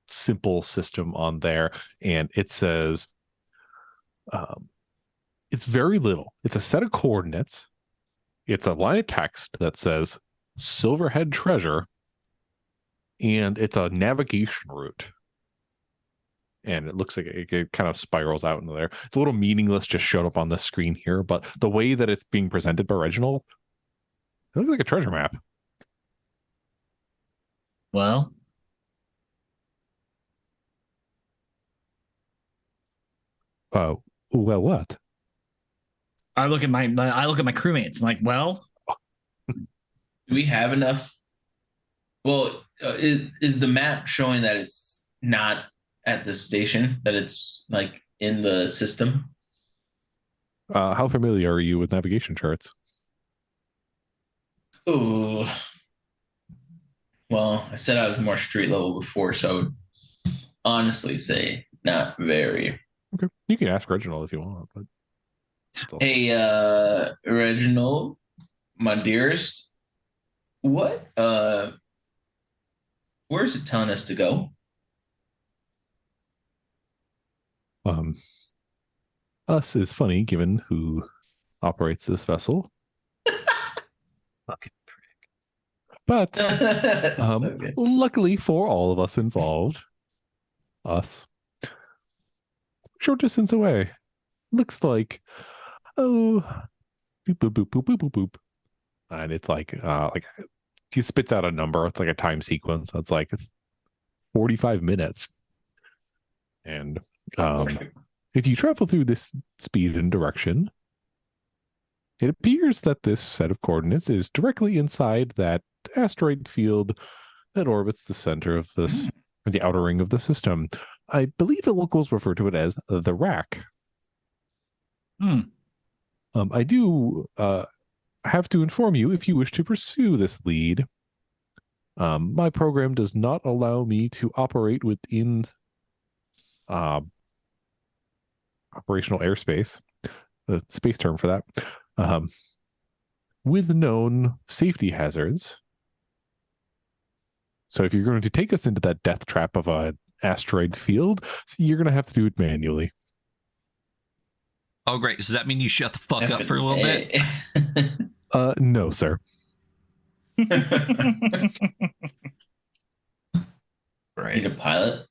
Speaker 4: simple system on there, and it says it's very little. It's a set of coordinates. It's a line of text that says Silverhead treasure, and it's a navigation route. And it looks like it kind of spirals out into there. It's a little meaningless, just showed up on the screen here, but the way that it's being presented by Reginald, it looks like a treasure map.
Speaker 2: Well,
Speaker 4: Well, what?
Speaker 2: I look at my crewmates. I'm like, well,
Speaker 3: Do we have enough? Well, is the map showing that it's not at the station, that it's like in the system?
Speaker 4: How familiar are you with navigation charts?
Speaker 3: Oh, well, I said I was more street level before, so I would honestly say not very.
Speaker 4: Okay, you can ask Reginald if you want, but
Speaker 3: hey, Reginald, my dearest, what where's it telling us to go?
Speaker 4: Us is funny given who operates this vessel.
Speaker 1: Fucking prick.
Speaker 4: But
Speaker 3: So
Speaker 4: luckily for all of us involved, us, short distance away. Looks like, boop, boop, boop, boop, boop, boop, boop. And it's like he spits out a number. It's like a time sequence. It's like 45 minutes. And if you travel through this speed and direction, it appears that this set of coordinates is directly inside that asteroid field that orbits the center of this, the outer ring of the system. I believe the locals refer to it as the rack. I do have to inform you, if you wish to pursue this lead, my program does not allow me to operate within operational airspace, the space term for that, with known safety hazards. So if you're going to take us into that death trap of a asteroid field, you're going to have to do it manually.
Speaker 1: Oh, great. Does that mean you shut the fuck up for a little bit?
Speaker 4: No, sir.
Speaker 1: Right.
Speaker 3: Need a pilot.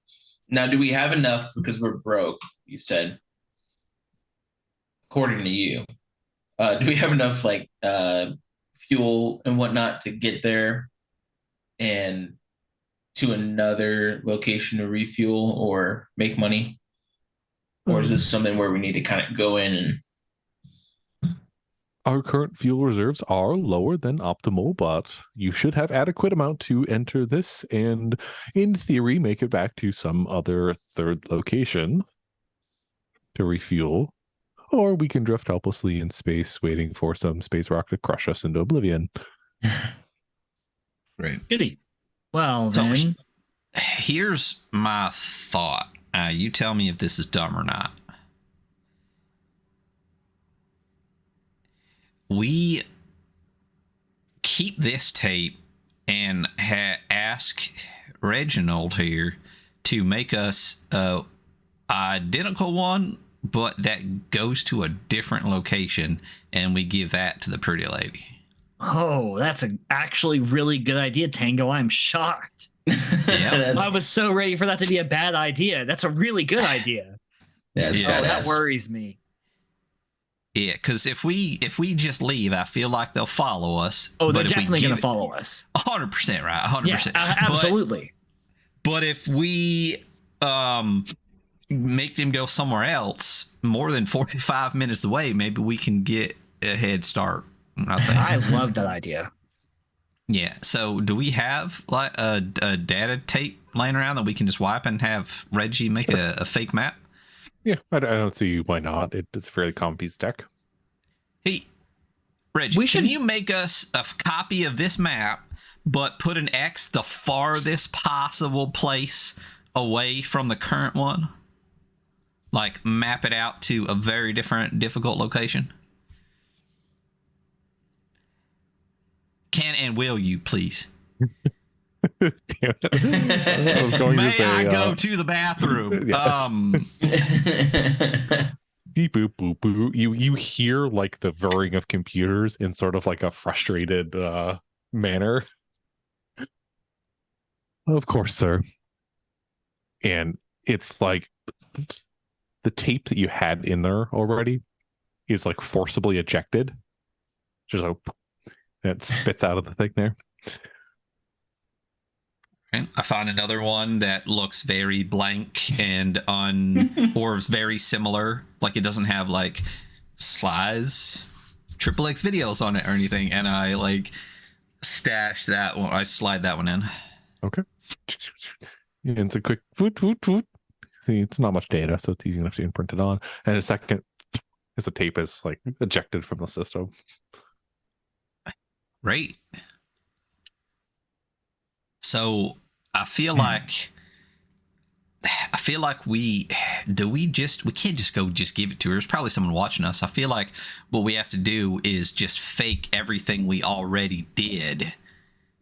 Speaker 3: Now, do we have enough, because we're broke, you said, according to you, do we have enough like fuel and whatnot to get there and to another location to refuel or make money? Or is this something where we need to kind of go in and...
Speaker 4: Our current fuel reserves are lower than optimal, but you should have adequate amount to enter this and, in theory, make it back to some other third location to refuel. Or we can drift helplessly in space, waiting for some space rock to crush us into oblivion.
Speaker 1: Great.
Speaker 2: goody. Well,
Speaker 1: So-
Speaker 2: then,
Speaker 1: Here's my thought. You tell me if this is dumb or not. We keep this tape and ask Reginald here to make us a identical one, but that goes to a different location, and we give that to the pretty lady.
Speaker 2: oh, that's a actually really good idea, Tango. I'm shocked.
Speaker 1: Yeah.
Speaker 2: I was so ready for that to be a bad idea. That's a really good idea.
Speaker 3: That's
Speaker 1: Yeah.
Speaker 2: Oh, that
Speaker 3: badass.
Speaker 2: worries me.
Speaker 1: Yeah, because if we just leave, I feel like they'll follow us.
Speaker 2: Oh, they're
Speaker 1: But if we
Speaker 2: definitely
Speaker 1: give
Speaker 2: going to
Speaker 1: it-
Speaker 2: follow us.
Speaker 1: 100%, right? 100%.
Speaker 2: Yeah, absolutely.
Speaker 1: But if we make them go somewhere else more than 45 minutes away, maybe we can get a head start. I think.
Speaker 2: I love that idea.
Speaker 1: Yeah. So do we have like a data tape laying around that we can just wipe and have Reggie make a fake map?
Speaker 4: Yeah, I don't see why not. It's a fairly common piece of tech.
Speaker 1: Hey, Reggie,
Speaker 2: We
Speaker 1: can
Speaker 2: should-
Speaker 1: you make us a copy of this map, but put an X the farthest possible place away from the current one? Like map it out to a very difficult location? Can and will you please?
Speaker 4: Damn it. I was going
Speaker 1: May
Speaker 4: to say,
Speaker 1: I go to the bathroom?
Speaker 4: Yeah. Beep boop boop boop. You hear like the whirring of computers in sort of like a frustrated manner. Of course, sir. And it's like the tape that you had in there already is like forcibly ejected. Just like it spits out of the thing there.
Speaker 1: Okay. I find another one that looks very blank and or is very similar. Like it doesn't have like slides, triple X videos on it or anything. And I like stash that one. I slide that one in.
Speaker 4: Okay. And it's a quick woot, woot, woot. See, it's not much data, so it's easy enough to print it on. And a second, as the tape is like ejected from the system.
Speaker 1: Great. So I feel like we can't just go give it to her. There's probably someone watching us. I feel like what we have to do is just fake everything we already did.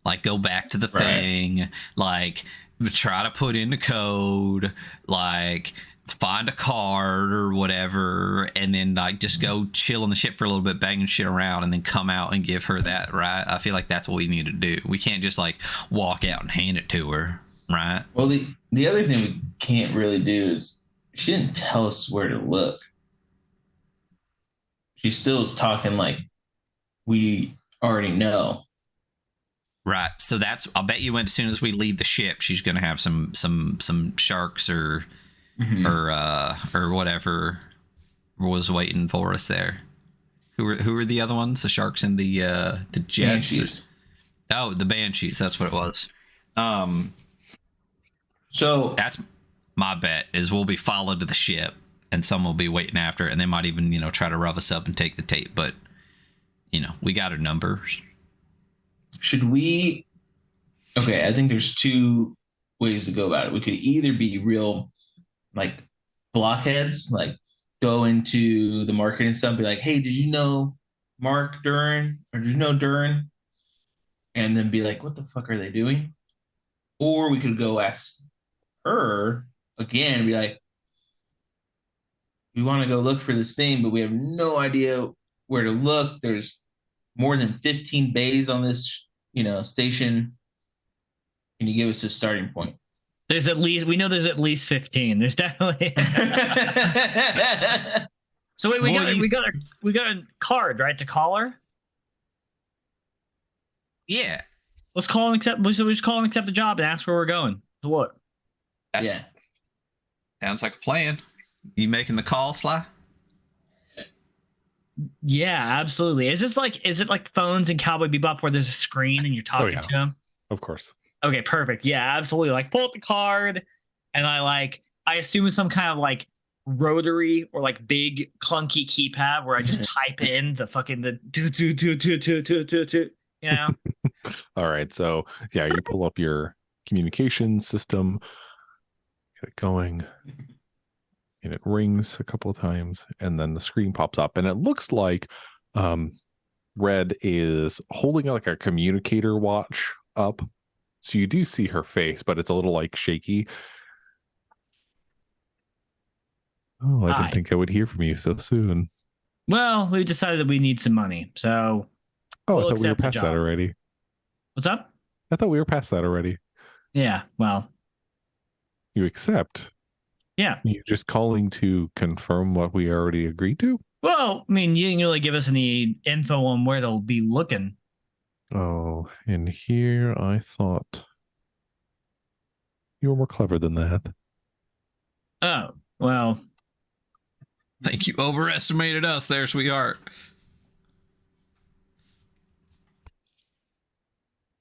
Speaker 1: Like go back to the thing, like try to put in the code, like find a card or whatever, and then like just go chill on the ship for a little bit, banging shit around, and then come out and give her that, right? I feel like that's what we need to do. We can't just like walk out and hand it to her, right?
Speaker 3: Well, the other thing we can't really do is she didn't tell us where to look. She still is talking like we already know.
Speaker 1: Right. So that's, I'll bet you as soon as we leave the ship, she's going to have some sharks or whatever was waiting for us there. Who were the other ones? The sharks and the jets?
Speaker 3: Banshees.
Speaker 1: Oh, the banshees. That's what it was.
Speaker 3: So
Speaker 1: That's my bet is we'll be followed to the ship and someone will be waiting after it, and they might even, try to rough us up and take the tape. But, we got her numbers.
Speaker 3: should we? Okay, I think there's two ways to go about it. We could either be real, like blockheads, like go into the market and stuff, be like, "Hey, did you know Mark Duran or did you know Duran?" And then be like, "What the fuck are they doing?" Or we could go ask her again and be like, "We want to go look for this thing, but we have no idea where to look. There's more than 15 bays on this, station. Can you give us a starting point?"
Speaker 2: We know there's at least 15. There's definitely. So wait, we got a card, right, to call her?
Speaker 1: Yeah.
Speaker 2: Let's call him accept. We just call him accept the job and ask where we're going. To what?
Speaker 1: That's,
Speaker 3: Yeah.
Speaker 1: Sounds like a plan. You making the call, Sly?
Speaker 2: Yeah, absolutely. Is it like phones in Cowboy Bebop where there's a screen and you're talking
Speaker 4: yeah.
Speaker 2: to him?
Speaker 4: Of course.
Speaker 2: Okay, perfect. Yeah, absolutely. Like pull up the card, and I assume it's some kind of like rotary or like big clunky keypad where I just type in the fucking the two.
Speaker 4: All right. So yeah, you pull up your communication system, get it going, and it rings a couple of times, and then the screen pops up, and it looks like Red is holding like a communicator watch up. So you do see her face, but it's a little like shaky. Oh, I
Speaker 2: Hi.
Speaker 4: didn't think I would hear from you so soon.
Speaker 2: Well, we decided that we need some money, so
Speaker 4: Oh,
Speaker 2: We'll
Speaker 4: I thought we were
Speaker 2: accept the
Speaker 4: past that
Speaker 2: job.
Speaker 4: already.
Speaker 2: what's up?
Speaker 4: I thought we were past that already.
Speaker 2: Yeah. Well.
Speaker 4: You accept.
Speaker 2: Yeah.
Speaker 4: You just calling to confirm what we already agreed to?
Speaker 2: Well, I mean, you didn't really give us any info on where they'll be looking.
Speaker 4: Oh, and here I thought you were more clever than that.
Speaker 2: Oh, well.
Speaker 1: Think you overestimated us there, sweetheart.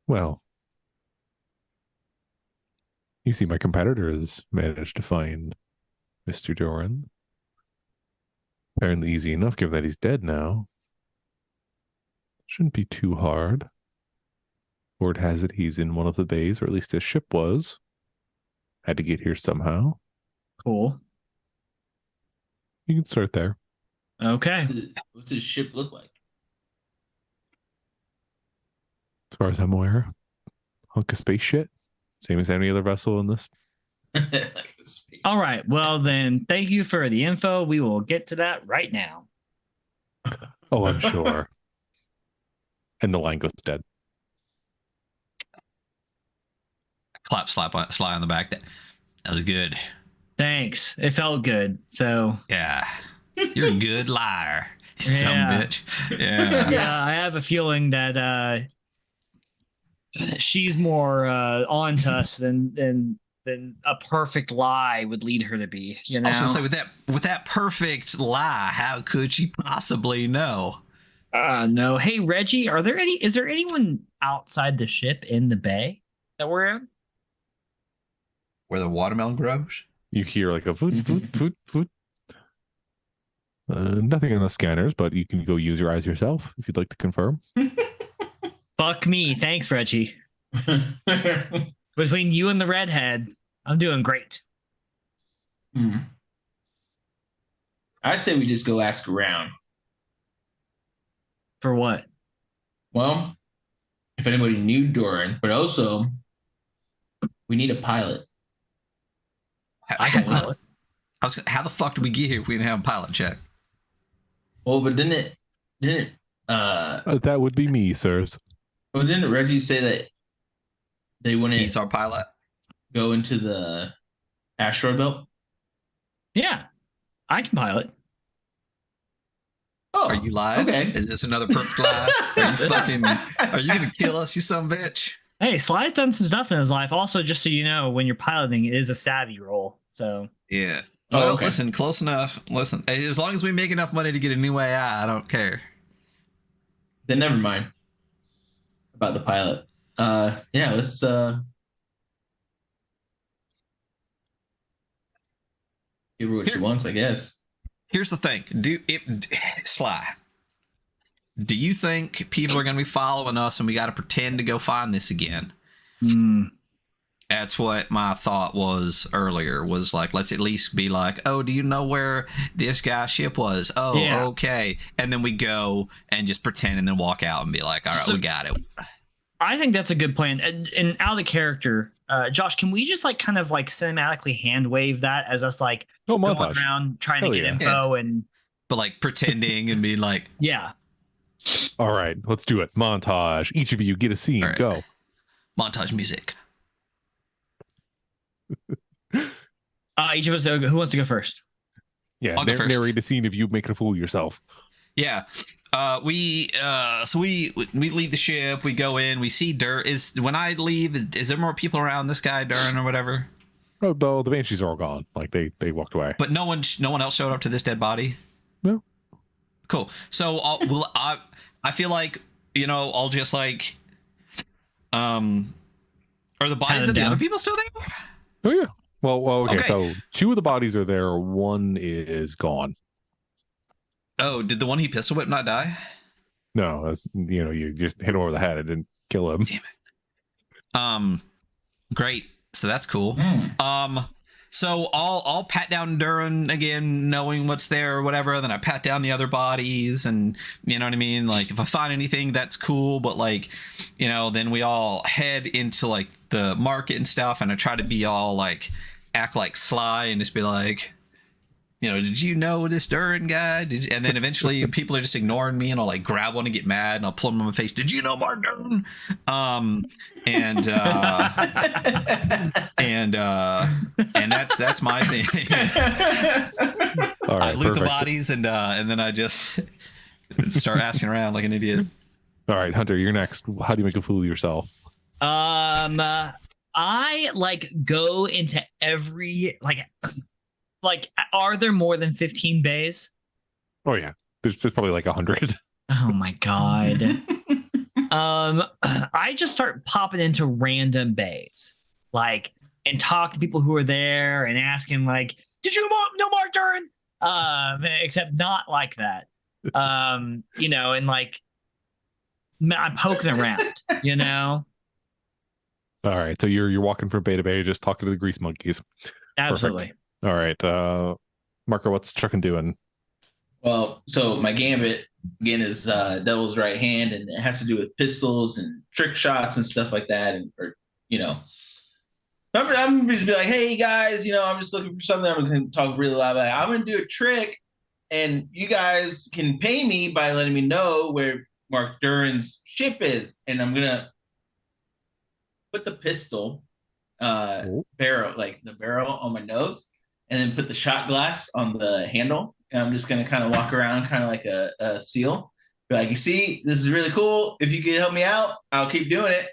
Speaker 4: Well, you see, my competitor has managed to find Mr. Doran. Apparently easy enough, given that he's dead now. Shouldn't be too hard. Word has it he's in one of the bays, or at least his ship was. Had to get here somehow.
Speaker 2: Cool.
Speaker 4: You can start there.
Speaker 2: Okay.
Speaker 3: What's his ship look like?
Speaker 4: As far as I'm aware, hunk of space shit. Same as any other vessel in this.
Speaker 3: Like a space.
Speaker 2: All right. Well, then, thank you for the info. We will get to that right now.
Speaker 4: Oh, I'm sure. And the line goes dead.
Speaker 1: Clap, Sly on the back. That was good.
Speaker 2: Thanks. It felt good. So.
Speaker 1: Yeah. You're a good liar. You son of a
Speaker 2: Yeah.
Speaker 1: bitch. Yeah.
Speaker 2: Yeah, I have a feeling that she's more on to us than a perfect lie would lead her to be. You know.
Speaker 1: I was gonna say with that perfect lie, how could she possibly know?
Speaker 2: No. Hey, Reggie, is there anyone outside the ship in the bay that we're in?
Speaker 1: Where the watermelon grows?
Speaker 4: You hear like a foot, foot, foot, foot. Nothing on the scanners, but you can go use your eyes yourself if you'd like to confirm.
Speaker 2: Fuck me. Thanks, Reggie. Between you and the redhead, I'm doing great.
Speaker 3: I say we just go ask around.
Speaker 2: For what?
Speaker 3: Well, if anybody knew Doran, but also we need a pilot.
Speaker 2: I can pilot.
Speaker 1: How the fuck did we get here if we didn't have a pilot check?
Speaker 3: Well, but didn't
Speaker 4: That would be me, sirs.
Speaker 3: well, didn't Reggie say that they wouldn't
Speaker 1: He's our pilot.
Speaker 3: go into the asteroid belt?
Speaker 2: Yeah, I can pilot.
Speaker 3: Oh,
Speaker 1: Are you lying?
Speaker 3: Okay.
Speaker 1: Is this another perfect lie? Are you gonna kill us, you son of a bitch?
Speaker 2: Hey, Sly's done some stuff in his life. Also, just so you know, when you're piloting, it is a savvy role. So
Speaker 1: Yeah.
Speaker 3: Oh,
Speaker 1: Well,
Speaker 3: okay.
Speaker 1: listen, close enough. Listen, as long as we make enough money to get a new AI, I don't care.
Speaker 3: Then never mind about the pilot. Yeah, let's give her what she
Speaker 1: Here.
Speaker 3: wants, I guess.
Speaker 1: Here's the thing. Sly, do you think people are gonna be following us and we gotta pretend to go find this again? That's what my thought was earlier, was like, let's at least be like, oh, do you know where this guy's ship was? Oh,
Speaker 2: Yeah.
Speaker 1: okay. And then we go and just pretend and then walk out and be like, all right,
Speaker 2: So-
Speaker 1: we got it.
Speaker 2: I think that's a good plan. And out of character, Josh, can we just like kind of like cinematically hand wave that as us like
Speaker 4: Oh,
Speaker 2: going
Speaker 4: montage.
Speaker 2: around trying
Speaker 4: Hell
Speaker 2: to get
Speaker 4: yeah.
Speaker 2: info and
Speaker 1: But like pretending and being like,
Speaker 2: yeah.
Speaker 4: All right, let's do it. Montage. Each of you get a scene.
Speaker 1: All right.
Speaker 4: Go.
Speaker 1: montage music.
Speaker 2: Each of us, who wants to go first?
Speaker 4: Yeah,
Speaker 1: I'll go first.
Speaker 4: narrate a scene of you making a fool of yourself.
Speaker 1: Yeah. We leave the ship, we go in, we see Dur. When I leave, is there more people around this guy, Durin or whatever?
Speaker 4: Oh, the banshees are all gone. Like they walked away.
Speaker 1: But no one else showed up to this dead body?
Speaker 4: No.
Speaker 1: Cool. So I feel like, I'll just like, are the bodies of the other people still there?
Speaker 4: Oh yeah. Well, okay.
Speaker 1: Okay.
Speaker 4: So 2 of the bodies are there. 1 is gone.
Speaker 1: Oh, did the one he pistol whipped not die?
Speaker 4: No, that's, you just hit him over the head. It didn't kill him.
Speaker 1: Damn it. Great. So that's cool. So I'll pat down Durin again, knowing what's there or whatever. Then I pat down the other bodies, and you know what I mean. Like if I find anything, that's cool. But like, then we all head into like the market and stuff, and I try to be all like act like Sly and just be like, did you know this Durin guy? And then eventually people are just ignoring me, and I'll like grab one and get mad, and I'll pull them on my face. Did you know Mark Durin? And that's my scene.
Speaker 4: All right,
Speaker 1: I loot the
Speaker 4: perfect.
Speaker 1: bodies, and then I just start asking around like an idiot.
Speaker 4: All right, Hunter, you're next. How do you make a fool of yourself?
Speaker 2: I like go into every like are there more than 15 bays?
Speaker 4: Oh yeah, there's probably like 100.
Speaker 2: Oh my god. I just start popping into random bays, like, and talk to people who are there and asking like, did you know Mark Durin? Except not like that. And like I'm poking around,
Speaker 4: All right, so you're walking from bay to bay, just talking to the grease monkeys.
Speaker 2: Absolutely.
Speaker 4: Perfect. All right, Marco, what's Chuck doing?
Speaker 3: Well, so my gambit again is Devil's Right Hand, and it has to do with pistols and trick shots and stuff like that. I'm just be like, hey guys, I'm just looking for something. I'm going to talk really loud about it. I'm going to do a trick, and you guys can pay me by letting me know where Mark Durin's ship is, and I'm gonna put the pistol barrel, like the barrel, on my nose, and then put the shot glass on the handle. And I'm just gonna kind of walk around, kind of like a seal. Be like, you see, this is really cool. If you could help me out, I'll keep doing it.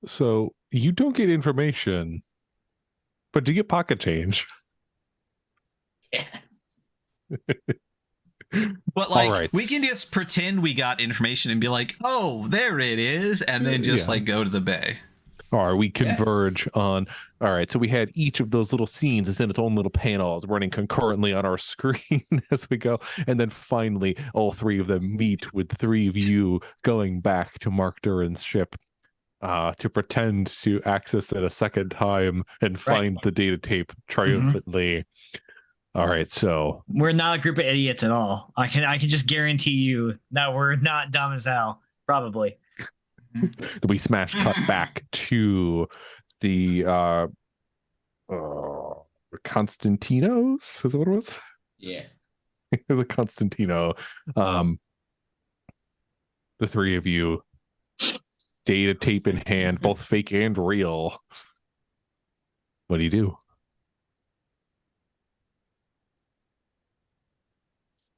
Speaker 4: So you don't get information, but do you get pocket change?
Speaker 3: Yes.
Speaker 1: But like,
Speaker 4: right.
Speaker 1: we can just pretend we got information and be like, oh, there it is, and then just like go to the bay.
Speaker 4: All right, we converge on. All right, so we had each of those little scenes is in its own little panels running concurrently on our screen as we go, and then finally all three of them meet with three of you going back to Mark Durin's ship to pretend to access it a second time and find the data tape triumphantly. All right, so
Speaker 2: we're not a group of idiots at all. I can just guarantee you that we're not dumb as hell. Probably.
Speaker 4: We smash cut back to the Constantinos. Is that what it was?
Speaker 3: Yeah.
Speaker 4: The Constantino. The three of you, data tape in hand, both fake and real. What do you do?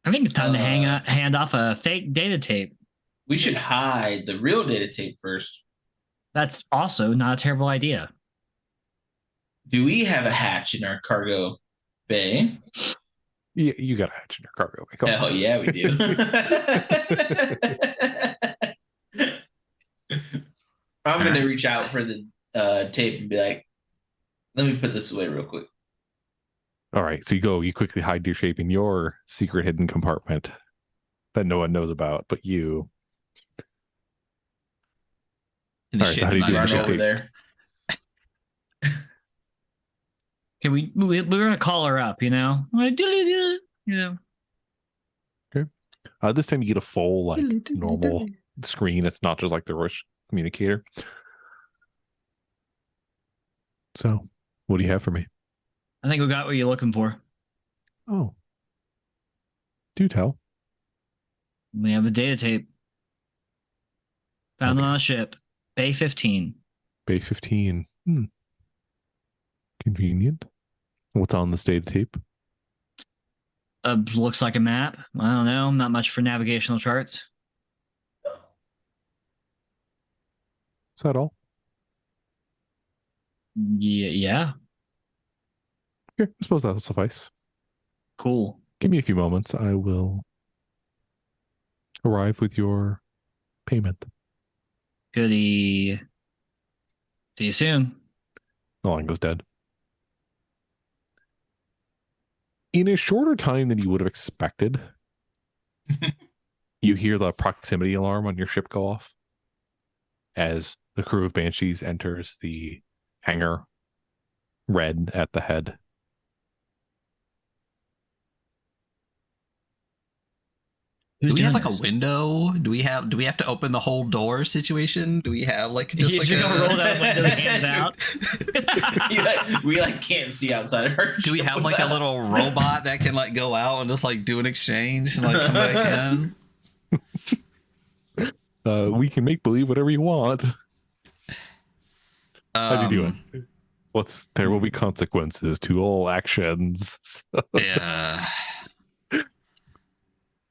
Speaker 2: I think it's time to hand off a fake data tape.
Speaker 3: We should hide the real data tape first.
Speaker 2: That's also not a terrible idea.
Speaker 3: Do we have a hatch in our cargo bay?
Speaker 4: Yeah, you got a hatch in your cargo bay.
Speaker 3: Hell yeah, we do. I'm going to reach out for the tape and be like, let me put this away real quick.
Speaker 4: All right, so you quickly hide your shape in your secret hidden compartment that no one knows about but you.
Speaker 1: In the
Speaker 4: All right,
Speaker 1: ship,
Speaker 4: so how do you do
Speaker 3: Run
Speaker 4: your
Speaker 3: over
Speaker 4: tape?
Speaker 3: there.
Speaker 2: Okay, we're gonna call her up, Like,
Speaker 4: Okay. This time you get a full like normal screen. It's not just like the rush communicator. So, what do you have for me?
Speaker 2: I think we got what you're looking for.
Speaker 4: Oh, do tell.
Speaker 2: We have a data tape. Found it
Speaker 4: Okay.
Speaker 2: on a ship. Bay 15.
Speaker 4: Bay 15. Convenient. What's on this data tape?
Speaker 2: Looks like a map. I don't know. Not much for navigational charts.
Speaker 4: Is that all?
Speaker 2: Yeah.
Speaker 4: Okay, I suppose that'll suffice.
Speaker 2: Cool.
Speaker 4: Give me a few moments. I will arrive with your payment.
Speaker 2: Goody. See you soon.
Speaker 4: The line goes dead. In a shorter time than you would have expected, you hear the proximity alarm on your ship go off as the crew of Banshees enters the hangar, red at the head.
Speaker 1: Do we have like
Speaker 2: this?
Speaker 1: a window? Do we have to open the whole door situation? Do we have like just like
Speaker 2: You're gonna roll down the window, hands out.
Speaker 3: we can't see outside of her.
Speaker 1: Do we have like a little robot that can like go out and just like do an exchange and like come back in?
Speaker 4: We can make believe whatever you want. How do you do it? There will be consequences to all actions.
Speaker 1: Yeah.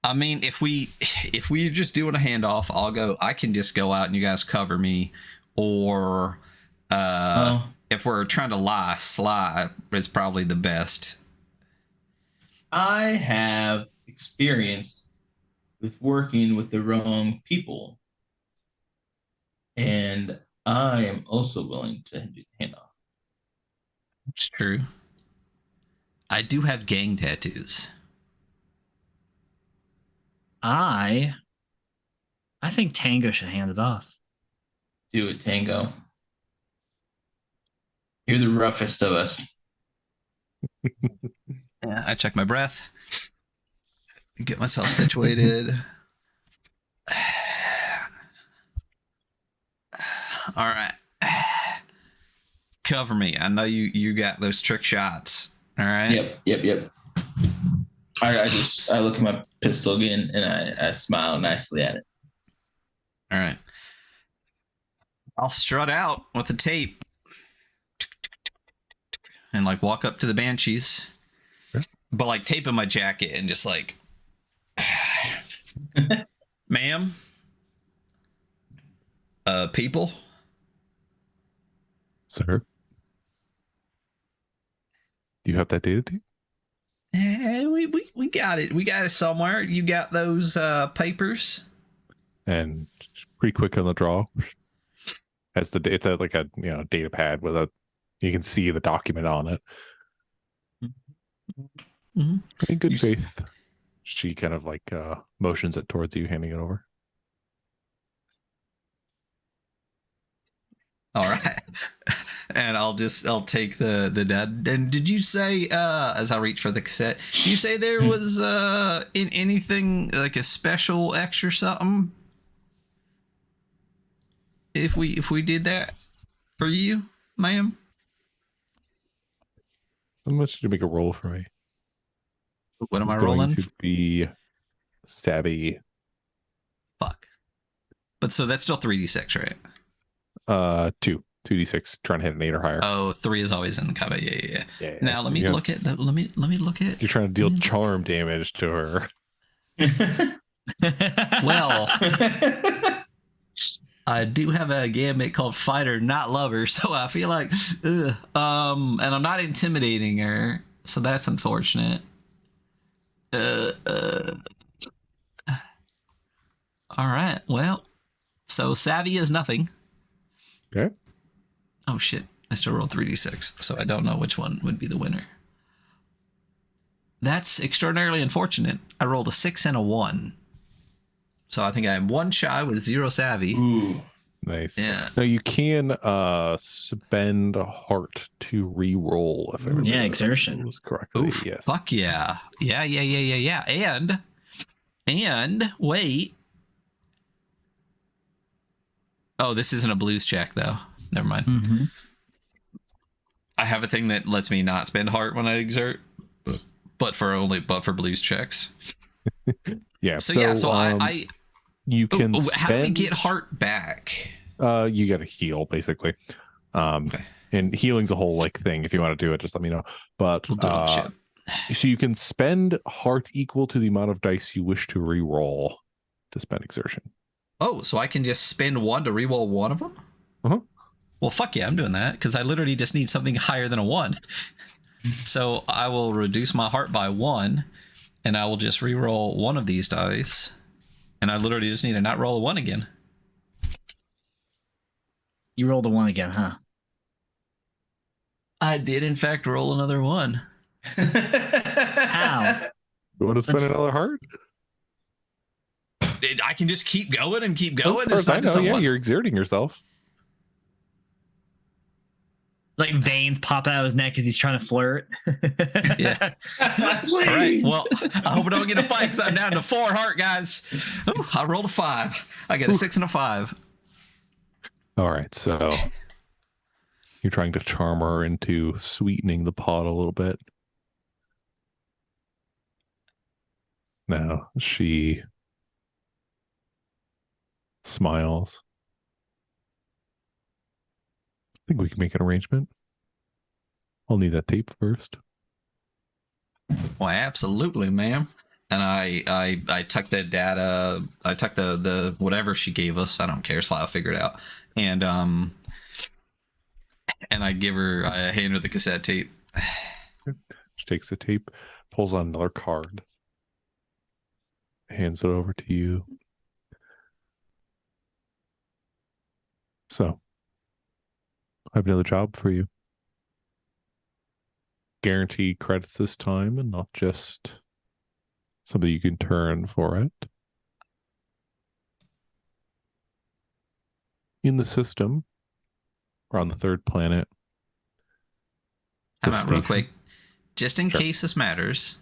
Speaker 1: I mean, if we're just doing a handoff, I can just go out and you guys cover me. Or if we're trying to lie, Sly is probably the best.
Speaker 3: I have experience with working with the wrong people. And I am also willing to do the handoff.
Speaker 1: It's true. I do have gang tattoos.
Speaker 2: I think Tango should hand it off.
Speaker 3: Do it, Tango. You're the roughest of us.
Speaker 1: Yeah, I check my breath. Get myself situated. All right. Cover me. I know you got those trick shots. All right.
Speaker 3: Yep. I look at my pistol again and I smile nicely at it.
Speaker 1: All right. I'll strut out with the tape and like walk up to the banshees, but like tape in my jacket and just like, ma'am, people,
Speaker 4: Sir, do you have that data tape?
Speaker 1: yeah, we got it. We got it somewhere. You got those papers?
Speaker 4: And pretty quick on the draw. It's like a data pad with you can see the document on it.
Speaker 1: Mm-hmm.
Speaker 4: In good faith, she kind of like motions it towards you, handing it over.
Speaker 1: All right. And I'll take the dad. And did you say, as I reach for the cassette, did you say there was in anything like a special extra something if we did that for you, ma'am?
Speaker 4: How much did you make a roll for me?
Speaker 1: What am
Speaker 4: It's
Speaker 1: I
Speaker 4: going
Speaker 1: rolling?
Speaker 4: to be savvy.
Speaker 1: Fuck. But so that's still 3d6, right?
Speaker 4: 2d6, trying to hit an 8 or higher.
Speaker 1: Oh, 3 is always in the combat. Yeah. Now let me look at that. Let me look at.
Speaker 4: You're trying to deal charm damage to her.
Speaker 1: Well, I do have a gambit called Fighter, Not Lover, so I feel like, and I'm not intimidating her, so that's unfortunate. All right. Well, so savvy is nothing.
Speaker 4: Okay.
Speaker 1: Oh shit! I still rolled 3d6, so I don't know which one would be the winner. That's extraordinarily unfortunate. I rolled a 6 and a 1. So I think I'm one shy with 0 savvy.
Speaker 3: Ooh.
Speaker 4: Nice.
Speaker 1: Yeah.
Speaker 4: Now you can spend a heart to re-roll if everything
Speaker 2: exertion.
Speaker 4: was correctly.
Speaker 1: Oof,
Speaker 4: Yes.
Speaker 1: fuck yeah. Yeah. And wait. Oh, this isn't a blues check though. Never mind.
Speaker 2: Mm-hmm.
Speaker 1: I have a thing that lets me not spend heart when I exert, but for blues checks.
Speaker 4: Yeah.
Speaker 1: So I
Speaker 4: you can
Speaker 1: how do we get heart back?
Speaker 4: You got to heal basically.
Speaker 1: Okay.
Speaker 4: And healing's a whole like thing. If you want to do it, just let me know. But
Speaker 1: We'll do it on the ship.
Speaker 4: so you can spend heart equal to the amount of dice you wish to re-roll to spend exertion.
Speaker 1: Oh, so I can just spend 1 to re-roll one of them?
Speaker 4: Uh-huh.
Speaker 1: Well, fuck yeah, I'm doing that because I literally just need something higher than a 1. So I will reduce my heart by 1, and I will just re-roll one of these dice, and I literally just need to not roll a 1 again.
Speaker 2: You rolled a 1 again, huh?
Speaker 1: I did, in fact, roll another 1.
Speaker 2: How?
Speaker 4: You want to spend
Speaker 2: That's-
Speaker 4: another heart?
Speaker 1: I can just keep going and keep
Speaker 4: As
Speaker 1: going.
Speaker 4: far as I know,
Speaker 1: just a
Speaker 4: yeah,
Speaker 1: 1.
Speaker 4: you're exerting yourself.
Speaker 2: Like veins pop out of his neck as he's trying to flirt.
Speaker 1: Yeah. All right. Well, I hope I don't get a 5 because I'm down to 4 heart, guys. Ooh, I rolled a 5. I got a 6 and a 5.
Speaker 4: All right, so you're trying to charm her into sweetening the pot a little bit. Now she smiles. I think we can make an arrangement. I'll need that tape first.
Speaker 1: Well, absolutely, ma'am. And I tuck the data. I tuck the whatever she gave us. I don't care. So I'll figure it out. And I give her. I hand her the cassette tape.
Speaker 4: She takes the tape, pulls out another card, hands it over to you. So, I have another job for you. Guaranteed credits this time, and not just something you can turn for it. In the system, or on the third planet.
Speaker 1: How about real quick, just in case this matters,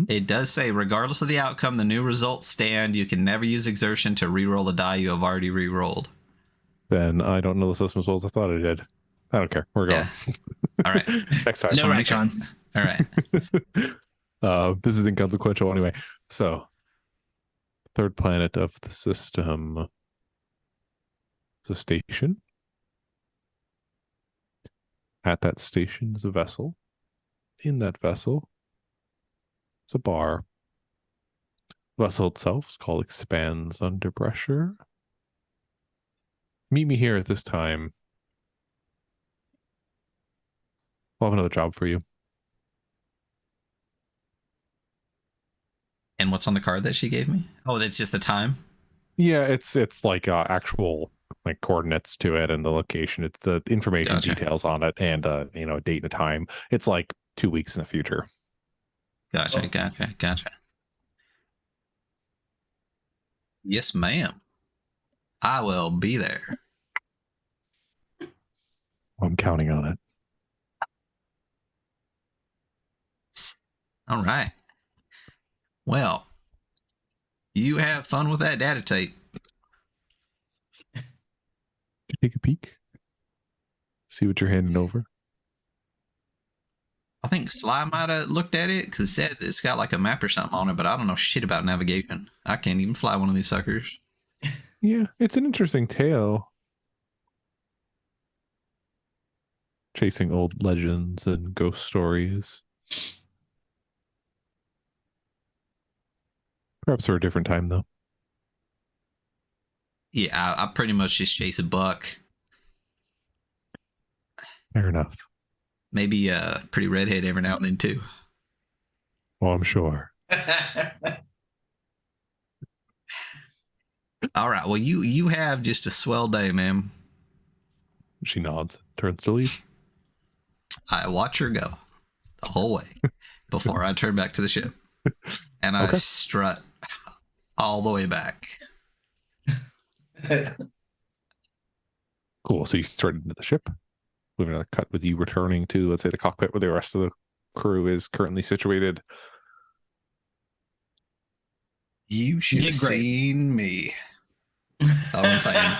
Speaker 1: it does say, regardless of the outcome, the new results stand. You can never use exertion to re-roll the die you have already re-rolled.
Speaker 4: Then I don't know the system as well as I thought I did. I don't care. We're going.
Speaker 1: Yeah. All right.
Speaker 4: Next time.
Speaker 2: No retcon.
Speaker 1: All right.
Speaker 4: This is inconsequential anyway. So, third planet of the system is a station. At that station is a vessel. In that vessel is a bar. The vessel itself is called Expands Under Pressure. Meet me here at this time. I'll have another job for you.
Speaker 1: And what's on the card that she gave me? Oh, that's just the time?
Speaker 4: Yeah, it's like actual like coordinates to it and the location. It's the information details on it and a date and a time. It's like 2 weeks in the future.
Speaker 1: Gotcha. Yes, ma'am. I will be there.
Speaker 4: I'm counting on it.
Speaker 1: All right. Well, you have fun with that data tape.
Speaker 4: Take a peek. See what you're handing over.
Speaker 1: I think Sly might have looked at it because it said it's got like a map or something on it, but I don't know shit about navigation. I can't even fly one of these suckers.
Speaker 4: Yeah, it's an interesting tale. Chasing old legends and ghost stories. Perhaps for a different time, though.
Speaker 1: Yeah, I pretty much just chase a buck.
Speaker 4: Fair enough.
Speaker 1: Maybe a pretty redhead every now and then, too.
Speaker 4: Well, I'm sure.
Speaker 1: All right. Well, you have just a swell day, ma'am.
Speaker 4: She nods, turns to leave.
Speaker 1: I watch her go the whole way before I turn back to the ship. And I strut all the way back.
Speaker 4: Cool. So you started into the ship. We're going to cut with you returning to, let's say, the cockpit where the rest of the crew is currently situated.
Speaker 1: You should have seen me. That's all I'm saying.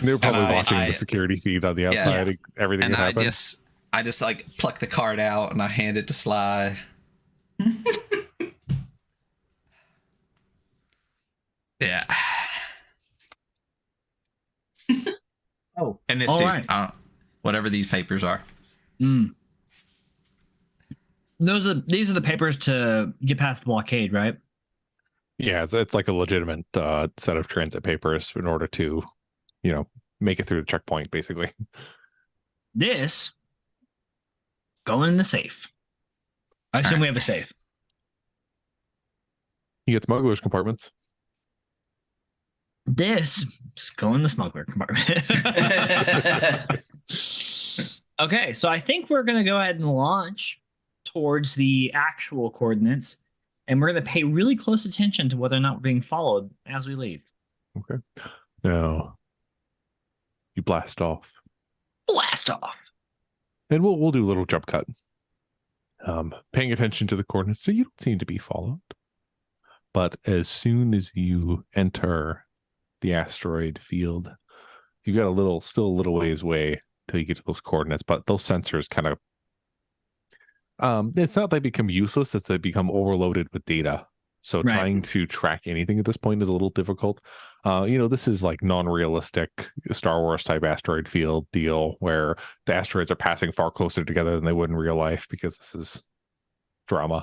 Speaker 4: They were probably watching the security feed on the outside. Yeah. Everything
Speaker 1: and
Speaker 4: that happened.
Speaker 1: I just like pluck the card out and I hand it to Sly. Yeah. Oh, and this too. Right. Whatever these papers are.
Speaker 2: These are the papers to get past the blockade, right?
Speaker 4: Yeah, it's like a legitimate set of transit papers in order to, make it through the checkpoint, basically.
Speaker 2: This going in the safe. I assume we have a safe.
Speaker 4: You get smugglers compartments.
Speaker 2: This is going in the smuggler compartment. Okay, so I think we're going to go ahead and launch towards the actual coordinates, and we're going to pay really close attention to whether or not we're being followed as we leave.
Speaker 4: Okay. Now, you blast off.
Speaker 2: Blast off.
Speaker 4: And we'll do a little jump cut. Paying attention to the coordinates, so you don't seem to be followed. But as soon as you enter the asteroid field, you got still a little ways away till you get to those coordinates. But those sensors kind of, it's not they become useless; it's they become overloaded with data. So
Speaker 2: Right.
Speaker 4: trying to track anything at this point is a little difficult. This is like non-realistic Star Wars type asteroid field deal where the asteroids are passing far closer together than they would in real life because this is drama.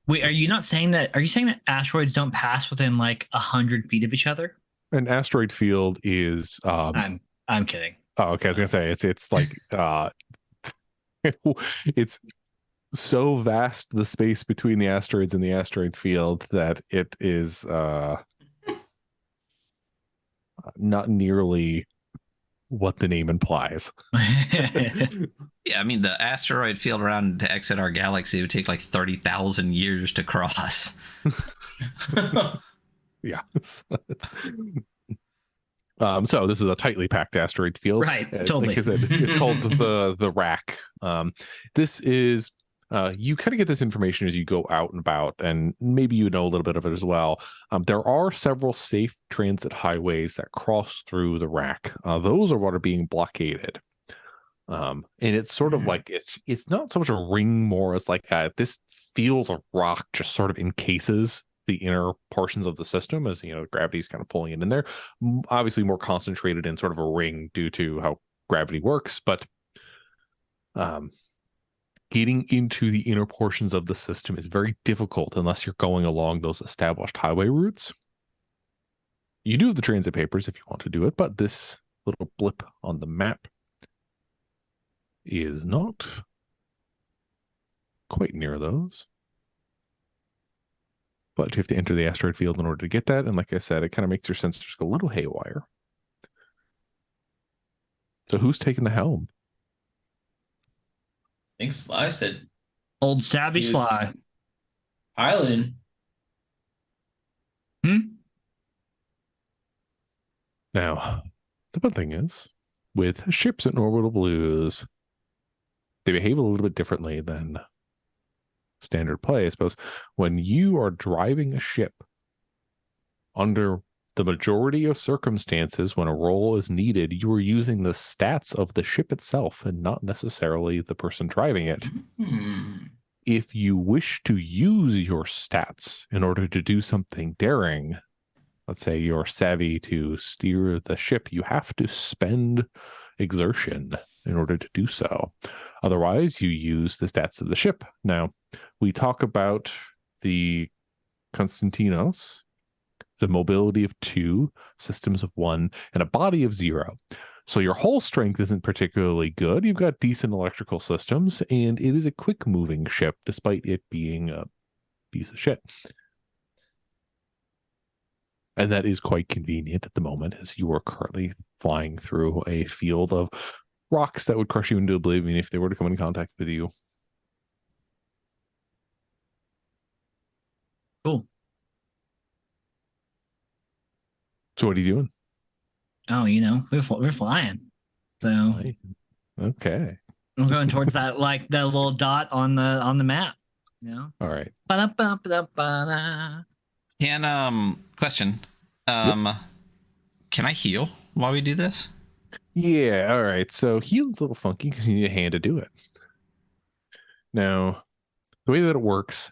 Speaker 2: Wait, are you saying that asteroids don't pass within like 100 feet of each other?
Speaker 4: An asteroid field is
Speaker 2: I'm kidding.
Speaker 4: Oh, okay. I was gonna say it's like it's so vast, the space between the asteroids and the asteroid field, that it is not nearly what the name implies.
Speaker 1: Yeah, I mean, the asteroid field around to exit our galaxy would take like 30,000 years to cross.
Speaker 4: Yeah. So this is a tightly packed asteroid field.
Speaker 2: Right, totally.
Speaker 4: Like I said, it's called the rack. This is you kind of get this information as you go out and about, and maybe you know a little bit of it as well. There are several safe transit highways that cross through the rack. Those are what are being blockaded. And it's sort of like it's not so much a ring, more as like this field of rock just sort of encases the inner portions of the system, as gravity's kind of pulling it in there. Obviously more concentrated in sort of a ring due to how gravity works, but getting into the inner portions of the system is very difficult unless you're going along those established highway routes. You do have the transit papers if you want to do it, but this little blip on the map is not quite near those. But you have to enter the asteroid field in order to get that. And like I said, it kind of makes your sensors go a little haywire. So who's taking the helm?
Speaker 3: I think Sly said
Speaker 2: Old Savvy
Speaker 3: he was
Speaker 2: Sly.
Speaker 3: piloting.
Speaker 4: Now, the fun thing is, with ships in orbital blues, they behave a little bit differently than standard play, I suppose. When you are driving a ship, under the majority of circumstances, when a roll is needed, you are using the stats of the ship itself and not necessarily the person driving it. If you wish to use your stats in order to do something daring, let's say you're savvy to steer the ship, you have to spend exertion in order to do so. Otherwise, you use the stats of the ship. Now, we talk about the Konstantinos, the mobility of 2, systems of 1, and a body of 0. So your hull strength isn't particularly good. You've got decent electrical systems, and it is a quick-moving ship, despite it being a piece of shit. And that is quite convenient at the moment, as you are currently flying through a field of rocks that would crush you into oblivion if they were to come in contact with you.
Speaker 2: Cool.
Speaker 4: So what are you doing?
Speaker 2: Oh, we're flying. So
Speaker 4: Okay.
Speaker 2: I'm going towards that that little dot on the map.
Speaker 4: All right.
Speaker 1: Question. Can I heal while we do this?
Speaker 4: Yeah, all right. So healing's a little funky because you need a hand to do it. Now, the way that it works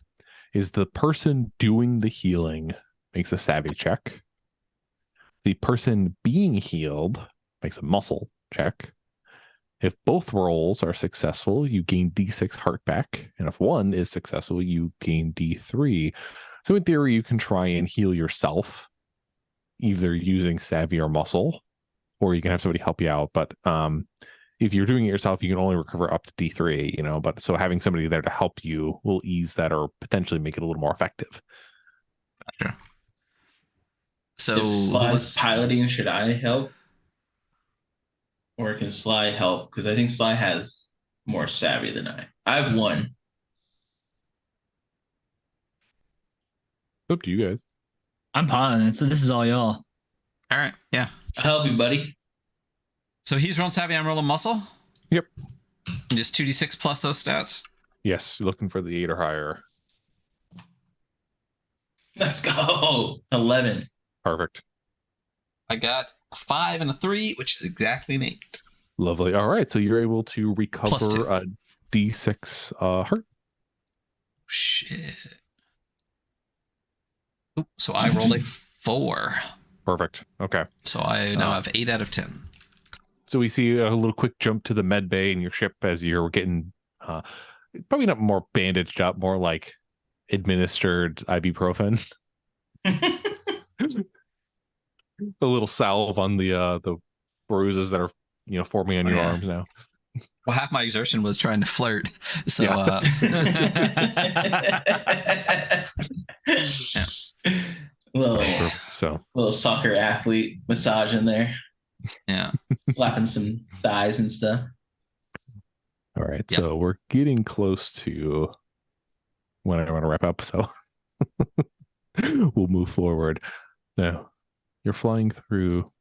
Speaker 4: is the person doing the healing makes a savvy check. The person being healed makes a muscle check. If both rolls are successful, you gain D6 heart back. And if one is successful, you gain D3. So in theory, you can try and heal yourself, either using savvy or muscle, or you can have somebody help you out. But if you're doing it yourself, you can only recover up to D3, but so having somebody there to help you will ease that or potentially make it a little more effective.
Speaker 1: Gotcha. So
Speaker 3: if Sly's piloting, should I help? Or can Sly help? Because I think Sly has more savvy than I. I have 1.
Speaker 4: Up to you guys.
Speaker 2: I'm piloting it, so this is all y'all.
Speaker 1: All right, yeah.
Speaker 3: I'll help you, buddy.
Speaker 1: So he's rolling savvy, I'm rolling muscle?
Speaker 4: Yep.
Speaker 1: Just 2d6 plus those stats.
Speaker 4: Yes, looking for the 8 or higher.
Speaker 3: Let's go. 11.
Speaker 4: Perfect.
Speaker 1: I got a 5 and a 3, which is exactly an 8.
Speaker 4: Lovely. All right, so you're able to
Speaker 1: Plus two.
Speaker 4: recover a D6 hurt.
Speaker 1: Shit. Oop, so I rolled a 4.
Speaker 4: Perfect. Okay.
Speaker 1: So I now have 8 out of 10.
Speaker 4: So we see a little quick jump to the med bay in your ship as you're getting probably not more bandaged up, more like administered ibuprofen. A little salve on the bruises that are forming on your arms now.
Speaker 1: Well, half my exertion was trying to flirt. So
Speaker 4: Yeah.
Speaker 3: Little soccer athlete massage in there.
Speaker 1: Yeah.
Speaker 3: Flapping some thighs and stuff.
Speaker 4: All right. Yep. So we're getting close to when I want to wrap up. So we'll move forward. Now, you're flying through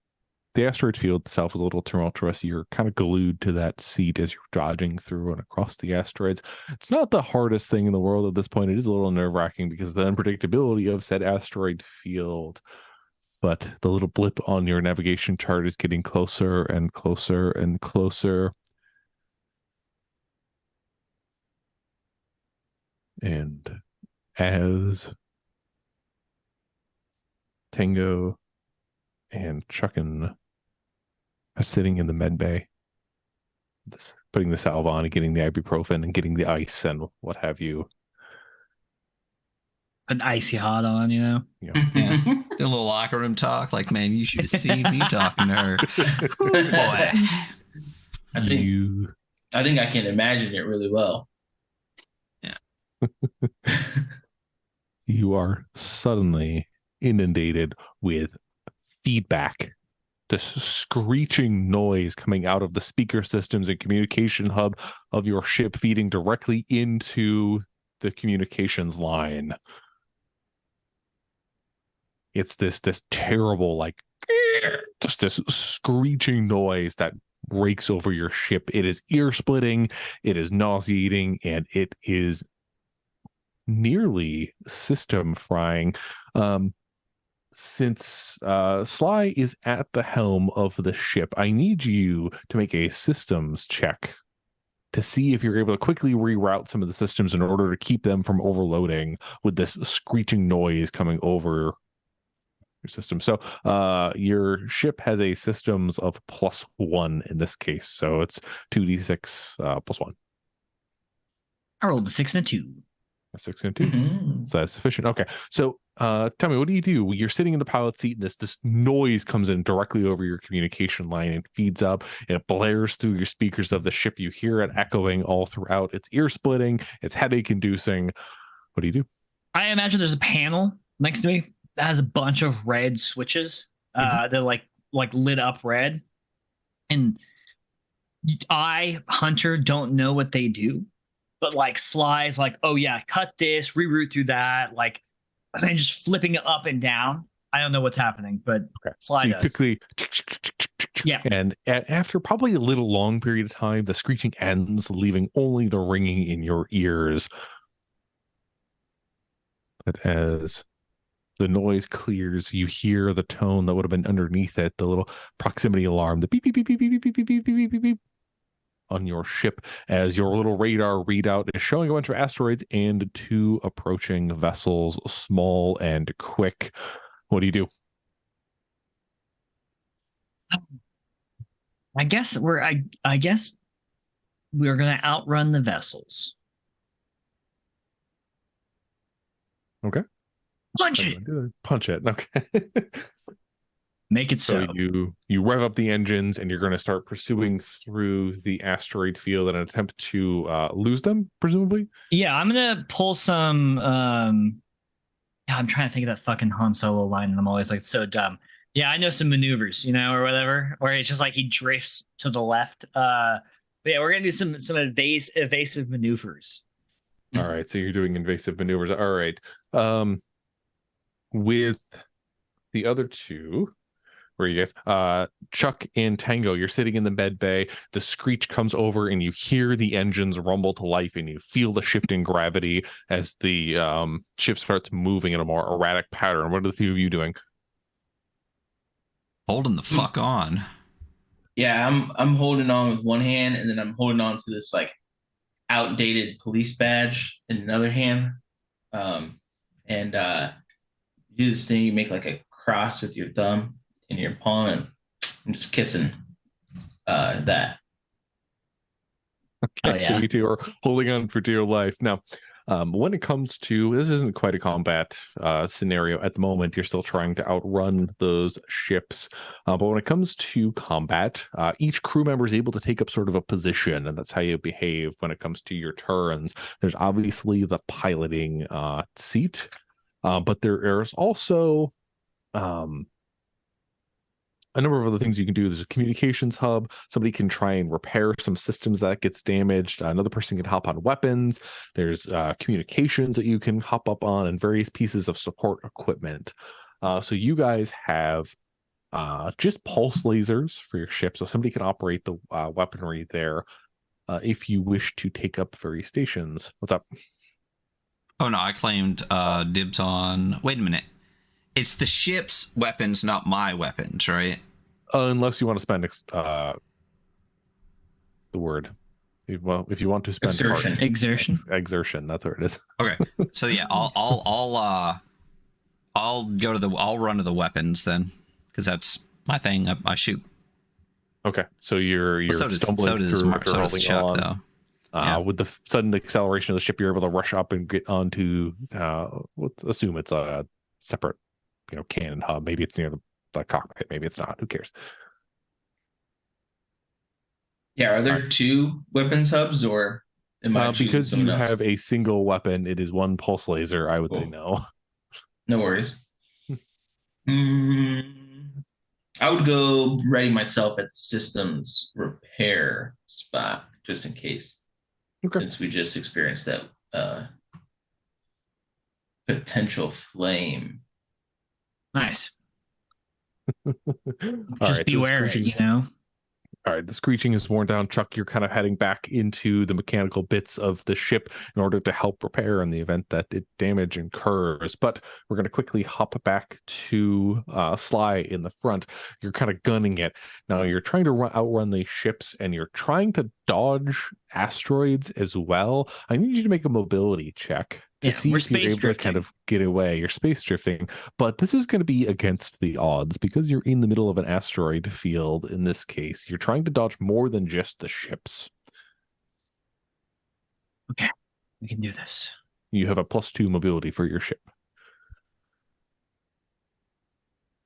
Speaker 4: the asteroid field itself is a little tumultuous. You're kind of glued to that seat as you're dodging through and across the asteroids. It's not the hardest thing in the world at this point. It is a little nerve-wracking because of the unpredictability of said asteroid field. But the little blip on your navigation chart is getting closer and closer and closer. And as Tango and Chuckin are sitting in the med bay, putting the salve on and getting the ibuprofen and getting the ice and what have you.
Speaker 2: An icy hot on,
Speaker 1: Yeah. Do a little locker room talk. Like, man, you should have seen me talking to her. Ooh, boy.
Speaker 3: I think I can imagine it really well.
Speaker 1: Yeah.
Speaker 4: You are suddenly inundated with feedback. This screeching noise coming out of the speaker systems and communication hub of your ship, feeding directly into the communications line. It's this terrible, like, just this screeching noise that rakes over your ship. It is ear-splitting, it is nauseating, and it is nearly system frying. Since Sly is at the helm of the ship, I need you to make a systems check to see if you're able to quickly reroute some of the systems in order to keep them from overloading with this screeching noise coming over your system. So your ship has a systems of +1 in this case. So it's 2d6 +1.
Speaker 2: I rolled a 6 and a 2.
Speaker 4: A 6 and a 2. Mm-hmm. So that's sufficient. Okay. So tell me, what do? You're sitting in the pilot seat, and this noise comes in directly over your communication line and feeds up. It blares through your speakers of the ship. You hear it echoing all throughout. It's ear-splitting. It's headache-inducing. What do? I
Speaker 2: imagine there's a panel next to me that has a bunch of red switches. They're like lit up red. And I, Hunter, don't know what they do. But like Sly's like, oh yeah, cut this, reroute through that, like, and just flipping it up and down. I don't know what's happening, but okay. Sly does. Quickly,
Speaker 4: yeah. And after probably a little long period of time, the screeching ends, leaving only the ringing in your ears. But as the noise clears, you hear the tone that would have been underneath it, the little proximity alarm, the beep beep beep beep beep beep beep beep beep beep beep on your ship, as your little radar readout is showing a bunch of asteroids and 2 approaching vessels, small and quick. What do?
Speaker 2: I guess we're gonna outrun the vessels.
Speaker 4: Okay.
Speaker 2: Punch it.
Speaker 4: Okay.
Speaker 2: Make it so.
Speaker 4: You rev up the engines and you're going to start pursuing through the asteroid field in an attempt to lose them, presumably?
Speaker 2: Yeah, I'm going to pull some... I'm trying to think of that fucking Han Solo line, and I'm always like, so dumb. Yeah, I know some maneuvers, or whatever, where it's just like he drifts to the left. But yeah, we're going to do some evasive maneuvers.
Speaker 4: All right, so you're doing invasive maneuvers. All right. With the other 2... Where are you guys? Chuck and Tango, you're sitting in the med bay. The screech comes over, and you hear the engines rumble to life, and you feel the shift in gravity as the ship starts moving in a more erratic pattern. What are the three of you doing?
Speaker 1: Holding the fuck on.
Speaker 3: Yeah, I'm holding on with one hand, and then I'm holding on to this like outdated police badge in another hand. And you do this thing, you make like a cross with your thumb in your palm, and I'm just kissing that.
Speaker 4: Okay,
Speaker 2: Oh, yeah.
Speaker 4: so you two are holding on for dear life. Now, when it comes to, this isn't quite a combat scenario at the moment. You're still trying to outrun those ships. But when it comes to combat, each crew member is able to take up sort of a position, and that's how you behave when it comes to your turns. There's obviously the piloting seat, but there is also a number of other things you can do. There's a communications hub. Somebody can try and repair some systems that gets damaged. Another person can hop on weapons. There's communications that you can hop up on, and various pieces of support equipment. So you guys have just pulse lasers for your ship. So somebody can operate the weaponry there if you wish to take up various stations. What's up?
Speaker 1: Oh, no, I claimed dibs on... Wait a minute. It's the ship's weapons, not my weapons, right?
Speaker 4: Unless you want to spend the word. Well, if you want to spend
Speaker 2: Exertion.
Speaker 4: That's what it is.
Speaker 1: Okay, so yeah, I'll go to I'll run to the weapons then, because that's my thing. I shoot.
Speaker 4: Okay, so you're stumbling through, holding
Speaker 1: Chuck,
Speaker 4: on.
Speaker 1: though. Yeah.
Speaker 4: With the sudden acceleration of the ship, you're able to rush up and get onto. Let's assume it's a separate, cannon hub. Maybe it's near the cockpit. Maybe it's not. Who cares?
Speaker 3: Yeah, are there two weapons hubs, or am I
Speaker 4: because you have a single weapon? It is one pulse laser. I would say no.
Speaker 3: No worries. I would go ready myself at the systems repair spot just in case.
Speaker 4: Okay.
Speaker 3: Since we just experienced that potential flame.
Speaker 2: Nice.
Speaker 4: Just
Speaker 2: beware,
Speaker 4: All right, the screeching is worn down. Chuck, you're kind of heading back into the mechanical bits of the ship in order to help repair in the event that damage incurs. But we're going to quickly hop back to Sly in the front. You're kind of gunning it. Now you're trying to outrun these ships, and you're trying to dodge asteroids as well. I need you to make a mobility check to see if you're able to kind of get away. You're space drifting, but this is going to be against the odds because you're in the middle of an asteroid field. In this case, you're trying to dodge more than just the ships.
Speaker 2: Okay, we can do this.
Speaker 4: You have a +2 mobility for your ship.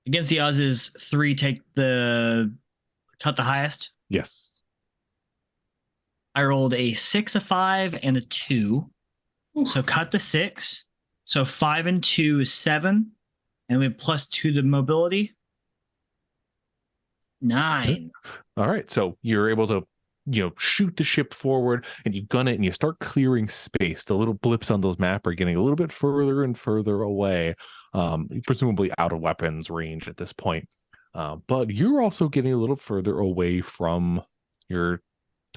Speaker 2: Against the odds is 3 take the highest?
Speaker 4: Yes.
Speaker 2: I rolled a 6, a 5, and a 2. So cut the 6. So 5 and 2 is 7. And we have +2 the mobility. 9.
Speaker 4: All right. So you're able to, shoot the ship forward, and you gun it, and you start clearing space. The little blips on those map are getting a little bit further and further away, presumably out of weapons range at this point. But you're also getting a little further away from your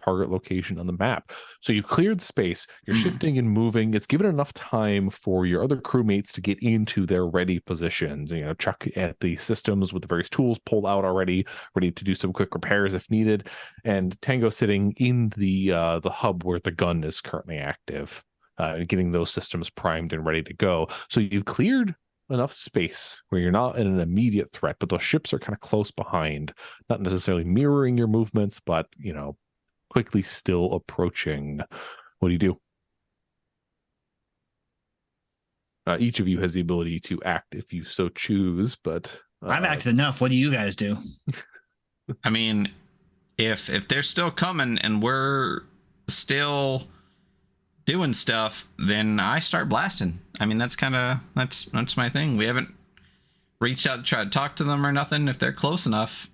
Speaker 4: target location on the map. So you've cleared space, you're shifting and moving. It's given enough time for your other crewmates to get into their ready positions. Chuck at the systems with the various tools pulled out already, ready to do some quick repairs if needed. And Tango sitting in the hub where the gun is currently active, getting those systems primed and ready to go. So you've cleared enough space where you're not in an immediate threat, but those ships are kind of close behind, not necessarily mirroring your movements, but quickly still approaching. What do you do? Each of you has the ability to act if you so choose, but
Speaker 2: I've acted enough. What do you guys do?
Speaker 1: I mean, if they're still coming and we're still doing stuff, then I start blasting. I mean, that's my thing. We haven't reached out to try to talk to them or nothing. If they're close enough,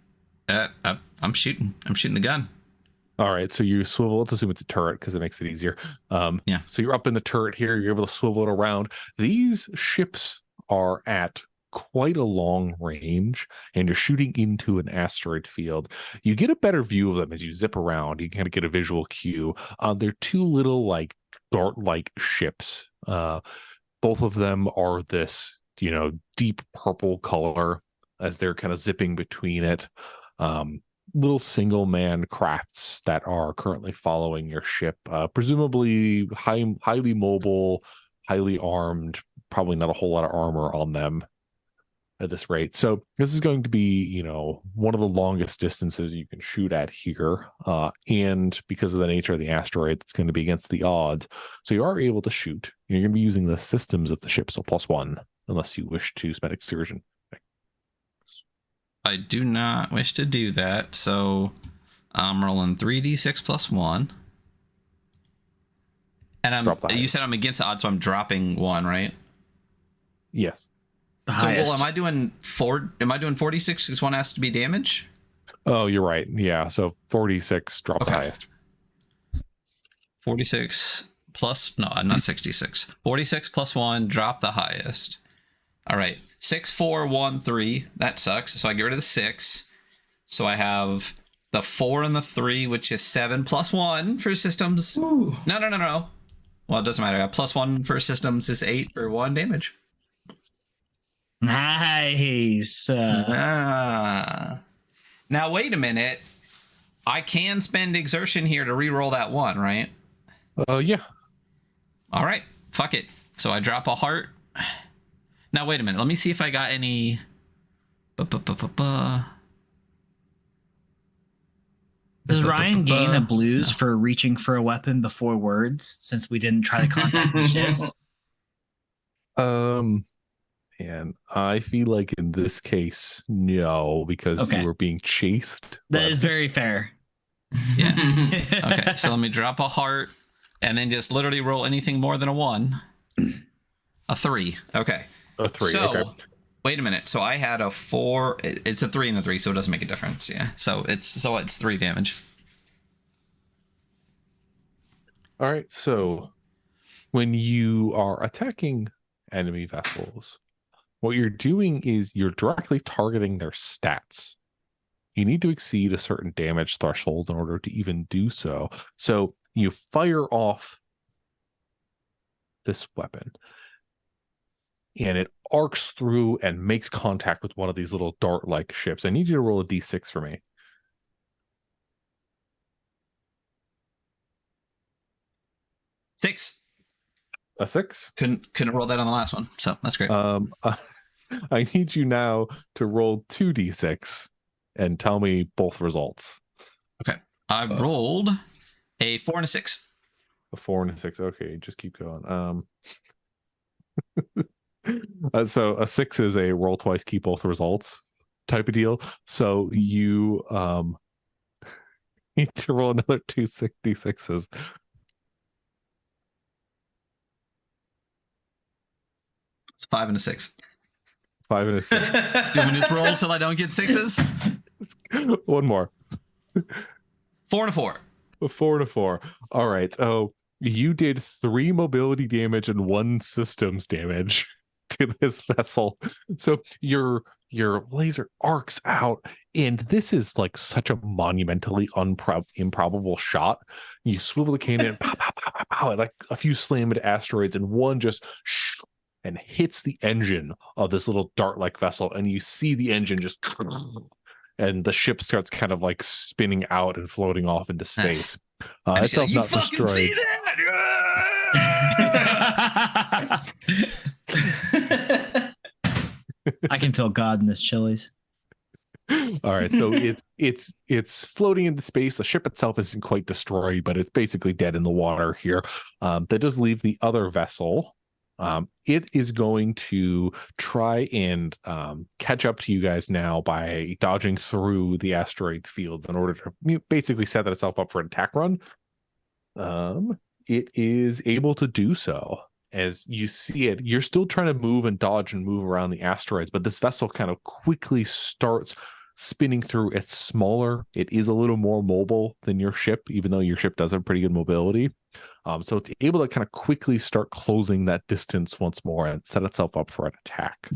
Speaker 1: I'm shooting the gun. All
Speaker 4: right, so you swivel. Let's assume it's a turret because it makes it easier. So you're up in the turret here. You're able to swivel it around. These ships are at quite a long range, and you're shooting into an asteroid field. You get a better view of them as you zip around. You kind of get a visual cue. They're two little like dart-like ships. Both of them are this, deep purple color as they're kind of zipping between it. Little single-man crafts that are currently following your ship, presumably highly mobile, highly armed, probably not a whole lot of armor on them at this rate. So this is going to be, one of the longest distances you can shoot at here. And because of the nature of the asteroid, it's going to be against the odds. So you are able to shoot. You're going to be using the systems of the ship, so +1, unless you wish to spend excursion.
Speaker 1: I do not wish to do that, so I'm rolling 3d6 +1. And you said I'm against the odds, so I'm dropping 1, right?
Speaker 4: Yes.
Speaker 1: So, well, am I doing 46 because 1 has to be damage?
Speaker 4: Oh, you're right. Yeah, so 46, drop the highest.
Speaker 1: 46 plus, no, not 66. 46 +1, drop the highest. All right. 6, 4, 1, 3. That sucks. So I get rid of the 6. So I have the 4 and the 3, which is 7 +1 for systems.
Speaker 3: Ooh.
Speaker 1: No. Well, it doesn't matter. +1 for systems is 8 for 1 damage.
Speaker 2: Nice.
Speaker 1: Now, wait a minute. I can spend exertion here to re-roll that 1, right?
Speaker 4: Yeah.
Speaker 1: All right. Fuck it. So I drop a heart. Now, wait a minute. Let me see if I got any...
Speaker 2: Does Ryan gain a blues for reaching for a weapon before words, since we didn't try to contact the ships?
Speaker 4: And I feel like in this case, no, because you were being chased.
Speaker 2: That is very fair.
Speaker 1: Yeah. Okay, so let me drop a heart and then just literally roll anything more than a 1. A 3. Okay.
Speaker 4: A 3.
Speaker 1: So,
Speaker 4: okay.
Speaker 1: Wait a minute. So I had a 4. It's a 3 and a 3, so it doesn't make a difference. Yeah. So it's 3 damage.
Speaker 4: All right. So when you are attacking enemy vessels, what you're doing is you're directly targeting their stats. You need to exceed a certain damage threshold in order to even do so. So you fire off this weapon, and it arcs through and makes contact with one of these little dart-like ships. I need you to roll a d6 for me.
Speaker 1: Six.
Speaker 4: A 6?
Speaker 1: Couldn't roll that on the last one, so that's great.
Speaker 4: I need you now to roll 2d6 and tell me both results.
Speaker 1: Okay. I rolled a 4 and a 6.
Speaker 4: A 4 and a 6. Okay, just keep going. So a 6 is a roll twice, keep both results type of deal. So you need to roll another 2 d6s.
Speaker 1: It's 5 and a 6.
Speaker 4: 5 and a 6.
Speaker 1: Do we just roll till I don't get 6s?
Speaker 4: One more.
Speaker 1: 4 and a 4.
Speaker 4: A 4 and a 4. All right. Oh, you did 3 mobility damage and 1 systems damage to this vessel. So your laser arcs out, and this is like such a monumentally improbable shot. You swivel the cannon, pow, pow, pow, pow, pow, like a few slam into asteroids, and one just and hits the engine of this little dart-like vessel, and you see the engine just, and the ship starts kind of like spinning out and floating off into space. Itself
Speaker 1: you
Speaker 4: not
Speaker 1: fucking
Speaker 4: destroyed.
Speaker 1: see that?
Speaker 2: I can feel God in this Chili's.
Speaker 4: All right, so it's floating into space. The ship itself isn't quite destroyed, but it's basically dead in the water here. That does leave the other vessel. It is going to try and catch up to you guys now by dodging through the asteroid field in order to basically set itself up for an attack run. It is able to do so. As you see it, you're still trying to move and dodge and move around the asteroids, but this vessel kind of quickly starts spinning through. It's smaller. It is a little more mobile than your ship, even though your ship does have pretty good mobility. So it's able to kind of quickly start closing that distance once more and set itself up for an attack.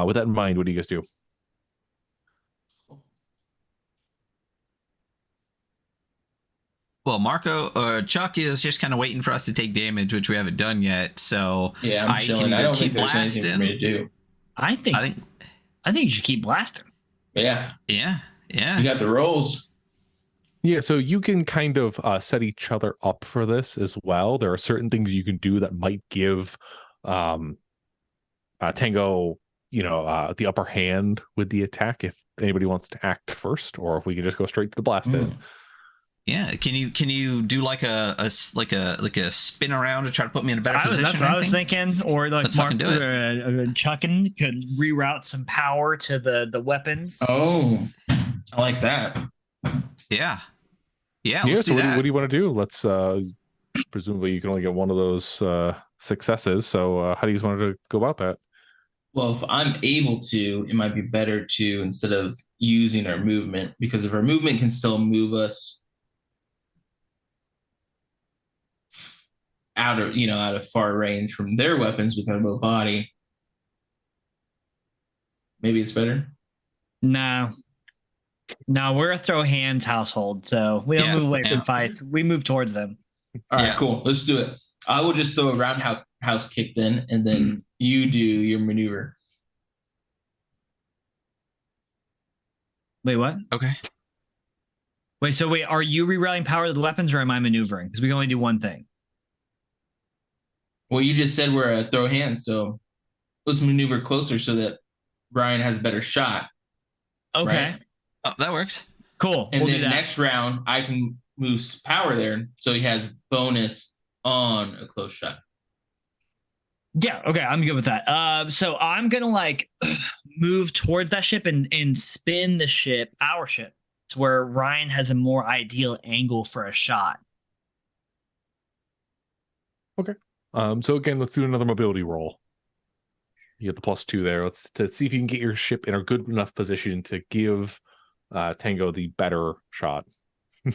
Speaker 4: With that in mind, what do you guys do?
Speaker 1: Well, Marco or Chuck is just kind of waiting for us to take damage, which we haven't done yet. So
Speaker 3: Yeah, I'm
Speaker 1: I
Speaker 3: chilling.
Speaker 1: can
Speaker 3: I
Speaker 1: either
Speaker 3: don't
Speaker 1: keep
Speaker 3: think there's anything for me
Speaker 1: blasting.
Speaker 3: to do.
Speaker 2: I think you should keep blasting.
Speaker 3: Yeah,
Speaker 1: Yeah.
Speaker 3: you got the rolls.
Speaker 4: Yeah, so you can kind of set each other up for this as well. There are certain things you can do that might give Tango, the upper hand with the attack if anybody wants to act first, or if we can just go straight to the blast in.
Speaker 1: Yeah, can you do like a spin around to try to put me in a better position?
Speaker 2: That's what I was thinking. Or like
Speaker 1: Let's fucking do it.
Speaker 2: Chuckin could reroute some power to the weapons.
Speaker 3: Oh, I like that.
Speaker 1: Yeah. Let's
Speaker 4: so
Speaker 1: do that.
Speaker 4: what do you want to do? Let's presumably you can only get one of those successes. So how do you guys want to go about that?
Speaker 3: Well, if I'm able to, it might be better to, instead of using our movement, because if our movement can still move us out of far range from their weapons with our low body, maybe it's better.
Speaker 2: No, we're a throw hands household, so we don't move away from fights. We move towards them.
Speaker 3: All right, cool. Let's do it. I will just throw a roundhouse kick then, and then you do your maneuver.
Speaker 2: Wait, what?
Speaker 1: Okay.
Speaker 2: Wait, are you rerouting power to the weapons, or am I maneuvering? Because we can only do one thing.
Speaker 3: Well, you just said we're a throw hands, so let's maneuver closer so that Ryan has a better shot.
Speaker 2: Okay.
Speaker 3: Right?
Speaker 1: Oh, that works.
Speaker 2: Cool.
Speaker 3: And
Speaker 2: we'll
Speaker 3: then
Speaker 2: do that.
Speaker 3: next round, I can move power there, so he has bonus on a close shot.
Speaker 2: Yeah, okay, I'm good with that. So I'm gonna move towards that ship and spin our ship, to where Ryan has a more ideal angle for a shot.
Speaker 4: Okay. So again, let's do another mobility roll. You get the +2 there. Let's see if you can get your ship in a good enough position to give Tango the better shot.
Speaker 2: You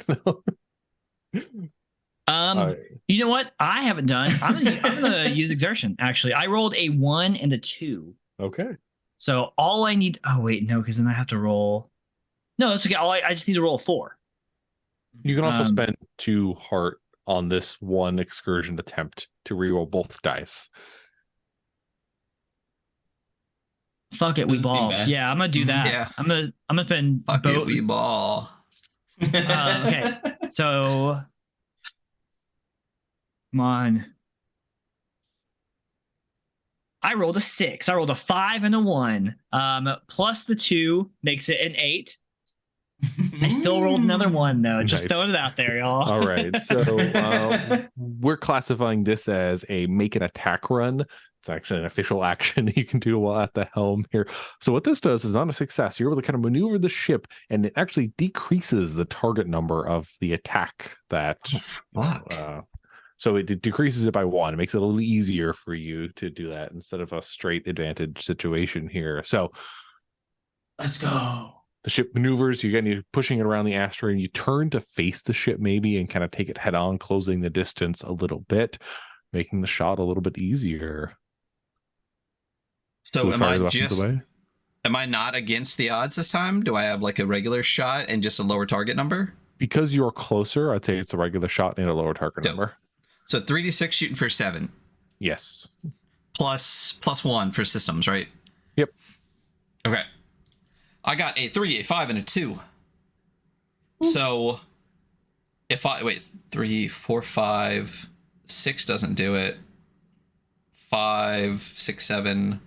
Speaker 2: know what? I haven't done. I'm gonna use exertion. Actually, I rolled a 1 and a 2.
Speaker 4: Okay.
Speaker 2: So all I need. Oh wait, no, because then I have to roll. No, that's okay. I just need to roll a 4.
Speaker 4: You can also spend 2 heart on this one excursion attempt to reroll both dice.
Speaker 2: Fuck it, we ball. Yeah, I'm gonna do that.
Speaker 1: Yeah.
Speaker 2: I'm gonna spend.
Speaker 1: Fuck it, we ball.
Speaker 2: Okay, so come on. I rolled a 6. I rolled a 5 and a 1. Plus the 2 makes it an 8. I still rolled another 1 though. Just throwing it out there, y'all.
Speaker 4: All right. So we're classifying this as a make an attack run. It's actually an official action you can do while at the helm here. So what this does is not a success. You're able to kind of maneuver the ship, and it actually decreases the target number of the attack that. So it decreases it by 1. It makes it a little easier for you to do that instead of a straight advantage situation here. So
Speaker 3: let's go.
Speaker 4: The ship maneuvers. You're pushing it around the asteroid. You turn to face the ship maybe and kind of take it head on, closing the distance a little bit, making the shot a little bit easier.
Speaker 1: So am I not against the odds this time? Do I have like a regular shot and just a lower target number?
Speaker 4: Because you're closer, I'd say it's a regular shot and a lower target number.
Speaker 1: So 3d6 shooting for 7.
Speaker 4: Yes.
Speaker 1: Plus 1 for systems, right?
Speaker 4: Yep.
Speaker 1: Okay. I got a 3, a 5, and a 2. So if 3, 4, 5, 6 doesn't do it. 5, 6, 7.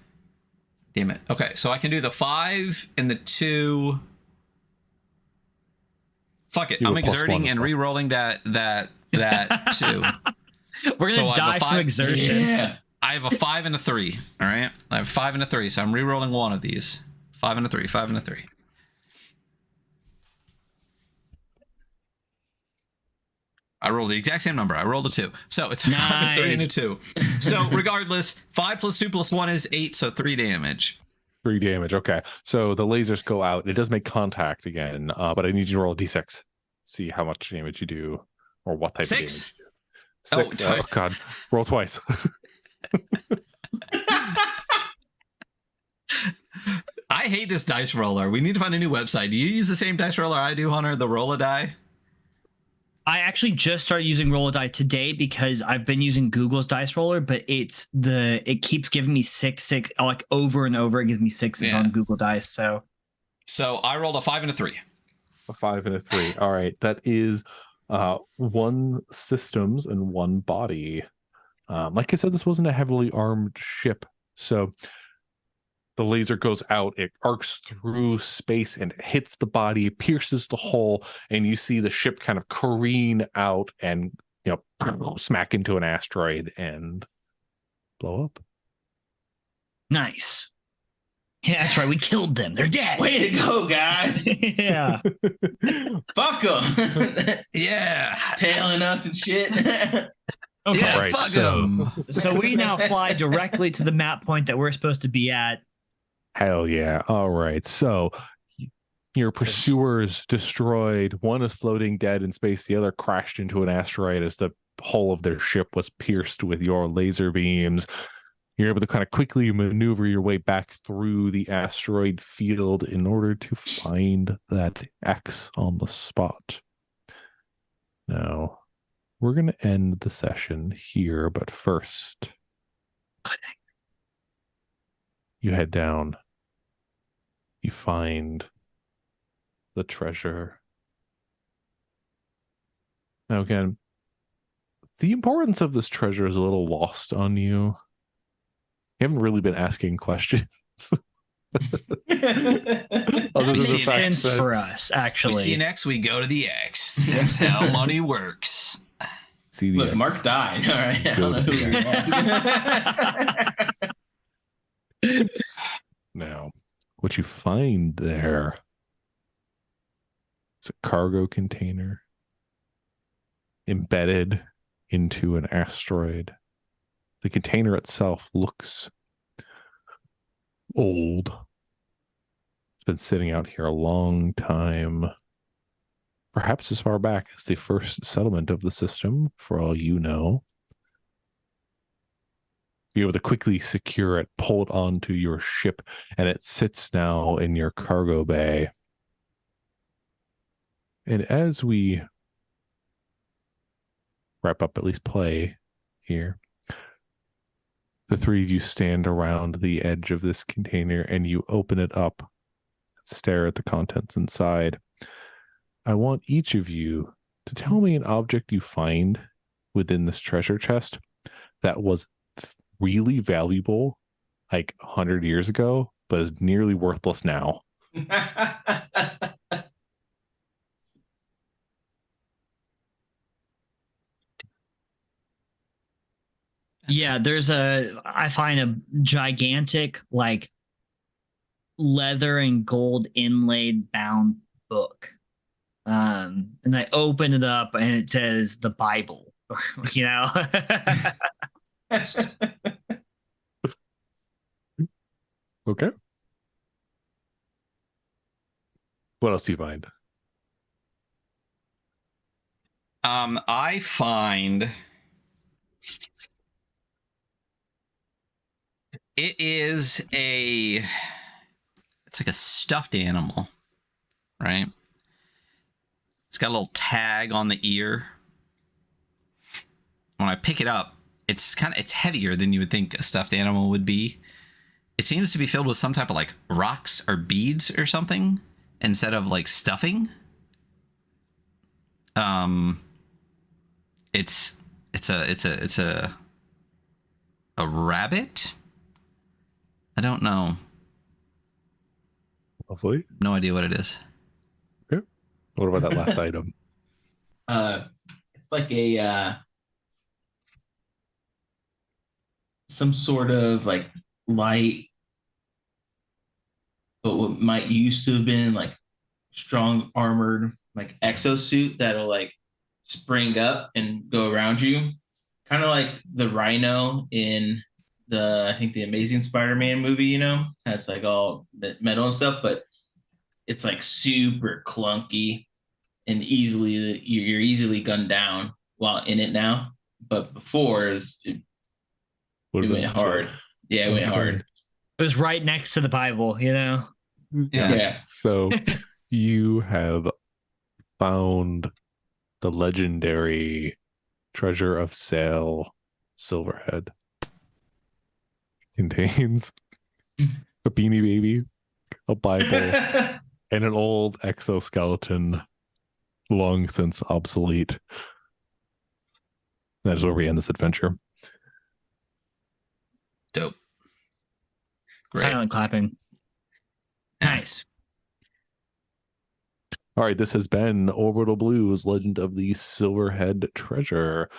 Speaker 1: Damn it. Okay, so I can do the 5 and the 2. Fuck it. I'm exerting and re-rolling that 2.
Speaker 2: We're gonna die from exertion.
Speaker 3: Yeah.
Speaker 1: I have a 5 and a 3. All right. I have 5 and a 3, so I'm re-rolling one of these. 5 and a 3. 5 and a 3. I rolled the exact same number. I rolled a 2. So it's a 5, a 3, and a 2. So regardless, 5 plus 2 plus 1 is 8, so 3 damage.
Speaker 4: 3 damage. Okay. So the lasers go out. It does make contact again, but I need you to roll a d6. See how much damage you do or what type
Speaker 1: 6.
Speaker 4: of damage you do. 6. Oh, God. Roll twice.
Speaker 1: I hate this dice roller. We need to find a new website. Do you use the same dice roller I do, Hunter? The Roll-A-Die?
Speaker 2: I actually just started using Roll-A-Die today because I've been using Google's dice roller, but it keeps giving me 6 like over and over. It gives me 6s on Google Dice. So
Speaker 1: I rolled a 5 and a 3.
Speaker 4: A 5 and a 3. All right, that is 1 systems and 1 body. Like I said, this wasn't a heavily armed ship, so the laser goes out, it arcs through space and hits the body, pierces the hull, and you see the ship kind of careen out and, smack into an asteroid and blow up.
Speaker 2: nice. Yeah, that's right. We killed them. They're dead.
Speaker 3: Way to go, guys.
Speaker 2: Yeah.
Speaker 3: Fuck them.
Speaker 1: Yeah.
Speaker 3: Tailing us and shit.
Speaker 2: Okay.
Speaker 1: Yeah,
Speaker 4: Right,
Speaker 1: fuck
Speaker 4: so-
Speaker 1: 'em.
Speaker 2: So we now fly directly to the map point that we're supposed to be at.
Speaker 4: Hell yeah. All right. So your pursuers destroyed. One is floating dead in space. The other crashed into an asteroid as the hull of their ship was pierced with your laser beams. You're able to kind of quickly maneuver your way back through the asteroid field in order to find that X on the spot. Now, we're going to end the session here, but first, you head down. You find the treasure. Now, again, the importance of this treasure is a little lost on you. You haven't really been asking questions. Other than
Speaker 1: We
Speaker 4: the
Speaker 1: see
Speaker 4: fact
Speaker 2: Sense
Speaker 4: that-
Speaker 2: for us, actually.
Speaker 1: We see an X, we go to the X. That's how money works.
Speaker 4: See the
Speaker 3: Look,
Speaker 4: X.
Speaker 3: Mark died. All right. I don't know who he was.
Speaker 4: Now, what you find there is a cargo container embedded into an asteroid. The container itself looks old. It's been sitting out here a long time. Perhaps as far back as the first settlement of the system, for all you know. Be able to quickly secure it, pull it onto your ship, and it sits now in your cargo bay. And as we wrap up, at least play here, the three of you stand around the edge of this container and you open it up, stare at the contents inside. I want each of you to tell me an object you find within this treasure chest that was really valuable like 100 years ago, but is nearly worthless now.
Speaker 2: Yeah, I find a gigantic, like, leather and gold inlaid bound book. And I open it up and it says the Bible, you know?
Speaker 4: Okay. What else do you find?
Speaker 1: I find it's like a stuffed animal, right? It's got a little tag on the ear. When I pick it up, it's heavier than you would think a stuffed animal would be. It seems to be filled with some type of like rocks or beads or something instead of like stuffing. It's a rabbit. I don't know.
Speaker 4: Lovely.
Speaker 1: No idea what it is.
Speaker 4: What about that last item?
Speaker 3: It's like a some sort of like light, but what might used to have been like strong armored like exosuit that'll like spring up and go around you, kind of like the Rhino in I think the Amazing Spider-Man movie. You know, has like all metal and stuff, but it's like super clunky and you're easily gunned down while in it now. but before it went hard. Yeah, it went hard.
Speaker 2: It was right next to the Bible, you know?
Speaker 3: Yeah.
Speaker 4: So you have found the legendary treasure of Sale Silverhead. Contains a Beanie Baby, a Bible, and an old exoskeleton long since obsolete. That is where we end this adventure.
Speaker 1: Dope. Great.
Speaker 2: Silent clapping. Nice.
Speaker 4: All right, this has been Orbital Blues, Legend of the Silverhead Treasure.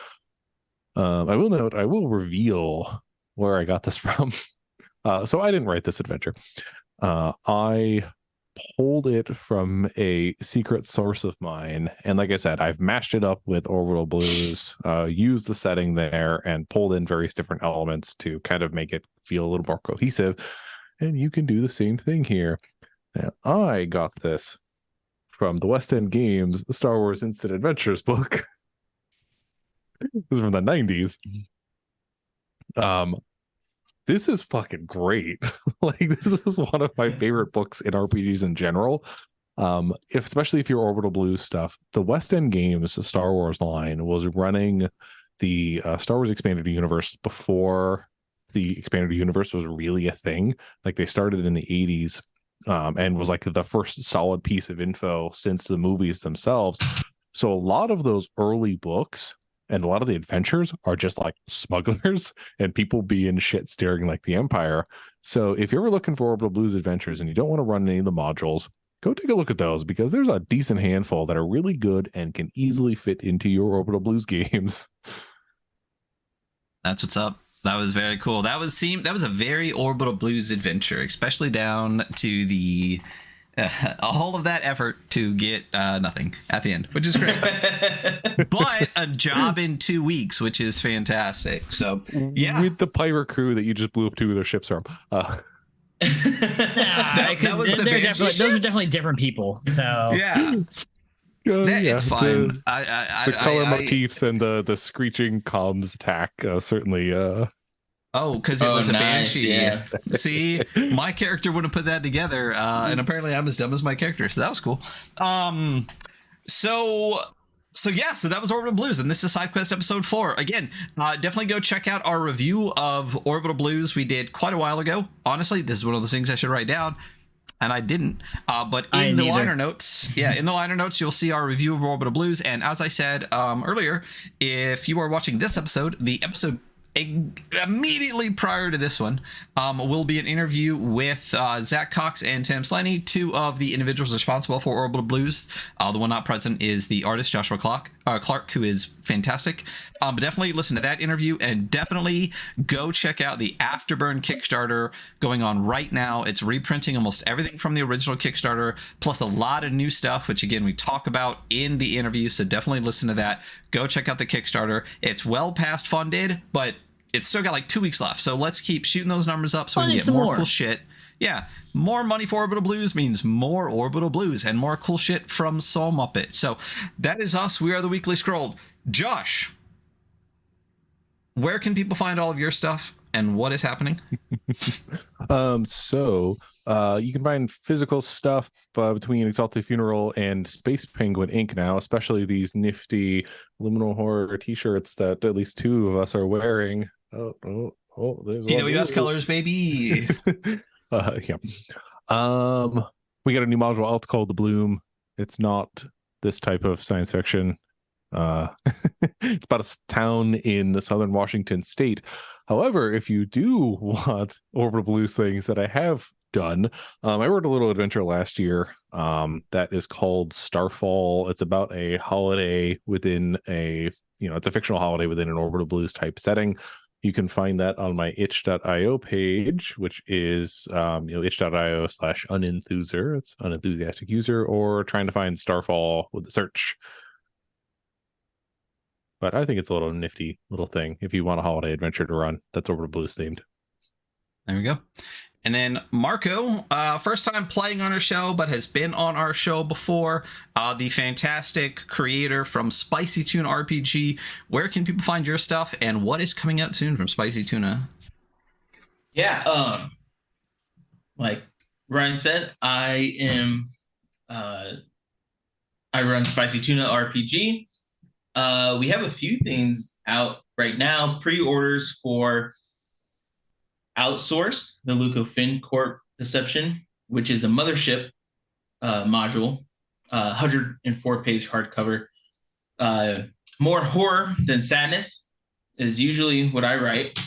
Speaker 4: I will note, I will reveal where I got this from. So I didn't write this adventure. I pulled it from a secret source of mine. And like I said, I've mashed it up with Orbital Blues, used the setting there, and pulled in various different elements to kind of make it feel a little more cohesive. And you can do the same thing here. Now, I got this from the West End Games Star Wars Instant Adventures book. This is from the 90s. This is fucking great. Like, this is one of my favorite books in RPGs in general. Especially if you're Orbital Blues stuff. The West End Games Star Wars line was running the Star Wars Expanded Universe before the Expanded Universe was really a thing. Like, they started in the 80s and was like the first solid piece of info since the movies themselves. So a lot of those early books and a lot of the adventures are just like smugglers and people being shit steering like the Empire. So if you're ever looking for Orbital Blues adventures and you don't want to run any of the modules, go take a look at those, because there's a decent handful that are really good and can easily fit into your Orbital Blues games.
Speaker 1: That's what's up. That was very cool. That was a very Orbital Blues adventure, especially down to the all of that effort to get nothing at the end, which is great. But a job in 2 weeks, which is fantastic. So yeah,
Speaker 4: with the pirate crew that you just blew up two of their ships from.
Speaker 1: that was the
Speaker 2: those are definitely different people. So
Speaker 1: yeah. It's fine.
Speaker 4: The color motifs and the screeching comms attack certainly.
Speaker 1: Oh, because it was a
Speaker 3: nice,
Speaker 1: banshee.
Speaker 3: yeah.
Speaker 1: See, my character wouldn't put that together, and apparently I'm as dumb as my character, so that was cool. So that was Orbital Blues, and this is SideQuest episode 4. Again, definitely go check out our review of Orbital Blues we did quite a while ago. Honestly, this is one of those things I should write down, and I didn't. But in the liner notes, you'll see our review of Orbital Blues. And as I said earlier, if you are watching this episode, the episode immediately prior to this one will be an interview with Zach Cox and Tim Slaney, two of the individuals responsible for Orbital Blues. The one not present is the artist Joshua Clark, who is fantastic. But definitely listen to that interview, and definitely go check out the Afterburn Kickstarter going on right now. It's reprinting almost everything from the original Kickstarter, plus a lot of new stuff, which again we talk about in the interview. So definitely listen to that. Go check out the Kickstarter. It's well past funded, but it's still got like 2 weeks left. So let's keep shooting those numbers up so we can get more cool shit. Yeah, more money for Orbital Blues means more Orbital Blues and more cool shit from Soul Muppet. So that is us. We are the Weekly Scrolled. Josh, where can people find all of your stuff and what is happening?
Speaker 4: So you can find physical stuff between Exalted Funeral and Space Penguin Inc. now, especially these nifty Liminal Horror t-shirts that at least two of us are wearing.
Speaker 1: TWS colors, baby.
Speaker 4: Yeah. We got a new module out. It's called The Bloom. It's not this type of science fiction. It's about a town in the southern Washington state. However, if you do want Orbital Blues things that I have done, I wrote a little adventure last year that is called Starfall. It's about a holiday within it's a fictional holiday within an Orbital Blues type setting. You can find that on my itch.io page, which is itch.io/unenthuser. It's unenthusiastic user, or trying to find Starfall with the search. But I think it's a little nifty little thing if you want a holiday adventure to run that's Orbital Blues themed.
Speaker 1: There we go. And then Marco, first time playing on our show, but has been on our show before. The fantastic creator from Spicy Tuna RPG. Where can people find your stuff, and what is coming out soon from Spicy Tuna?
Speaker 3: Yeah, like Ryan said, I run Spicy Tuna RPG. We have a few things out right now. Pre-orders for Outsource, the Leucofin Corp Deception, which is a mothership module, 104-page hardcover. More horror than sadness is usually what I write.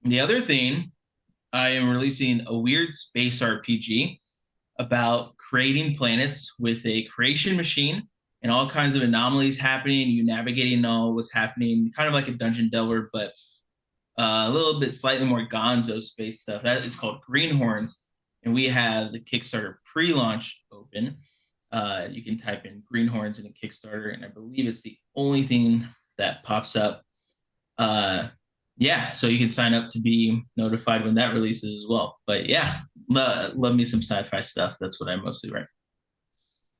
Speaker 3: And the other thing, I am releasing a weird space RPG about creating planets with a creation machine and all kinds of anomalies happening. You navigating all what's happening, kind of like a dungeon delver, but a little bit slightly more gonzo space stuff. That is called Greenhorns, and we have the Kickstarter pre-launch open. You can type in Greenhorns in a Kickstarter, and I believe it's the only thing that pops up. Yeah, so you can sign up to be notified when that releases as well. But yeah, love me some sci-fi stuff. That's what I mostly write.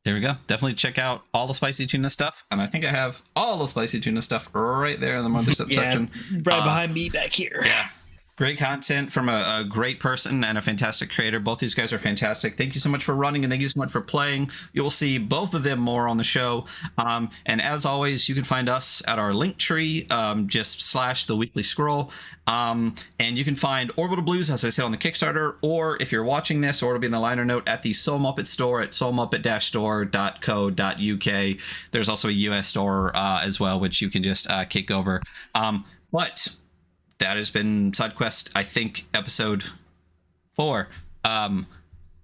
Speaker 1: There we go. Definitely check out all the Spicy Tuna stuff. And I think I have all the Spicy Tuna stuff right there in the mothership section.
Speaker 2: Right behind me back here.
Speaker 1: Yeah. Great content from a great person and a fantastic creator. Both these guys are fantastic. Thank you so much for running, and thank you so much for playing. You'll see both of them more on the show. And as always, you can find us at our link tree, just / the weekly scroll. And you can find Orbital Blues, as I said, on the Kickstarter, or if you're watching this, or it'll be in the liner note at the Soul Muppet store at soulmuppet-store.co.uk. There's also a US store as well, which you can just kick over. But that has been SideQuest, I think, episode 4.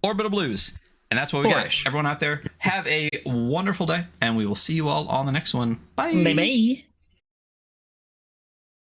Speaker 1: Orbital Blues. And that's what we got. Everyone out there, have a wonderful day, and we will see you all on the next one. Bye.
Speaker 2: Bye-bye.